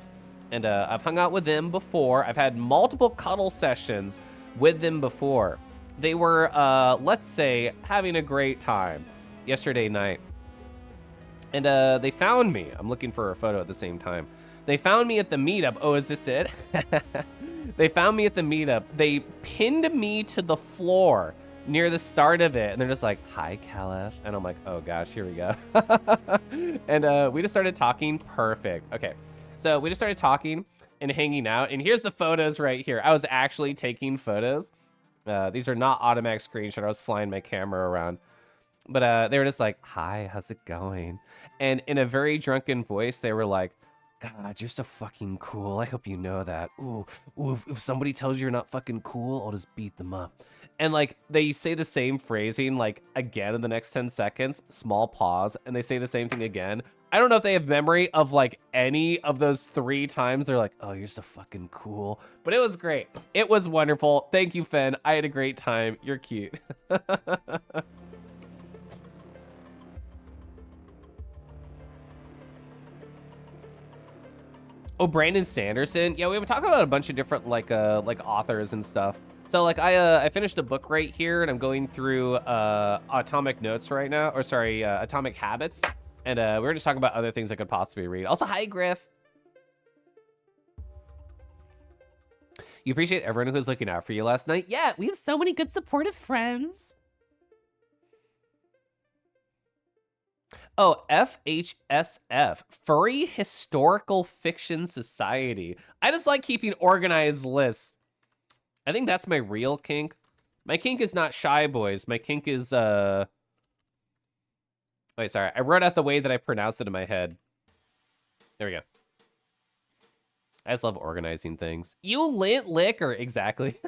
and I've hung out with them before. I've had multiple cuddle sessions with them before. They were, let's say, having a great time yesterday night, and they found me. I'm looking for a photo at the same time. They found me at the meetup. Oh, is this it? They found me at the meetup. They pinned me to the floor near the start of it. And they're just like, hi, Caliph. And I'm like, oh gosh, here we go. And we just started talking. Perfect. Okay. So we just started talking and hanging out. And here's the photos right here. I was actually taking photos. These are not automatic screenshots. I was flying my camera around. But they were just like, hi, how's it going? And in a very drunken voice, they were like, God, you're so fucking cool. I hope you know that. Ooh, if somebody tells you you're not fucking cool, I'll just beat them up. And like, they say the same phrasing like again in the next 10 seconds, small pause, and they say the same thing again. I don't know if they have memory of like any of those 3 times. They're like, oh, you're so fucking cool. But it was great. It was wonderful. Thank you, Fen. I had a great time. You're cute. Oh, Brandon Sanderson. Yeah, we were talking about a bunch of different like authors and stuff. So like I finished a book right here, and I'm going through Atomic Notes right now, or sorry, Atomic Habits, and we were just talking about other things I could possibly read. Also, hi Griff. You appreciate everyone who was looking out for you last night. Yeah, we have so many good supportive friends. Oh, FHSF, Furry Historical Fiction Society. I just like keeping organized lists. I think that's my real kink. My kink is not shy boys. My kink is, wait, sorry. I wrote out the way that I pronounced it in my head. There we go. I just love organizing things. You lit liquor, exactly.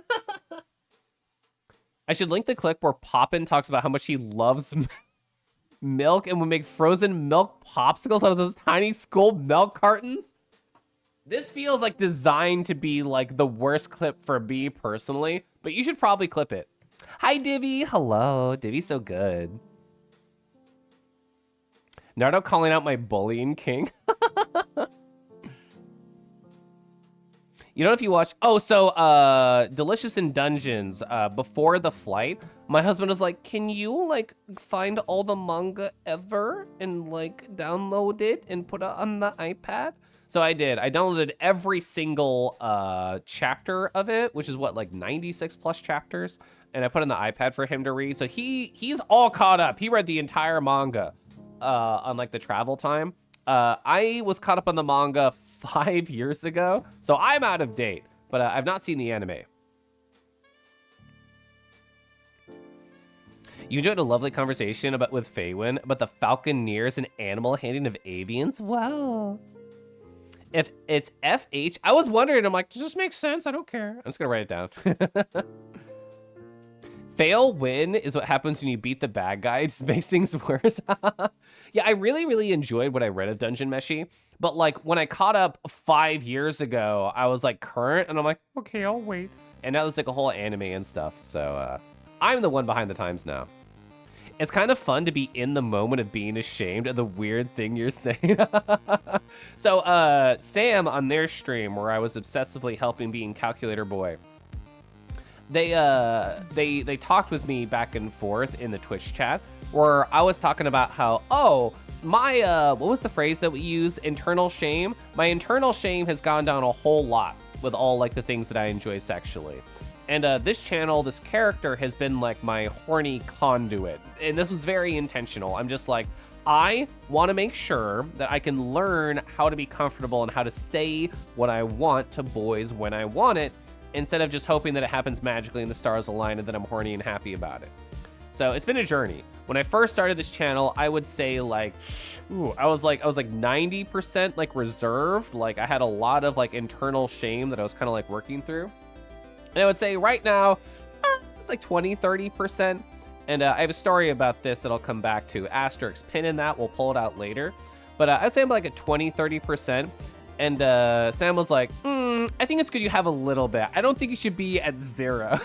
I should link the clip where Poppin talks about how much he loves milk and would make frozen milk popsicles out of those tiny school milk cartons. This feels like designed to be like the worst clip for me personally, but you should probably clip it. Hi, Divvy. Hello. Divvy's so good. Nardo calling out my bullying king. You know, if you watch, oh, so Delicious in Dungeons, before the flight, my husband was like, can you like find all the manga ever and like download it and put it on the iPad? So I did. I downloaded every single chapter of it, which is what, like 96 plus chapters, and I put it on the iPad for him to read. So he's all caught up. He read the entire manga on like the travel time. I was caught up on the manga 5 years ago, so I'm out of date, but I've not seen the anime. You enjoyed a lovely conversation with Faywin about the Falconeers and animal handling of avians. Wow. If it's FH, I was wondering, I'm like, does this make sense? I don't care. I'm just gonna write it down. Fail win is what happens when you beat the bad guy. It just makes things worse. Yeah, I really enjoyed what I read of Dungeon Meshi, but like when I caught up 5 years ago, I was like current, and I'm like, okay, I'll wait. And now there's like a whole anime and stuff, so I'm the one behind the times now. It's kind of fun to be in the moment of being ashamed of the weird thing you're saying. So Sam on their stream, where I was obsessively helping being Calculator Boy, they talked with me back and forth in the Twitch chat, where I was talking about how, oh, my, what was the phrase that we use? Internal shame. My internal shame has gone down a whole lot with all like the things that I enjoy sexually. And this channel, this character has been like my horny conduit. And this was very intentional. I'm just like, I want to make sure that I can learn how to be comfortable and how to say what I want to boys when I want it, instead of just hoping that it happens magically and the stars align and that I'm horny and happy about it. So it's been a journey. When I first started this channel, I would say like, I was like 90% like reserved. Like I had a lot of like internal shame that I was kind of like working through. And I would say right now, it's like 20-30%. And I have a story about this that I'll come back to. Asterisk, pin in that, we'll pull it out later. But I'd say I'm like at 20-30%. And Sam was like, I think it's good you have a little bit. I don't think you should be at 0.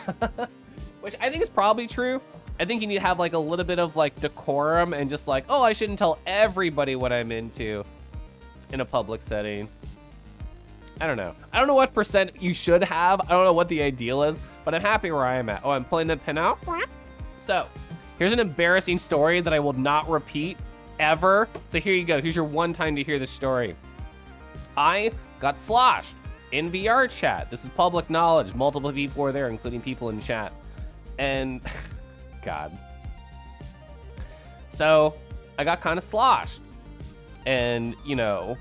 Which I think is probably true. I think you need to have like a little bit of like decorum and just like, oh, I shouldn't tell everybody what I'm into in a public setting. I don't know. I don't know what percent you should have. I don't know what the ideal is, but I'm happy where I am at. Oh, I'm pulling the pin out. So here's an embarrassing story that I will not repeat ever. So here you go. Here's your one time to hear the story. I got sloshed in VR chat. This is public knowledge. Multiple people were there, including people in chat. And God. So I got kind of sloshed. And, you know,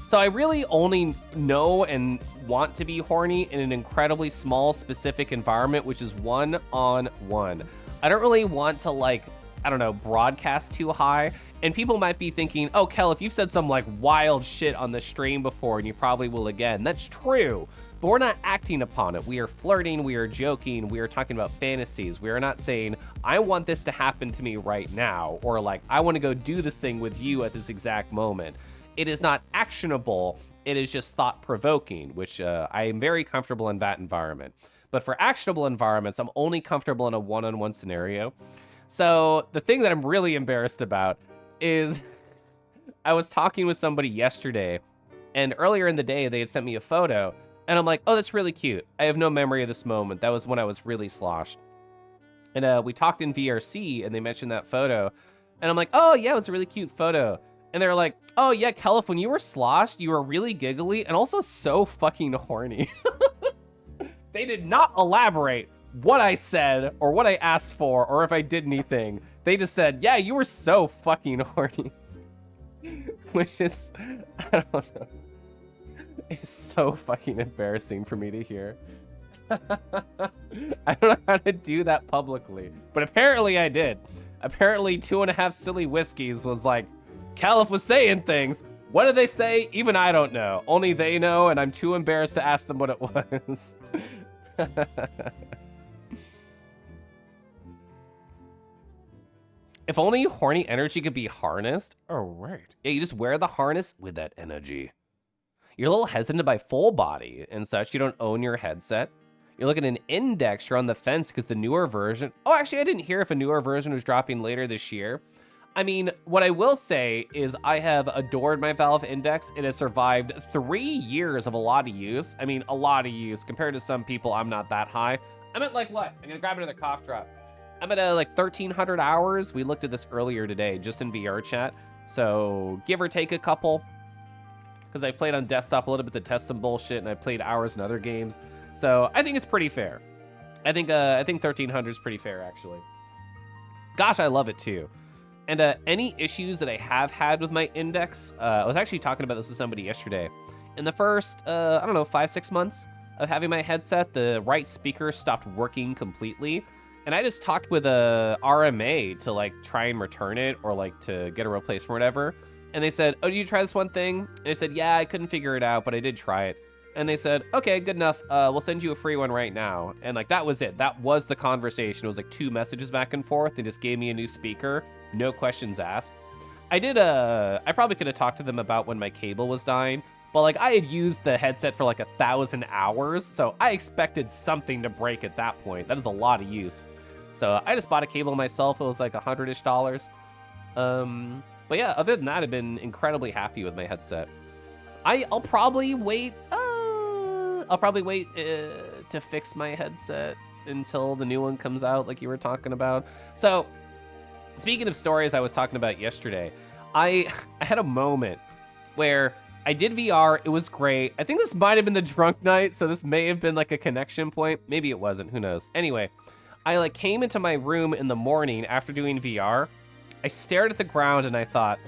so I really only know and want to be horny in an incredibly small, specific environment, which is one-on-one. I don't really want to like, I don't know, broadcast too high. And people might be thinking, oh, Kel, if you've said some like wild shit on the stream before, and you probably will again. That's true, but we're not acting upon it. We are flirting, we are joking, we are talking about fantasies. We are not saying, I want this to happen to me right now, or like, I want to go do this thing with you at this exact moment. It is not actionable. It is just thought-provoking, which I am very comfortable in that environment. But for actionable environments, I'm only comfortable in a one-on-one scenario. So the thing that I'm really embarrassed about is I was talking with somebody yesterday, and earlier in the day, they had sent me a photo, And I'm like, oh, that's really cute. I have no memory of this moment. That was when I was really sloshed. And we talked in VRC, and they mentioned that photo. And I'm like, oh, yeah, it was a really cute photo. And they're like, oh, yeah, Kelif, when you were sloshed, you were really giggly and also so fucking horny. They did not elaborate what I said or what I asked for or if I did anything. They just said, yeah, you were so fucking horny. Which is, I don't know. It's so fucking embarrassing for me to hear. I don't know how to do that publicly, but apparently I did. Apparently 2.5 silly whiskeys was like, Caliph was saying things. What did they say? Even I don't know. Only they know, and I'm too embarrassed to ask them what it was. If only horny energy could be harnessed. Oh, right. Yeah, you just wear the harness with that energy. You're a little hesitant to buy full body and such. You don't own your headset. You're looking at an index. You're on the fence because the newer version. Oh, actually, I didn't hear if a newer version was dropping later this year. I mean, what I will say is I have adored my Valve Index. It has survived 3 years of a lot of use. I mean, a lot of use. Compared to some people, I'm not that high. I'm at like what? I'm gonna grab another cough drop. I'm at like 1,300 hours. We looked at this earlier today, just in VR chat. So give or take a couple. Because I played on desktop a little bit to test some bullshit, and I played hours in other games. So I think it's pretty fair. I think 1,300 is pretty fair, actually. Gosh, I love it too. And any issues that I have had with my index, I was actually talking about this with somebody yesterday. In the first, I don't know, 5-6 months of having my headset, the right speaker stopped working completely. And I just talked with a RMA to like try and return it or like to get a replacement or whatever. And they said, oh, did you try this one thing? And I said, yeah, I couldn't figure it out, but I did try it. And they said, okay, good enough. We'll send you a free one right now. And like, that was it. That was the conversation. It was like 2 messages back and forth. They just gave me a new speaker. No questions asked. I probably could have talked to them about when my cable was dying, but like I had used the headset for like 1,000 hours. So I expected something to break at that point. That is a lot of use. So I just bought a cable myself. It was like $100-ish. But yeah, other than that, I've been incredibly happy with my headset. I'll probably wait. To fix my headset until the new one comes out, like you were talking about. So, speaking of stories I was talking about yesterday, I had a moment where I did VR. It was great. I think this might have been the drunk night, so this may have been like a connection point. Maybe it wasn't. Who knows? Anyway, I like came into my room in the morning after doing VR. I stared at the ground and I thought,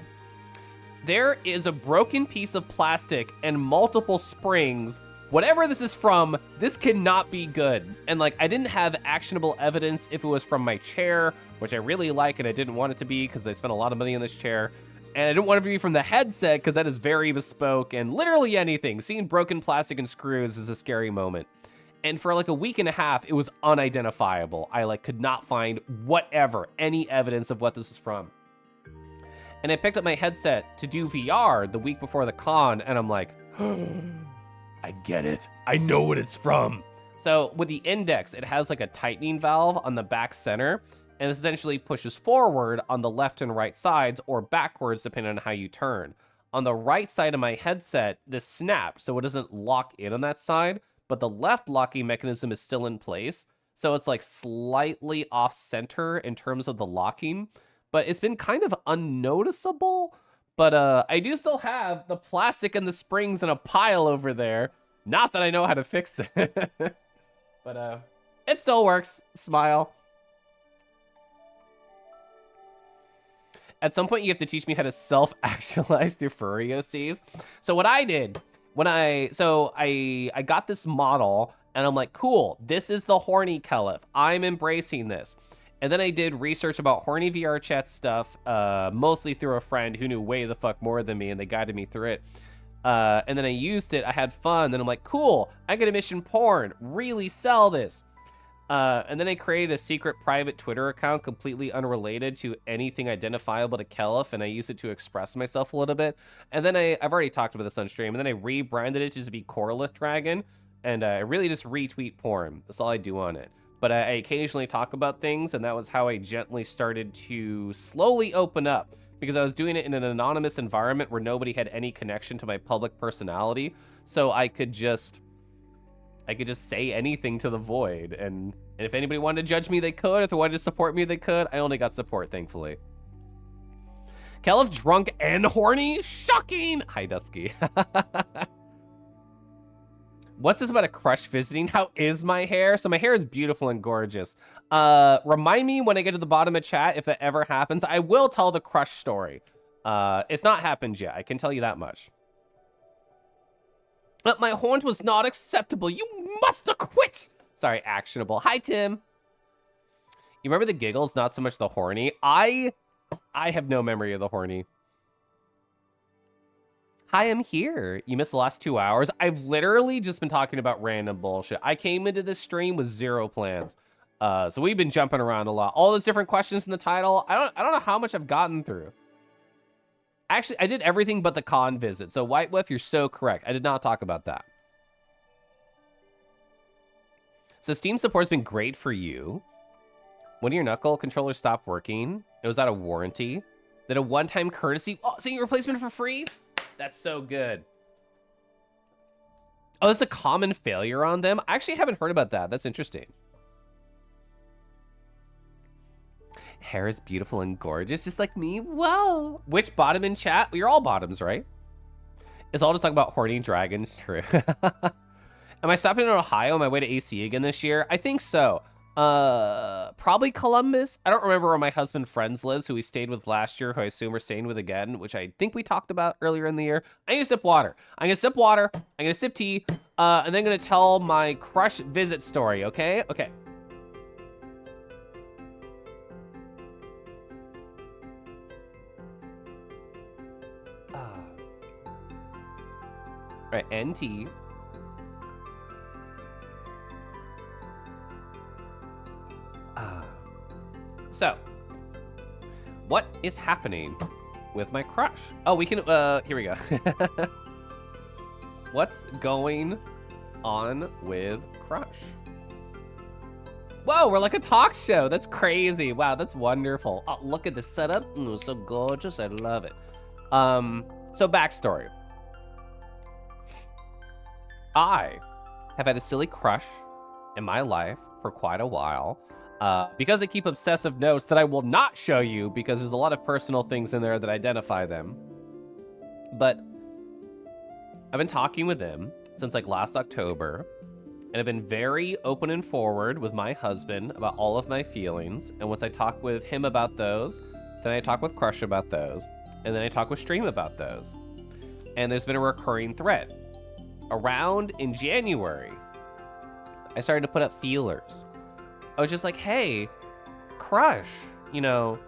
there is a broken piece of plastic and multiple springs. Whatever this is from, this cannot be good. And like, I didn't have actionable evidence if it was from my chair, which I really like and I didn't want it to be because I spent a lot of money on this chair. And I didn't want it to be from the headset because that is very bespoke and literally anything. Seeing broken plastic and screws is a scary moment. And for like a week and a half, it was unidentifiable. I like could not find any evidence of what this is from. And I picked up my headset to do VR the week before the con, and I'm like, I get it. I know what it's from. So with the index, it has like a tightening valve on the back center, and this essentially pushes forward on the left and right sides or backwards depending on how you turn. On the right side of my headset, this snaps, so it doesn't lock in on that side, but the left locking mechanism is still in place. So it's like slightly off center in terms of the locking, but it's been kind of unnoticeable. But I do still have the plastic and the springs in a pile over there. Not that I know how to fix it. But it still works. Smile. At some point, you have to teach me how to self-actualize through furry OCs. So what I did, I got this model, and I'm like, cool, this is the horny Kelif. I'm embracing this. And then I did research about horny VR chat stuff, mostly through a friend who knew way the fuck more than me, and they guided me through it. And then I used it, I had fun, then I'm like, cool, I get a mission porn, really sell this. And then I created a secret private Twitter account completely unrelated to anything identifiable to Kelif, and I used it to express myself a little bit. And then I've already talked about this on stream, and then I rebranded it to just be KoralithDragon, and I really just retweet porn. That's all I do on it. But I occasionally talk about things, and that was how I gently started to slowly open up, because I was doing it in an anonymous environment where nobody had any connection to my public personality, so I could just I could just say anything to the void, and if anybody wanted to judge me, they could. If they wanted to support me, they could. I only got support, thankfully. Caliph drunk and horny? Shocking! Hi, Dusky. What's this about a crush visiting? How is my hair? So my hair is beautiful and gorgeous. Remind me when I get to the bottom of chat if that ever happens. I will tell the crush story. It's not happened yet. I can tell you that much. But my horns was not acceptable. You must have quit. Sorry, actionable. Hi, Tim. You remember the giggles, not so much the horny? I have no memory of the horny. Hi, I'm here. You missed the last 2 hours. I've literally just been talking about random bullshit. I came into this stream with 0 plans. So we've been jumping around a lot. All those different questions in the title. I don't know how much I've gotten through. Actually, I did everything but the con visit. So White Wolf, you're so correct. I did not talk about that. So Steam support's been great for you. When your knuckle controller stopped working, it was out of warranty. Then a one-time courtesy. Oh, seeing replacement for free? That's so good. Oh, that's a common failure on them? I actually haven't heard about that. That's interesting. Hair is beautiful and gorgeous, just like me. Whoa. Which bottom in chat? Well, you're all bottoms, right? It's all just talking about horny dragons. True. Am I stopping in Ohio on my way to AC again this year? I think so. Probably Columbus. I don't remember where my husband Friends lives, who we stayed with last year, who I assume we're staying with again, which I think we talked about earlier in the year. I need to sip water. I'm gonna sip water. I'm gonna sip tea. And then gonna tell my crush visit story, okay? Okay. All right, NT. So, what is happening with my crush? Oh, we can, here we go. What's going on with crush? Whoa, we're like a talk show. That's crazy. Wow, that's wonderful. Oh, look at the setup. So gorgeous. I love it. So backstory. I have had a silly crush in my life for quite a while. Because I keep obsessive notes that I will not show you because there's a lot of personal things in there that identify them. But I've been talking with him since like last October, and I've been very open and forward with my husband about all of my feelings. And once I talk with him about those, then I talk with Crush about those, and then I talk with Stream about those. And there's been a recurring thread. Around in January, I started to put up feelers. I was just like, hey, Crush, you know,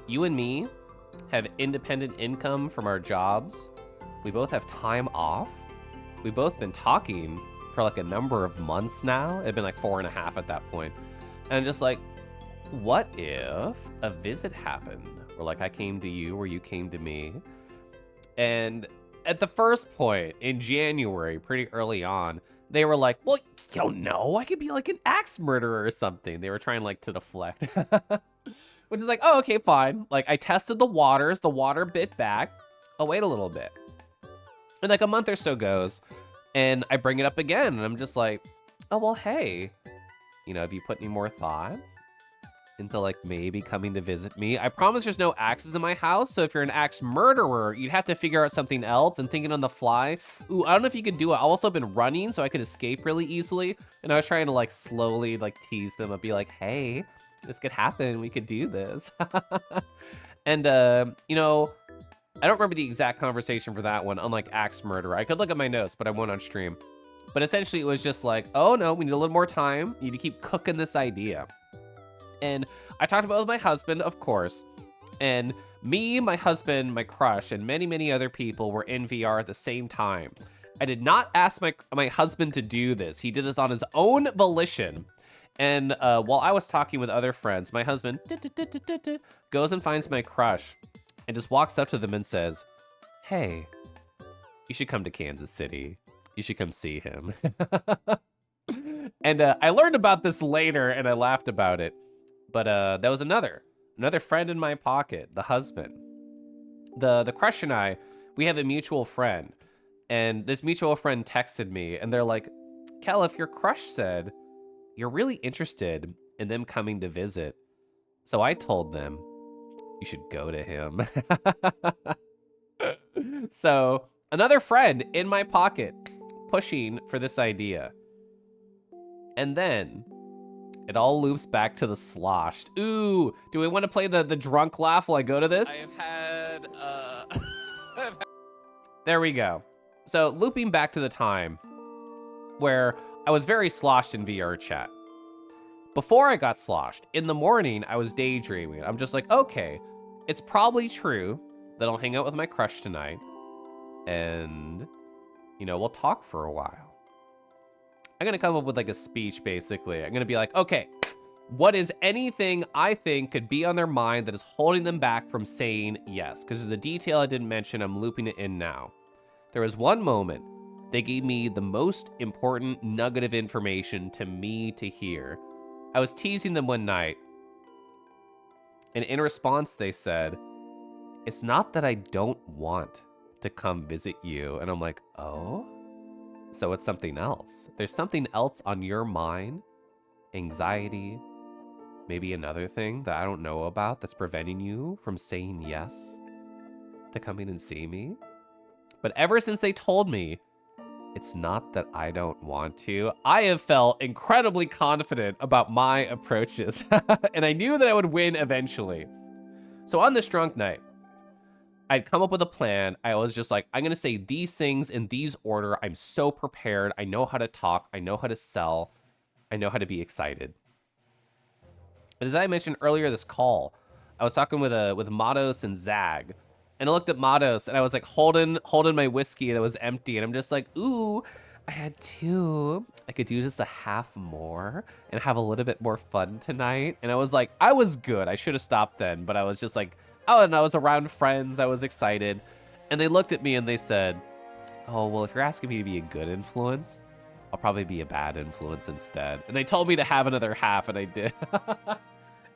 you and me have independent income from our jobs. We both have time off. We've both been talking for like a number of months now. It'd been like 4.5 at that point. And just like, what if a visit happened? Or like I came to you or you came to me. And at the first point in January, pretty early on, they were like, well, you don't know. I could be like an axe murderer or something. They were trying like to deflect. Which is like, oh, okay, fine. Like I tested the waters. The water bit back. I'll wait a little bit. And like a month or so goes. And I bring it up again. And I'm just like, oh, well, hey. You know, have you put any more thought into like maybe coming to visit me? I promise there's no axes in my house. So if you're an axe murderer, you'd have to figure out something else. And thinking on the fly, ooh, I don't know if you could do it. I've also been running so I could escape really easily. And I was trying to like slowly like tease them and be like, hey, this could happen. We could do this. And, you know, I don't remember the exact conversation for that one, unlike axe murderer. I could look at my notes, but I won't on stream. But essentially it was just like, oh no, we need a little more time. You need to keep cooking this idea. And I talked about it with my husband, of course. And me, my husband, my crush, and many, many other people were in VR at the same time. I did not ask my husband to do this. He did this on his own volition. And while I was talking with other friends, my husband goes and finds my crush and just walks up to them and says, hey, you should come to Kansas City. You should come see him. And I learned about this later and I laughed about it. But that was another friend in my pocket, the husband. The crush and I, we have a mutual friend. And this mutual friend texted me and they're like, Kel, if your crush said you're really interested in them coming to visit, so I told them you should go to him. So another friend in my pocket pushing for this idea. And then it all loops back to the sloshed. Ooh, do we want to play the drunk laugh while I go to this? I have had, There we go. So looping back to the time where I was very sloshed in VR chat. Before I got sloshed, in the morning, I was daydreaming. I'm just like, okay, it's probably true that I'll hang out with my crush tonight and, you know, we'll talk for a while. I'm gonna come up with like a speech, basically. I'm gonna be like, okay, what is anything I think could be on their mind that is holding them back from saying yes? Because there's a detail I didn't mention, I'm looping it in now. There was one moment they gave me the most important nugget of information to me to hear. I was teasing them one night, and in response they said, it's not that I don't want to come visit you. And I'm like, oh? So it's something else. There's something else on your mind, anxiety, maybe another thing that I don't know about that's preventing you from saying yes to coming and see me. But ever since they told me, it's not that I don't want to, I have felt incredibly confident about my approaches. And I knew that I would win eventually. So on this drunk night, I'd come up with a plan. I was just like, I'm going to say these things in these order. I'm so prepared. I know how to talk. I know how to sell. I know how to be excited. But as I mentioned earlier, this call, I was talking with Matos and Zag, and I looked at Matos and I was like holding my whiskey that was empty. And I'm just like, ooh, I had two. I could do just a half more and have a little bit more fun tonight. And I was like, I was good. I should have stopped then, but I was just like, oh, and I was around friends. I was excited. And they looked at me and they said, oh, well, if you're asking me to be a good influence, I'll probably be a bad influence instead. And they told me to have another half, and I did.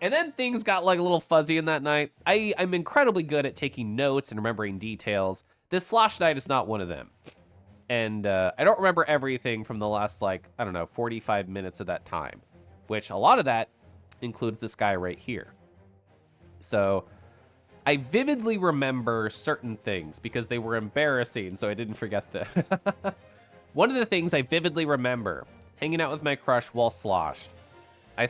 And then things got like a little fuzzy in that night. I'm incredibly good at taking notes and remembering details. This slosh night is not one of them. And I don't remember everything from the last, like, I don't know, 45 minutes of that time, which a lot of that includes this guy right here. So I vividly remember certain things because they were embarrassing, so I didn't forget them. One of the things I vividly remember, hanging out with my crush while sloshed, I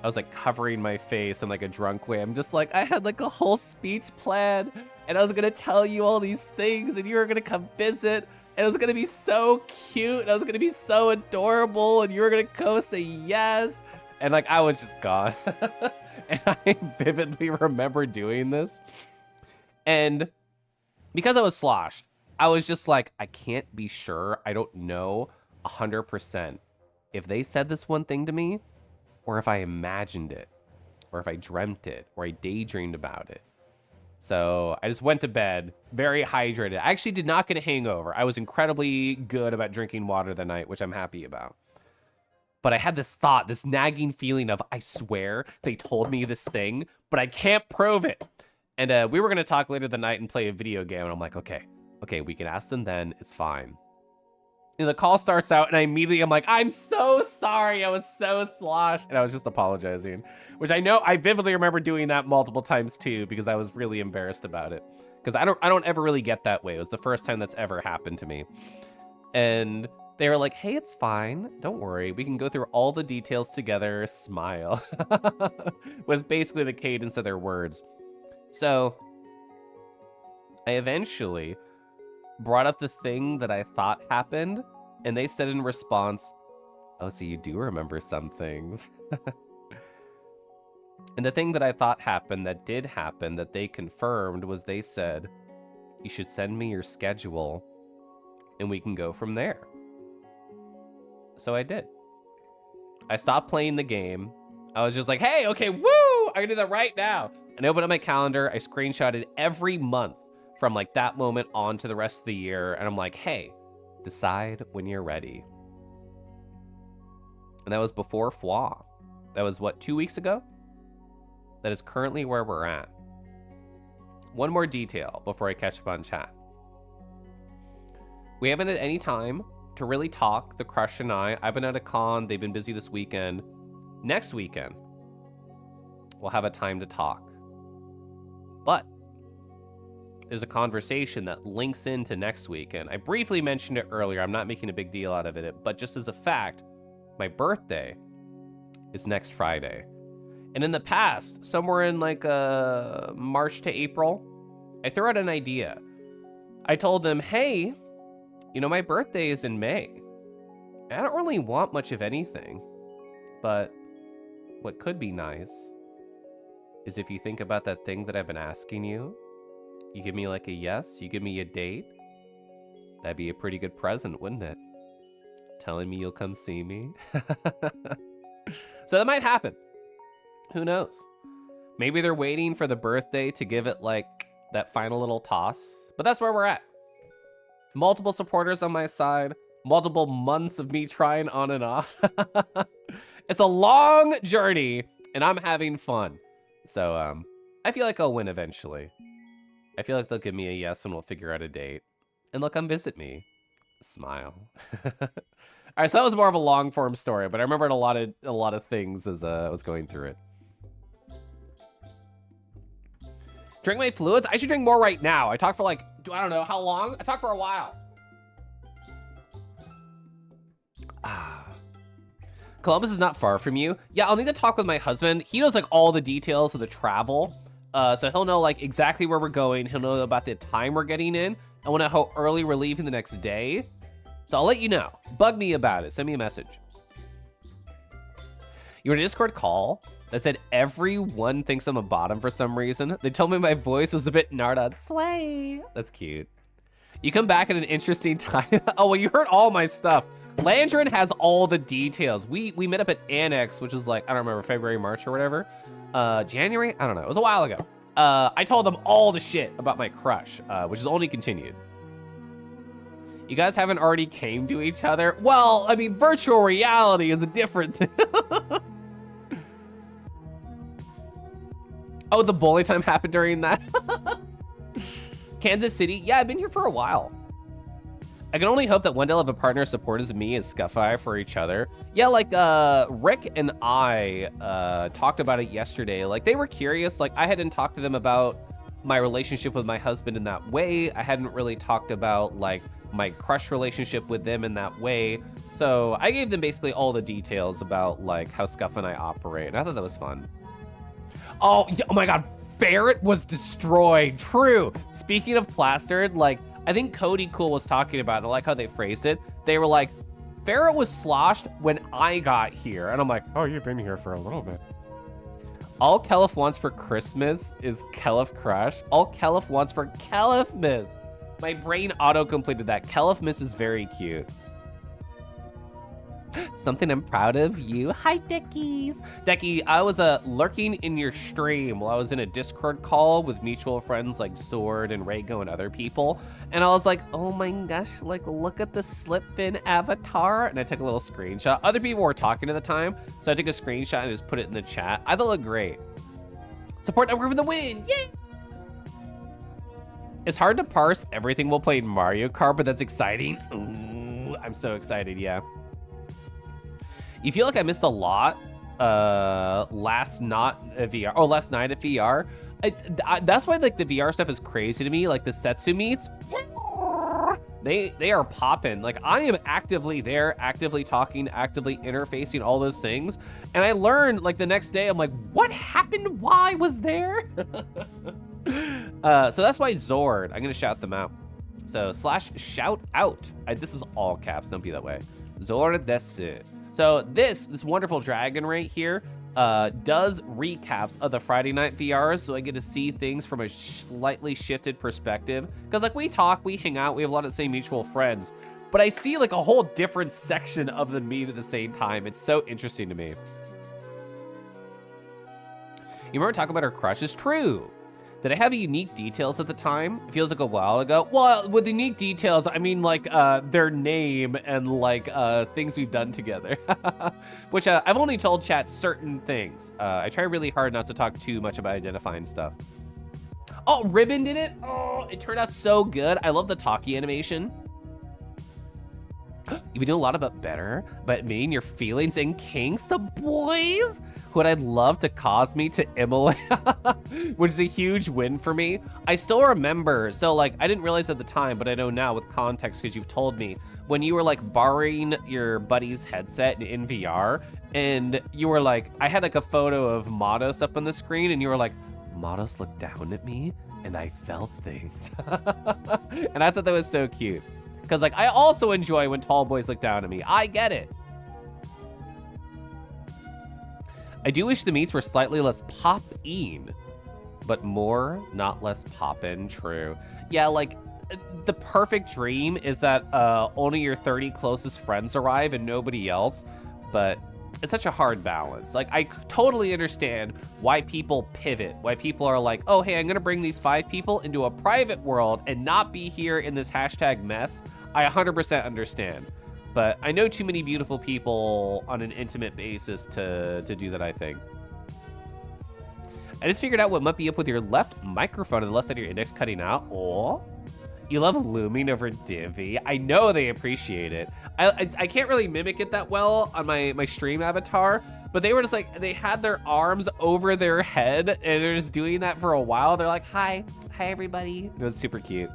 was like covering my face in like a drunk way. I'm just like, I had like a whole speech plan and I was gonna tell you all these things and you were gonna come visit and it was gonna be so cute and I was gonna be so adorable and you were gonna go say yes. And like, I was just gone. And I vividly remember doing this. And because I was sloshed, I was just like, I can't be sure. I don't know 100% if they said this one thing to me, or if I imagined it, or if I dreamt it, or I daydreamed about it. So I just went to bed, very hydrated. I actually did not get a hangover. I was incredibly good about drinking water that night, which I'm happy about. But I had this thought, this nagging feeling of, I swear they told me this thing, but I can't prove it. And we were gonna talk later the night and play a video game, and I'm like, okay, we can ask them then, it's fine. And the call starts out, and I'm like, I'm so sorry, I was so sloshed. And I was just apologizing, which I vividly remember doing that multiple times too, because I was really embarrassed about it. Because I don't ever really get that way. It was the first time that's ever happened to me. And they were like, hey, it's fine, don't worry. We can go through all the details together, smile. Was basically the cadence of their words. So I eventually brought up the thing that I thought happened, and they said in response, oh, so you do remember some things. And the thing that I thought happened that did happen that they confirmed was they said, you should send me your schedule and we can go from there. So I did. I stopped playing the game. I was just like, hey, okay, woo, I can do that right now. And I opened up my calendar. I screenshotted every month from like that moment on to the rest of the year. And I'm like, hey, decide when you're ready. And that was before FWA. That was what, 2 weeks ago? That is currently where we're at. One more detail before I catch up on chat. We haven't at any time to really talk, the crush and I. I've been at a con, they've been busy this weekend. Next weekend, we'll have a time to talk. But there's a conversation that links into next weekend. I briefly mentioned it earlier. I'm not making a big deal out of it, but just as a fact, my birthday is next Friday. And in the past, somewhere in like March to April, I threw out an idea. I told them, hey, you know, my birthday is in May. I don't really want much of anything, but what could be nice is if you think about that thing that I've been asking you, you give me like a yes, you give me a date, that'd be a pretty good present, wouldn't it? Telling me you'll come see me. So that might happen. Who knows? Maybe they're waiting for the birthday to give it like that final little toss, but that's where we're at. Multiple supporters on my side, multiple months of me trying on and off. It's a long journey and I'm having fun. So I feel like I'll win eventually. I feel like they'll give me a yes and we'll figure out a date and they'll come visit me. Smile. All right, so that was more of a long form story, but I remembered a lot of things as I was going through it. Drink my fluids? I should drink more right now. I talked for like, I don't know how long? I talked for a while. Columbus is not far from you. Yeah, I'll need to talk with my husband. He knows like all the details of the travel. So he'll know like exactly where we're going. He'll know about the time we're getting in. I want to know how early we're leaving the next day. So I'll let you know. Bug me about it. Send me a message. You were in a Discord call that said everyone thinks I'm a bottom for some reason. They told me my voice was a bit Narda. Slay. That's cute. You come back at an interesting time. Oh, well, you heard all my stuff. Landrin has all the details. We met up at Annex, which was like, I don't remember, February, March or whatever. January? I don't know. It was a while ago. I told them all the shit about my crush, which has only continued. You guys haven't already came to each other? Well, I mean, virtual reality is a different thing. Oh, the bully time happened during that? Kansas City? Yeah, I've been here for a while. I can only hope that one day I'll have a partner as supportive as me as Scuffy for each other. Yeah, like Rick and I talked about it yesterday. Like they were curious. Like I hadn't talked to them about my relationship with my husband in that way. I hadn't really talked about like my crush relationship with them in that way. So I gave them basically all the details about like how Scuff and I operate. And I thought that was fun. Oh my God, Ferret was destroyed. True. Speaking of plastered, like I think Cody Cool was talking about it. I like how they phrased it. They were like, Ferret was sloshed when I got here. And I'm like, oh, you've been here for a little bit. All Kelif wants for Christmas is Kelif Crush. All Kelif wants for Kelifmas. My brain auto-completed that. Kelifmas is very cute. Something I'm proud of you. Hi, Deckies. Decky, I was lurking in your stream while I was in a Discord call with mutual friends like Sword and Rego and other people. And I was like, oh my gosh, like look at the slip fin avatar. And I took a little screenshot. Other people were talking at the time, so I took a screenshot and just put it in the chat. I thought it looked great. Support network for the win, yay! It's hard to parse everything we'll play in Mario Kart, but that's exciting. Ooh, I'm so excited, yeah. You feel like I missed a lot last night at VR. That's why like the VR stuff is crazy to me. Like the Setsu meets, they are popping. Like I am actively there, actively talking, actively interfacing, all those things. And I learned like the next day, I'm like, what happened? Why was there? So that's why Zord, I'm gonna shout them out. So /shout out. This is all caps, don't be that way. Zord desu. So this wonderful dragon right here does recaps of the Friday night VRs, so I get to see things from a slightly shifted perspective. Because like we talk, we hang out, we have a lot of the same mutual friends, but I see like a whole different section of the meet at the same time. It's so interesting to me. You remember talking about her crush? Is true. Did I have unique details at the time? It feels like a while ago. Well, with unique details, I mean like their name and like things we've done together. Which I've only told chat certain things. I try really hard not to talk too much about identifying stuff. Oh, Ribbon did it? Oh, it turned out so good. I love the talkie animation. You've been doing a lot about better, but me and your feelings and kinks, the boys, who I'd love to cause me to immolate, which is a huge win for me. I still remember, so like, I didn't realize at the time, but I know now with context, because you've told me, when you were like borrowing your buddy's headset in VR, and you were like, I had like a photo of Mados up on the screen, and you were like, Mados looked down at me, and I felt things. And I thought that was so cute. Because like, I also enjoy when tall boys look down at me. I get it. I do wish the meats were slightly less pop-in, but more, not less poppin', true. Yeah, like, the perfect dream is that only your 30 closest friends arrive and nobody else, but it's such a hard balance. Like, I totally understand why people pivot, why people are like, oh, hey, I'm gonna bring these 5 people into a private world and not be here in this hashtag mess. I 100% understand. But I know too many beautiful people on an intimate basis to do that, I think. I just figured out what might be up with your left microphone and the left side of your index cutting out. Oh, you love looming over Divi. I know they appreciate it. I can't really mimic it that well on my stream avatar, but they were just like, they had their arms over their head and they're just doing that for a while. They're like, hi everybody. It was super cute.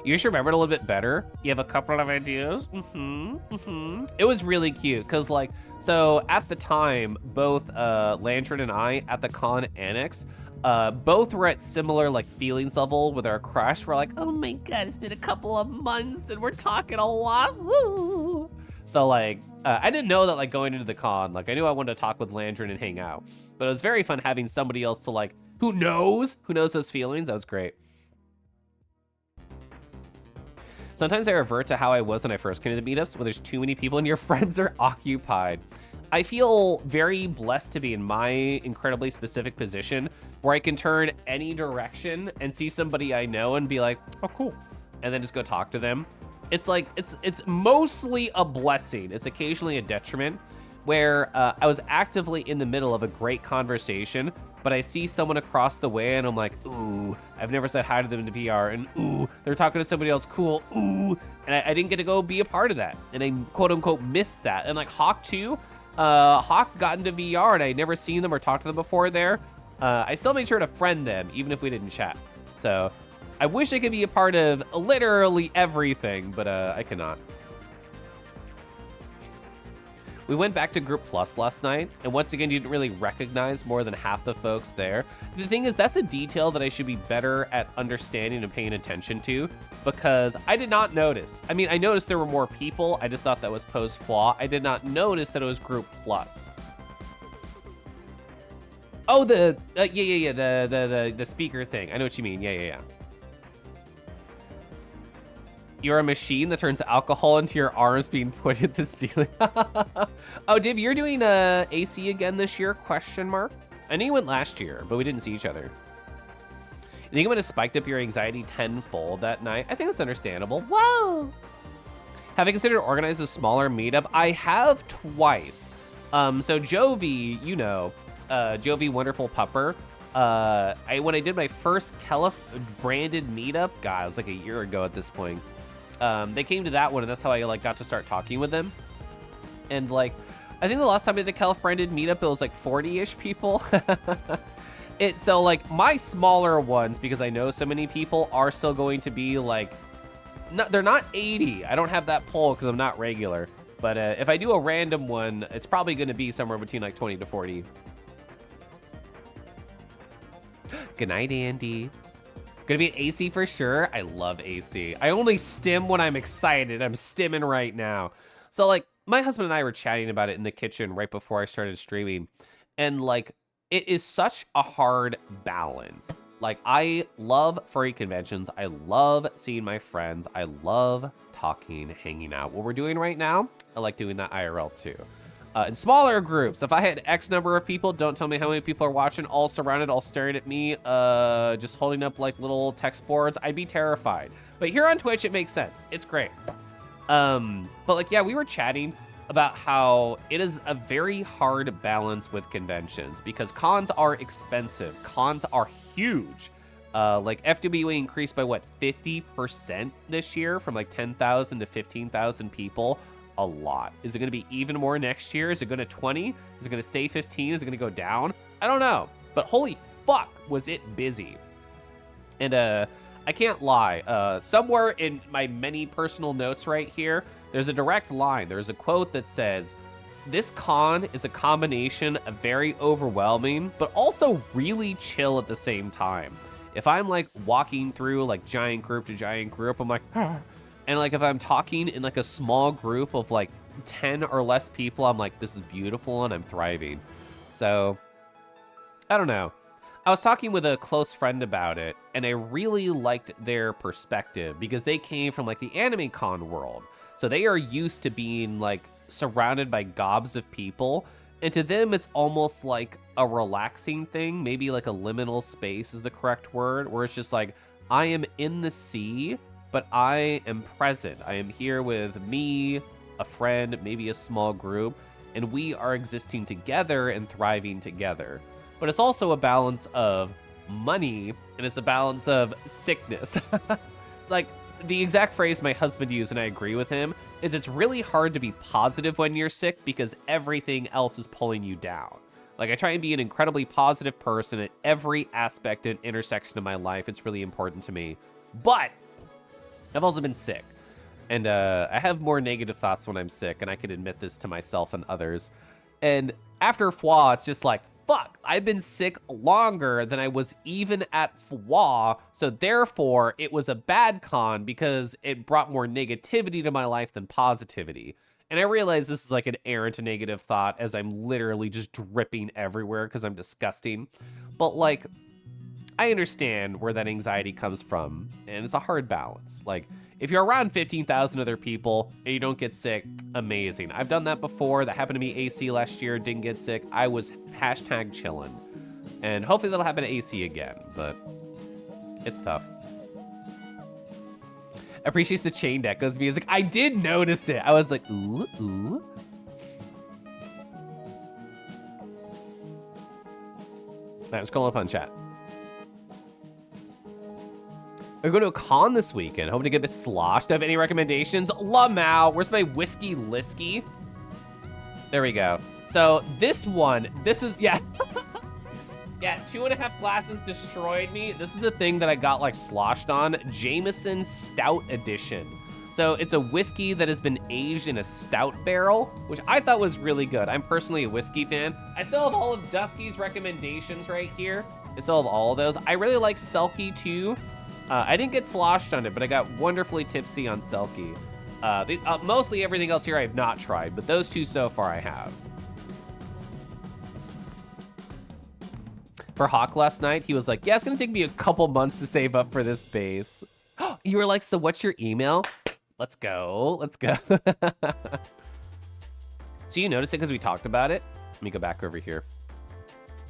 You just remembered a little bit better. You have a couple of ideas. It was really cute because like, so at the time, both Lantern and I at the con annex, both were at similar like feelings level with our crush. We're like, oh my God, it's been a couple of months and we're talking a lot. Woo! So like, I didn't know that like going into the con, like I knew I wanted to talk with Lantern and hang out, but it was very fun having somebody else to like, who knows those feelings. That was great. Sometimes I revert to how I was when I first came to the meetups, where there's too many people and your friends are occupied. I feel very blessed to be in my incredibly specific position where I can turn any direction and see somebody I know and be like, oh, cool. And then just go talk to them. It's like, it's mostly a blessing. It's occasionally a detriment where I was actively in the middle of a great conversation, but I see someone across the way and I'm like, ooh, I've never said hi to them in VR, and ooh, they're talking to somebody else cool, ooh, and I didn't get to go be a part of that, and I quote unquote missed that. And like Hawk too, Hawk got into VR and I'd never seen them or talked to them before there. I still made sure to friend them even if we didn't chat. So I wish I could be a part of literally everything, but I cannot. We went back to Group Plus last night, and once again, you didn't really recognize more than half the folks there. The thing is, that's a detail that I should be better at understanding and paying attention to, because I did not notice. I mean, I noticed there were more people. I just thought that was post-flaw. I did not notice that it was Group Plus. Oh, the speaker thing. I know what you mean. Yeah. You're a machine that turns alcohol into your arms being put at the ceiling. Oh, Div, you're doing AC again this year? Question mark. I knew you went last year, but we didn't see each other. You think it would have spiked up your anxiety tenfold that night? I think that's understandable. Whoa! Have I considered organizing a smaller meetup? I have twice. So Jovi, you know, Jovi Wonderful Pupper. When I did my first Kelif branded meetup, God, it was like a year ago at this point. They came to that one, and that's how I like got to start talking with them. And like, I think the last time I did a Kelif branded meetup, it was like 40-ish people. So like my smaller ones, because I know so many people, are still going to be like, they're not 80. I don't have that poll because I'm not regular. But if I do a random one, it's probably going to be somewhere between like 20 to 40. Good night, Andy. Gonna be an AC for sure. I love AC. I only stim when I'm excited. I'm stimming right now. So like my husband and I were chatting about it in the kitchen right before I started streaming. And like, it is such a hard balance. Like I love furry conventions. I love seeing my friends. I love talking, hanging out. What we're doing right now, I like doing that IRL too. In smaller groups, if I had X number of people, don't tell me how many people are watching, all surrounded, all staring at me, just holding up like little text boards, I'd be terrified. But here on Twitch, it makes sense. It's great. But like, yeah, we were chatting about how it is a very hard balance with conventions because cons are expensive. Cons are huge. Like FWA increased by what, 50% this year from like 10,000 to 15,000 people. A lot. Is it going to be even more next year? Is it going to 20? Is it going to stay 15? Is it going to go down? I don't know. But holy fuck, was it busy. And I can't lie. Somewhere in my many personal notes right here, there's a direct line. There's a quote that says, "This con is a combination of very overwhelming, but also really chill at the same time." If I'm like walking through like giant group to giant group, I'm like, and like if I'm talking in like a small group of like 10 or less people, I'm like, this is beautiful and I'm thriving. So I don't know. I was talking with a close friend about it, and I really liked their perspective because they came from like the anime con world. So they are used to being like surrounded by gobs of people. And to them, it's almost like a relaxing thing. Maybe like a liminal space is the correct word, where it's just like, I am in the sea, but I am present. I am here with me, a friend, maybe a small group, and we are existing together and thriving together. But it's also a balance of money, and it's a balance of sickness. It's like the exact phrase my husband used, and I agree with him, is it's really hard to be positive when you're sick because everything else is pulling you down. Like I try and be an incredibly positive person at every aspect and intersection of my life. It's really important to me. But I've also been sick, and I have more negative thoughts when I'm sick, and I can admit this to myself and others. And after FWA, it's just like, fuck, I've been sick longer than I was even at FWA, so therefore it was a bad con because it brought more negativity to my life than positivity. And I realize this is like an errant negative thought as I'm literally just dripping everywhere because I'm disgusting. But like, I understand where that anxiety comes from, and it's a hard balance. Like, if you're around 15,000 other people and you don't get sick, amazing. I've done that before. That happened to me AC last year, didn't get sick. I was hashtag chillin'. And hopefully that'll happen to AC again, but it's tough. Appreciates the Chained Echoes music. I did notice it. I was like, ooh, ooh. All right, let's call up on chat. We're going to a con this weekend. Hoping to get a bit sloshed. Do I have any recommendations? Lamau. Where's my whiskey lisky? There we go. So this one, this is, yeah. Yeah, 2.5 glasses destroyed me. This is the thing that I got like sloshed on. Jameson Stout Edition. So it's a whiskey that has been aged in a stout barrel, which I thought was really good. I'm personally a whiskey fan. I still have all of Dusky's recommendations right here. I still have all of those. I really like Selkie too. I didn't get sloshed on it, but I got wonderfully tipsy on Selkie. Mostly everything else here I have not tried, but those two so far I have. For Hawk last night, he was like, yeah, it's gonna take me a couple months to save up for this base. You were like, so what's your email? Let's go, let's go. So you noticed it because we talked about it? Let me go back over here.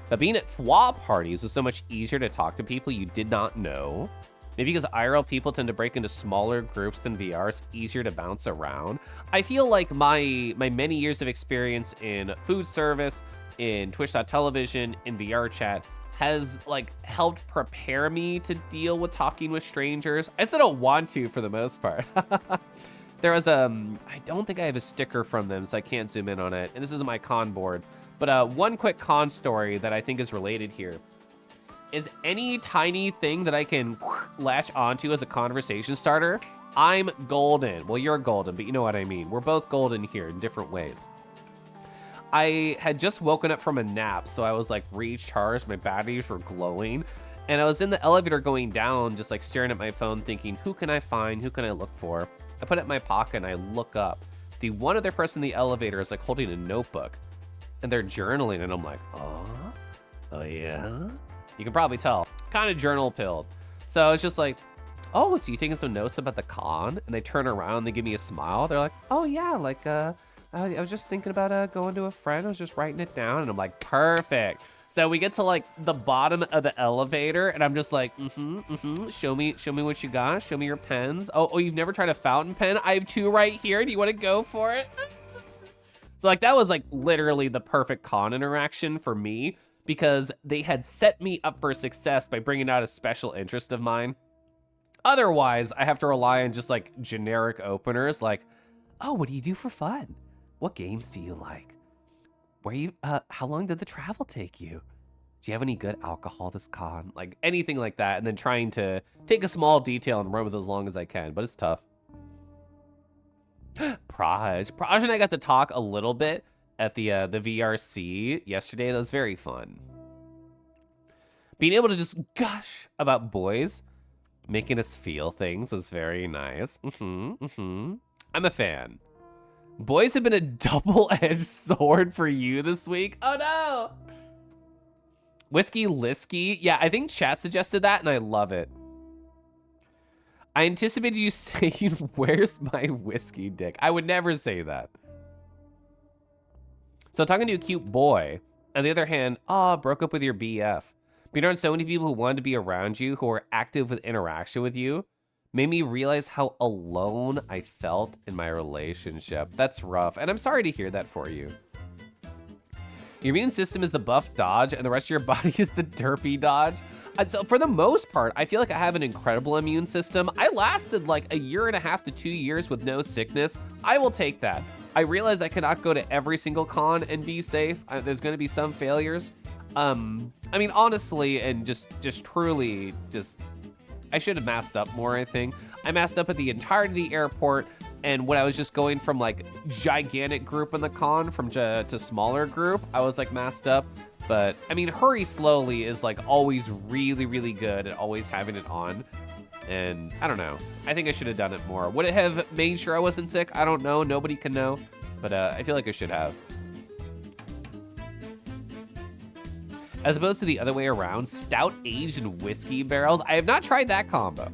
But being at FWA parties was so much easier to talk to people you did not know. Maybe because IRL people tend to break into smaller groups than VR, it's easier to bounce around. I feel like my many years of experience in food service, in Twitch.television, in VR chat, has like helped prepare me to deal with talking with strangers. I still don't want to for the most part. There was, I don't think I have a sticker from them, so I can't zoom in on it. And this is my con board. But one quick con story that I think is related here is any tiny thing that I can latch onto as a conversation starter, I'm golden. Well, you're golden, but you know what I mean. We're both golden here in different ways. I had just woken up from a nap, so I was like recharged. My batteries were glowing. And I was in the elevator going down, just like staring at my phone thinking, who can I find? Who can I look for? I put it in my pocket and I look up. The one other person in the elevator is like holding a notebook and they're journaling. And I'm like, oh yeah? You can probably tell. Kind of journal pilled. So I was just like, oh, so you taking some notes about the con? And they turn around and they give me a smile. They're like, oh yeah, like I was just thinking about going to a friend. I was just writing it down. And I'm like, perfect. So we get to like the bottom of the elevator and I'm just like, show me what you got. Show me your pens. Oh, you've never tried a fountain pen? I have 2 right here. Do you want to go for it? So like that was like literally the perfect con interaction for me. because they had set me up for success by bringing out a special interest of mine. Otherwise, I have to rely on just like generic openers like, oh, what do you do for fun? What games do you like? How long did the travel take you? Do you have any good alcohol this con? Like anything like that, and then trying to take a small detail and run with it as long as I can, but it's tough. Praj and I got to talk a little bit at the VRC yesterday. That was very fun. Being able to just gush about boys making us feel things was very nice. I'm a fan. Boys have been a double-edged sword for you this week. Oh no! Whiskey Lisky. Yeah, I think chat suggested that, and I love it. I anticipated you saying, where's my whiskey dick? I would never say that. So talking to a cute boy. On the other hand, broke up with your BF. Being around so many people who wanted to be around you, who are active with interaction with you, made me realize how alone I felt in my relationship. That's rough, and I'm sorry to hear that for you. Your immune system is the buff dodge, and the rest of your body is the derpy dodge. And so for the most part, I feel like I have an incredible immune system. I lasted like 1.5 to 2 years with no sickness. I will take that. I realize I cannot go to every single con and be safe. There's gonna be some failures. I mean, honestly, and just truly, I should have masked up more, I think. I masked up at the entirety of the airport, and when I was just going from like gigantic group in the con to smaller group, I was like masked up. But I mean, hurry slowly is like always really, really good at always having it on. And I don't know, I think I should have done it more. Would it have made sure I wasn't sick? I don't know, nobody can know, but I feel like I should have. As opposed to the other way around, stout aged in whiskey barrels. I have not tried that combo.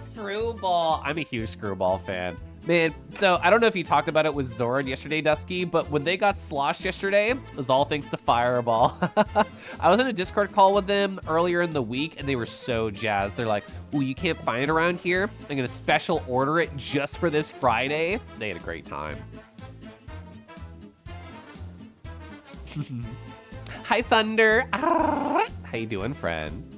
Screwball. I'm a huge Screwball fan. Man, so I don't know if you talked about it with Zoran yesterday, Dusky, but when they got sloshed yesterday, it was all thanks to Fireball. I was in a Discord call with them earlier in the week, and they were so jazzed. They're like, well, you can't find it around here. I'm gonna special order it just for this Friday. They had a great time. Hi, Thunder. How you doing, friend?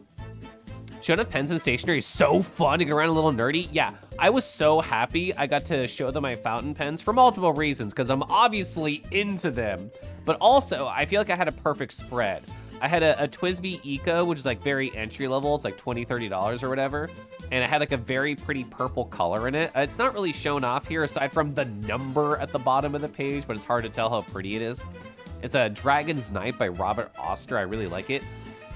Showing up pens and stationery is so fun to get around a little nerdy. Yeah, I was so happy I got to show them my fountain pens for multiple reasons, because I'm obviously into them, but also I feel like I had a perfect spread. I had a TWSBI Eco, which is like very entry level. It's like $20, $30 or whatever. And it had like a very pretty purple color in it. It's not really shown off here aside from the number at the bottom of the page, but it's hard to tell how pretty it is. It's a Dragon's Knight by Robert Oster. I really like it.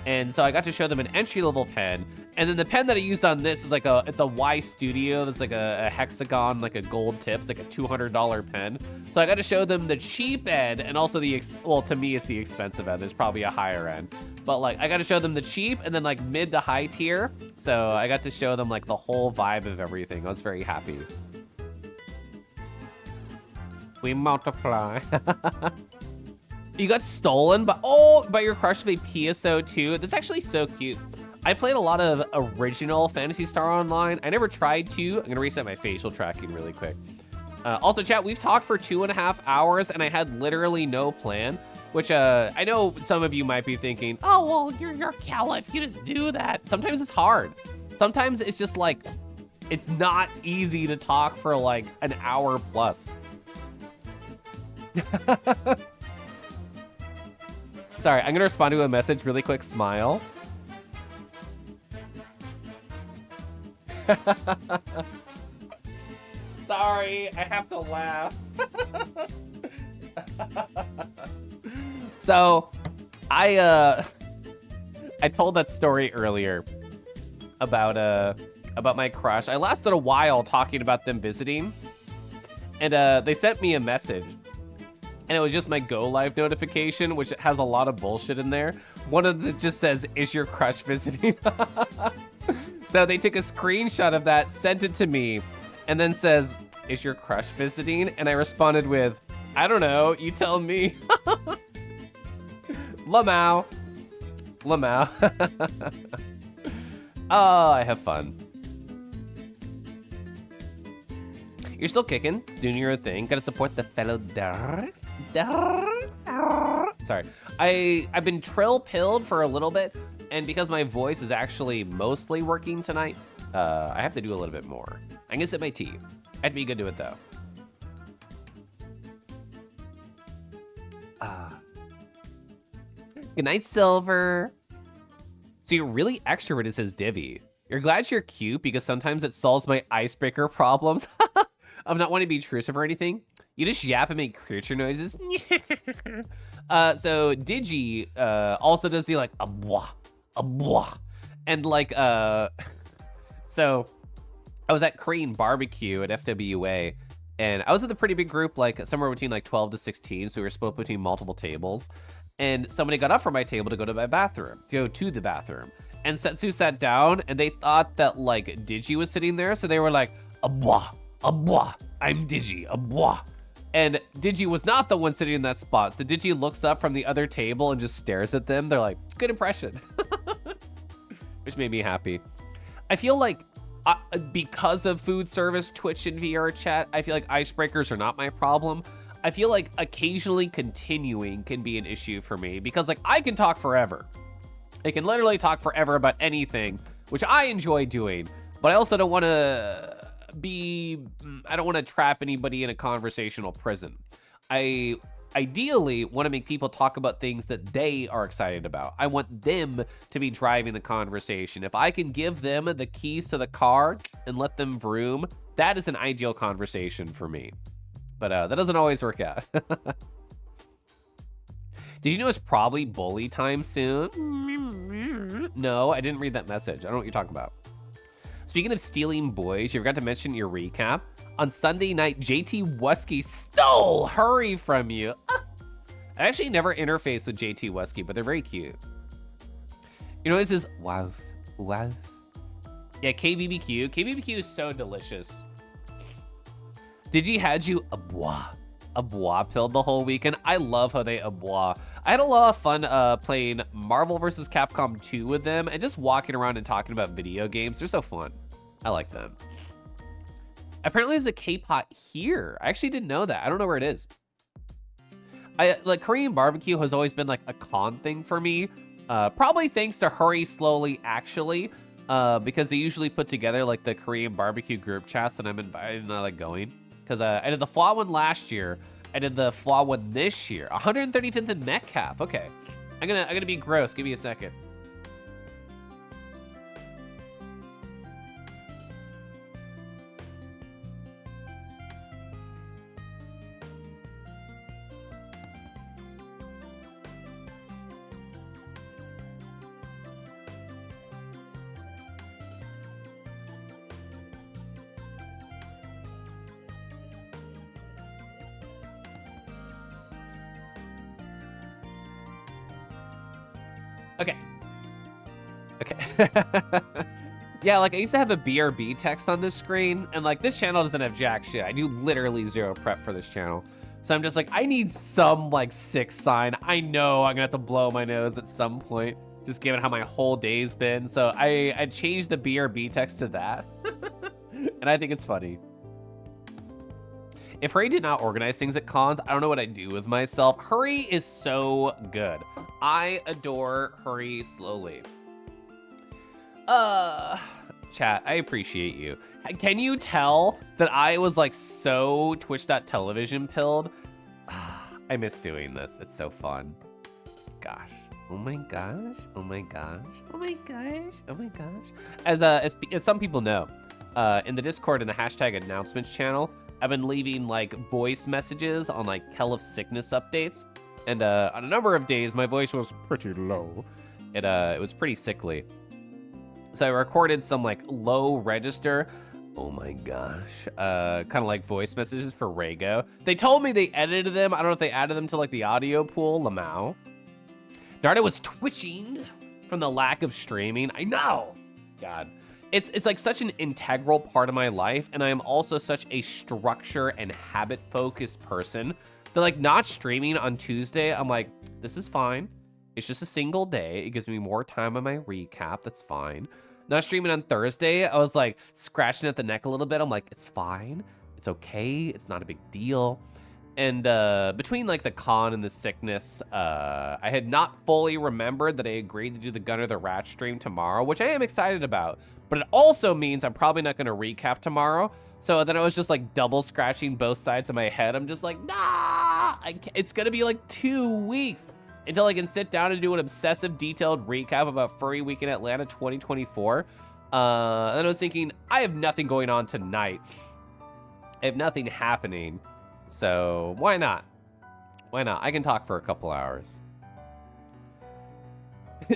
And so I got to show them an entry-level pen. And then the pen that I used on this is like it's a Y Studio. That's like a hexagon, like a gold tip. It's like a $200 pen. So I got to show them the cheap end and also well, to me, it's the expensive end. There's probably a higher end. But like, I got to show them the cheap and then like mid to high tier. So I got to show them like the whole vibe of everything. I was very happy. We multiply. You got stolen by your crush by PSO2. That's actually so cute. I played a lot of original Phantasy Star Online. I never tried to. I'm gonna reset my facial tracking really quick. Also, chat, we've talked for 2.5 hours and I had literally no plan, which I know some of you might be thinking, oh, well, you're Caliph, you just do that. Sometimes it's hard. Sometimes it's just like, it's not easy to talk for like an hour plus. Sorry, I'm gonna respond to a message really quick, smile. Sorry, I have to laugh. So, I told that story earlier about my crush. I lasted a while talking about them visiting, and they sent me a message. And it was just my Go Live notification, which has a lot of bullshit in there. One of them just says, is your crush visiting? So they took a screenshot of that, sent it to me, and then says, is your crush visiting? And I responded with, I don't know, you tell me. Lamau. Oh, I have fun. You're still kicking, doing your own thing. Gotta support the fellow darks. Sorry. I've been trill pilled for a little bit, and because my voice is actually mostly working tonight, I have to do a little bit more. I'm gonna sip my tea. I have to be good to it though. Good night, Silver. So you're really extroverted, says Divvy. You're glad you're cute because sometimes it solves my icebreaker problems of not wanting to be intrusive or anything. You just yap and make creature noises. So Digi also does the like a blah, and like so I was at Korean barbecue at FWA, and I was with a pretty big group, like somewhere between like 12 to 16, so we were split between multiple tables. And somebody got up from my table to go to the bathroom. And Setsu sat down, and they thought that like Digi was sitting there, so they were like, a blah, I'm Digi, a blah. And Digi was not the one sitting in that spot, so Digi looks up from the other table and just stares at them. They're like, good impression. Which made me happy. I feel like because of food service, Twitch, and VR chat, I feel like icebreakers are not my problem. I feel like occasionally continuing can be an issue for me because like I can talk forever. I can literally talk forever about anything, which I enjoy doing, but I also don't want to I don't want to trap anybody in a conversational prison. I ideally want to make people talk about things that they are excited about. I want them to be driving the conversation. If I can give them the keys to the car and let them vroom, that is an ideal conversation for me. But that doesn't always work out. Did you know it's probably bully time soon? No, I didn't read that message. I don't know what you're talking about. Speaking of stealing boys, you forgot to mention your recap. On Sunday night, JT Wusky stole Hurry from you. I actually never interfaced with JT Wusky, but they're very cute. You know, this is wow. Yeah, KBBQ. KBBQ is so delicious. Digi had you a bois pilled the whole weekend. I love how they bois. I had a lot of fun playing Marvel vs. Capcom 2 with them and just walking around and talking about video games. They're so fun. I like them. Apparently there's a K-pot here. I actually didn't know that. I don't know where it is. Like Korean barbecue has always been like a con thing for me. Probably thanks to Hurry Slowly actually, because they usually put together like the Korean barbecue group chats and I'm invited and I like going. Because I did the FWA one last year. I did the FWA one this year. 135th in Metcalf. Okay. I'm gonna be gross. Give me a second. Okay. Yeah, like I used to have a BRB text on this screen, and like this channel doesn't have jack shit. I do literally zero prep for this channel. So I'm just like, I need some like 6 sign. I know I'm gonna have to blow my nose at some point, just given how my whole day's been. So I changed the BRB text to that. And I think it's funny. If Hurry did not organize things at cons, I don't know what I'd do with myself. Hurry is so good. I adore Hurry Slowly. Chat, I appreciate you. Can you tell that I was like so Twitch.television pilled? I miss doing this. It's so fun. Gosh. Oh my gosh. Oh my gosh. Oh my gosh. Oh my gosh. As some people know, in the Discord and the hashtag announcements channel, I've been leaving like voice messages on like Hell of Sickness updates. And on a number of days, my voice was pretty low. It was pretty sickly. So I recorded some like low register, oh my gosh, kind of like voice messages for Rago. They told me they edited them. I don't know if they added them to like the audio pool, Lamau. Narda was twitching from the lack of streaming. I know, God. It's like such an integral part of my life, and I am also such a structure and habit-focused person that like not streaming on Tuesday, I'm like, this is fine. It's just a single day. It gives me more time on my recap. That's fine. Not streaming on Thursday, I was like scratching at the neck a little bit. I'm like, it's fine. It's okay. It's not a big deal. And between like the con and the sickness, I had not fully remembered that I agreed to do the Gunner the Rat stream tomorrow, which I am excited about. But it also means I'm probably not going to recap tomorrow. So then I was just like double scratching both sides of my head. I'm just like, nah, it's going to be like 2 weeks until I can sit down and do an obsessive detailed recap about Furry Week in Atlanta 2024. And then I was thinking, I have nothing going on tonight. I have nothing happening. So why not? Why not? I can talk for a couple hours.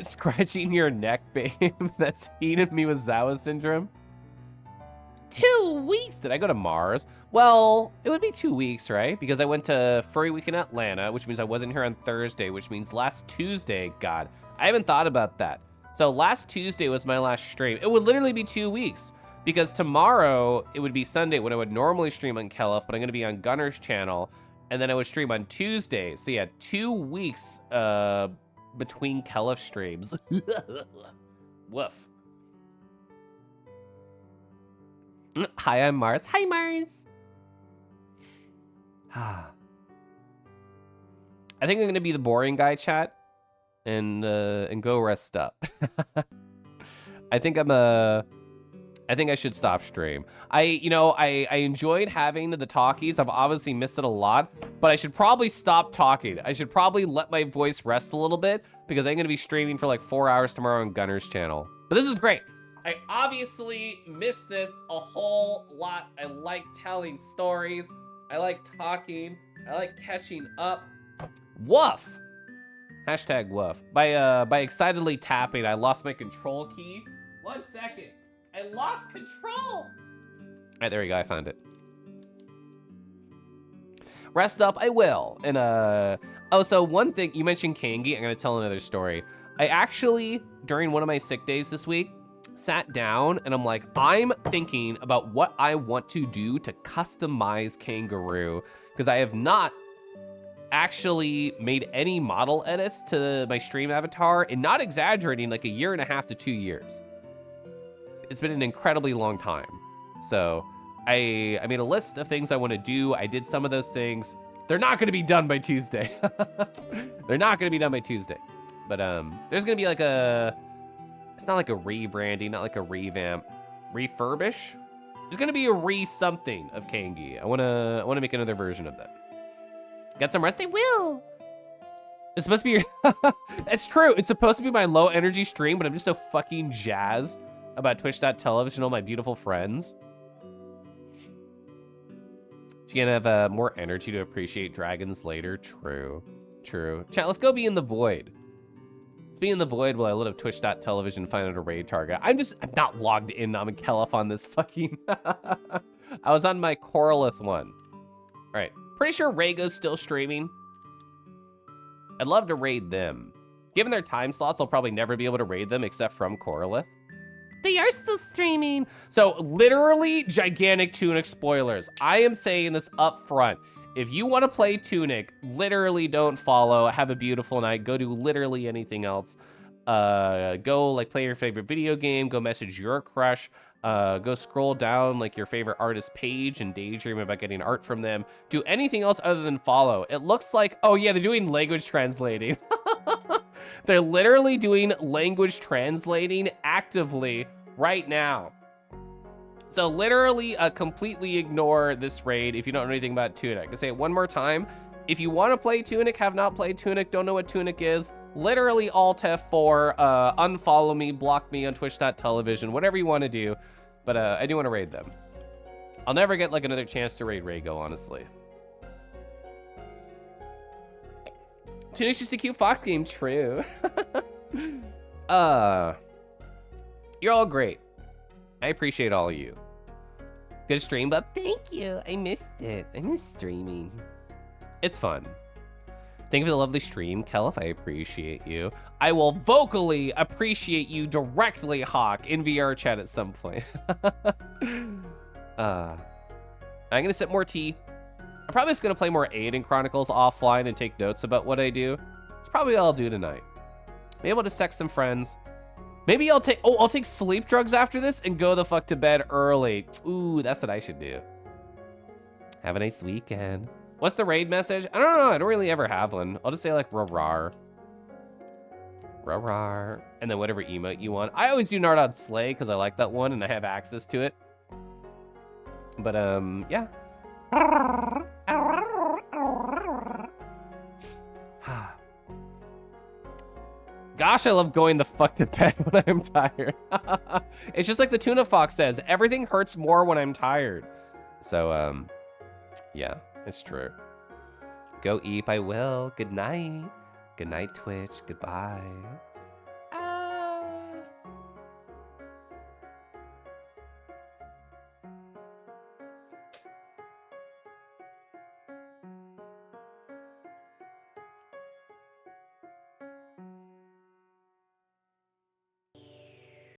Scratching your neck, babe. That's heated me with Zawa syndrome. 2 weeks. Did I go to Mars? Well, it would be 2 weeks, right? Because I went to Furry Week in Atlanta, which means I wasn't here on Thursday, which means last Tuesday. God, I haven't thought about that. So last Tuesday was my last stream. It would literally be 2 weeks. Because tomorrow, it would be Sunday when I would normally stream on Kelef, but I'm going to be on Gunner's channel, and then I would stream on Tuesday. So yeah, 2 weeks between Kelef streams. Woof. Hi, I'm Mars. Hi, Mars. I think I'm going to be the boring guy, chat, and go rest up. I think I should stop stream. I enjoyed having the talkies. I've obviously missed it a lot, but I should probably stop talking. I should probably let my voice rest a little bit because I'm going to be streaming for like 4 hours tomorrow on Gunner's channel. But this is great. I obviously miss this a whole lot. I like telling stories. I like talking. I like catching up. Woof. Hashtag woof. By excitedly tapping, I lost my control key. 1 second. I lost control. All right, there we go. I found it. Rest up, I will. And oh, so one thing you mentioned, Kangi. I'm gonna tell another story. I actually, during one of my sick days this week, sat down and I'm like, I'm thinking about what I want to do to customize Kangaroo because I have not actually made any model edits to my stream avatar, and not exaggerating, like 1.5 to 2 years. It's been an incredibly long time. So I made a list of things I want to do. I did some of those things. They're not going to be done by Tuesday. They're not going to be done by Tuesday. But there's going to be like it's not like a rebranding, not like a revamp, refurbish. There's going to be a re-something of Kangi. I want to make another version of that. Got some rest? I will. It's supposed to be, it's true. It's supposed to be my low energy stream, but I'm just so fucking jazzed about Twitch.tv, all my beautiful friends. You're gonna have more energy to appreciate dragons later. True, true. Chat, let's go be in the void. Let's be in the void while I load up Twitch.tv and find out a raid target. I'm not logged in on Kelef on this fucking, I was on my Koralith one. All right, pretty sure Rhaego's still streaming. I'd love to raid them. Given their time slots, I'll probably never be able to raid them except from Koralith. They are still streaming. So literally gigantic Tunic spoilers. I am saying this up front. If you want to play Tunic, literally don't follow. Have a beautiful night. Go do literally anything else. Go like play your favorite video game. Go message your crush. Go scroll down like your favorite artist page and daydream about getting art from them. Do anything else other than follow. It looks like, oh yeah, they're doing language translating. They're literally doing language translating actively right now. So literally completely ignore this raid if you don't know anything about Tunic. I'll say it one more time. If you want to play Tunic, have not played Tunic, don't know what Tunic is, literally Alt F4, unfollow me, block me on Twitch.tv, whatever you want to do. But I do want to raid them. I'll never get like another chance to raid Rhaego, honestly. Tunic's just a cute Fox game, true. You're all great. I appreciate all of you. Good stream, bub. Thank you. I missed it. I miss streaming. It's fun. Thank you for the lovely stream, Kelef. I appreciate you. I will vocally appreciate you directly, Hawk, in VR chat at some point. I'm gonna sip more tea. I'm probably just gonna play more Aiden Chronicles offline and take notes about what I do. It's probably what I'll do tonight. Be able to text some friends. Maybe I'll take sleep drugs after this and go the fuck to bed early. Ooh, that's what I should do. Have a nice weekend. What's the raid message? I don't know. I don't really ever have one. I'll just say like rar. Rar. And then whatever emote you want. I always do Nardod Slay because I like that one and I have access to it. But yeah. Gosh, I love going the fuck to bed when I'm tired. It's just like the Tuna Fox says, everything hurts more when I'm tired. So, yeah, it's true. Go eat, I will. Good night. Good night, Twitch. Goodbye.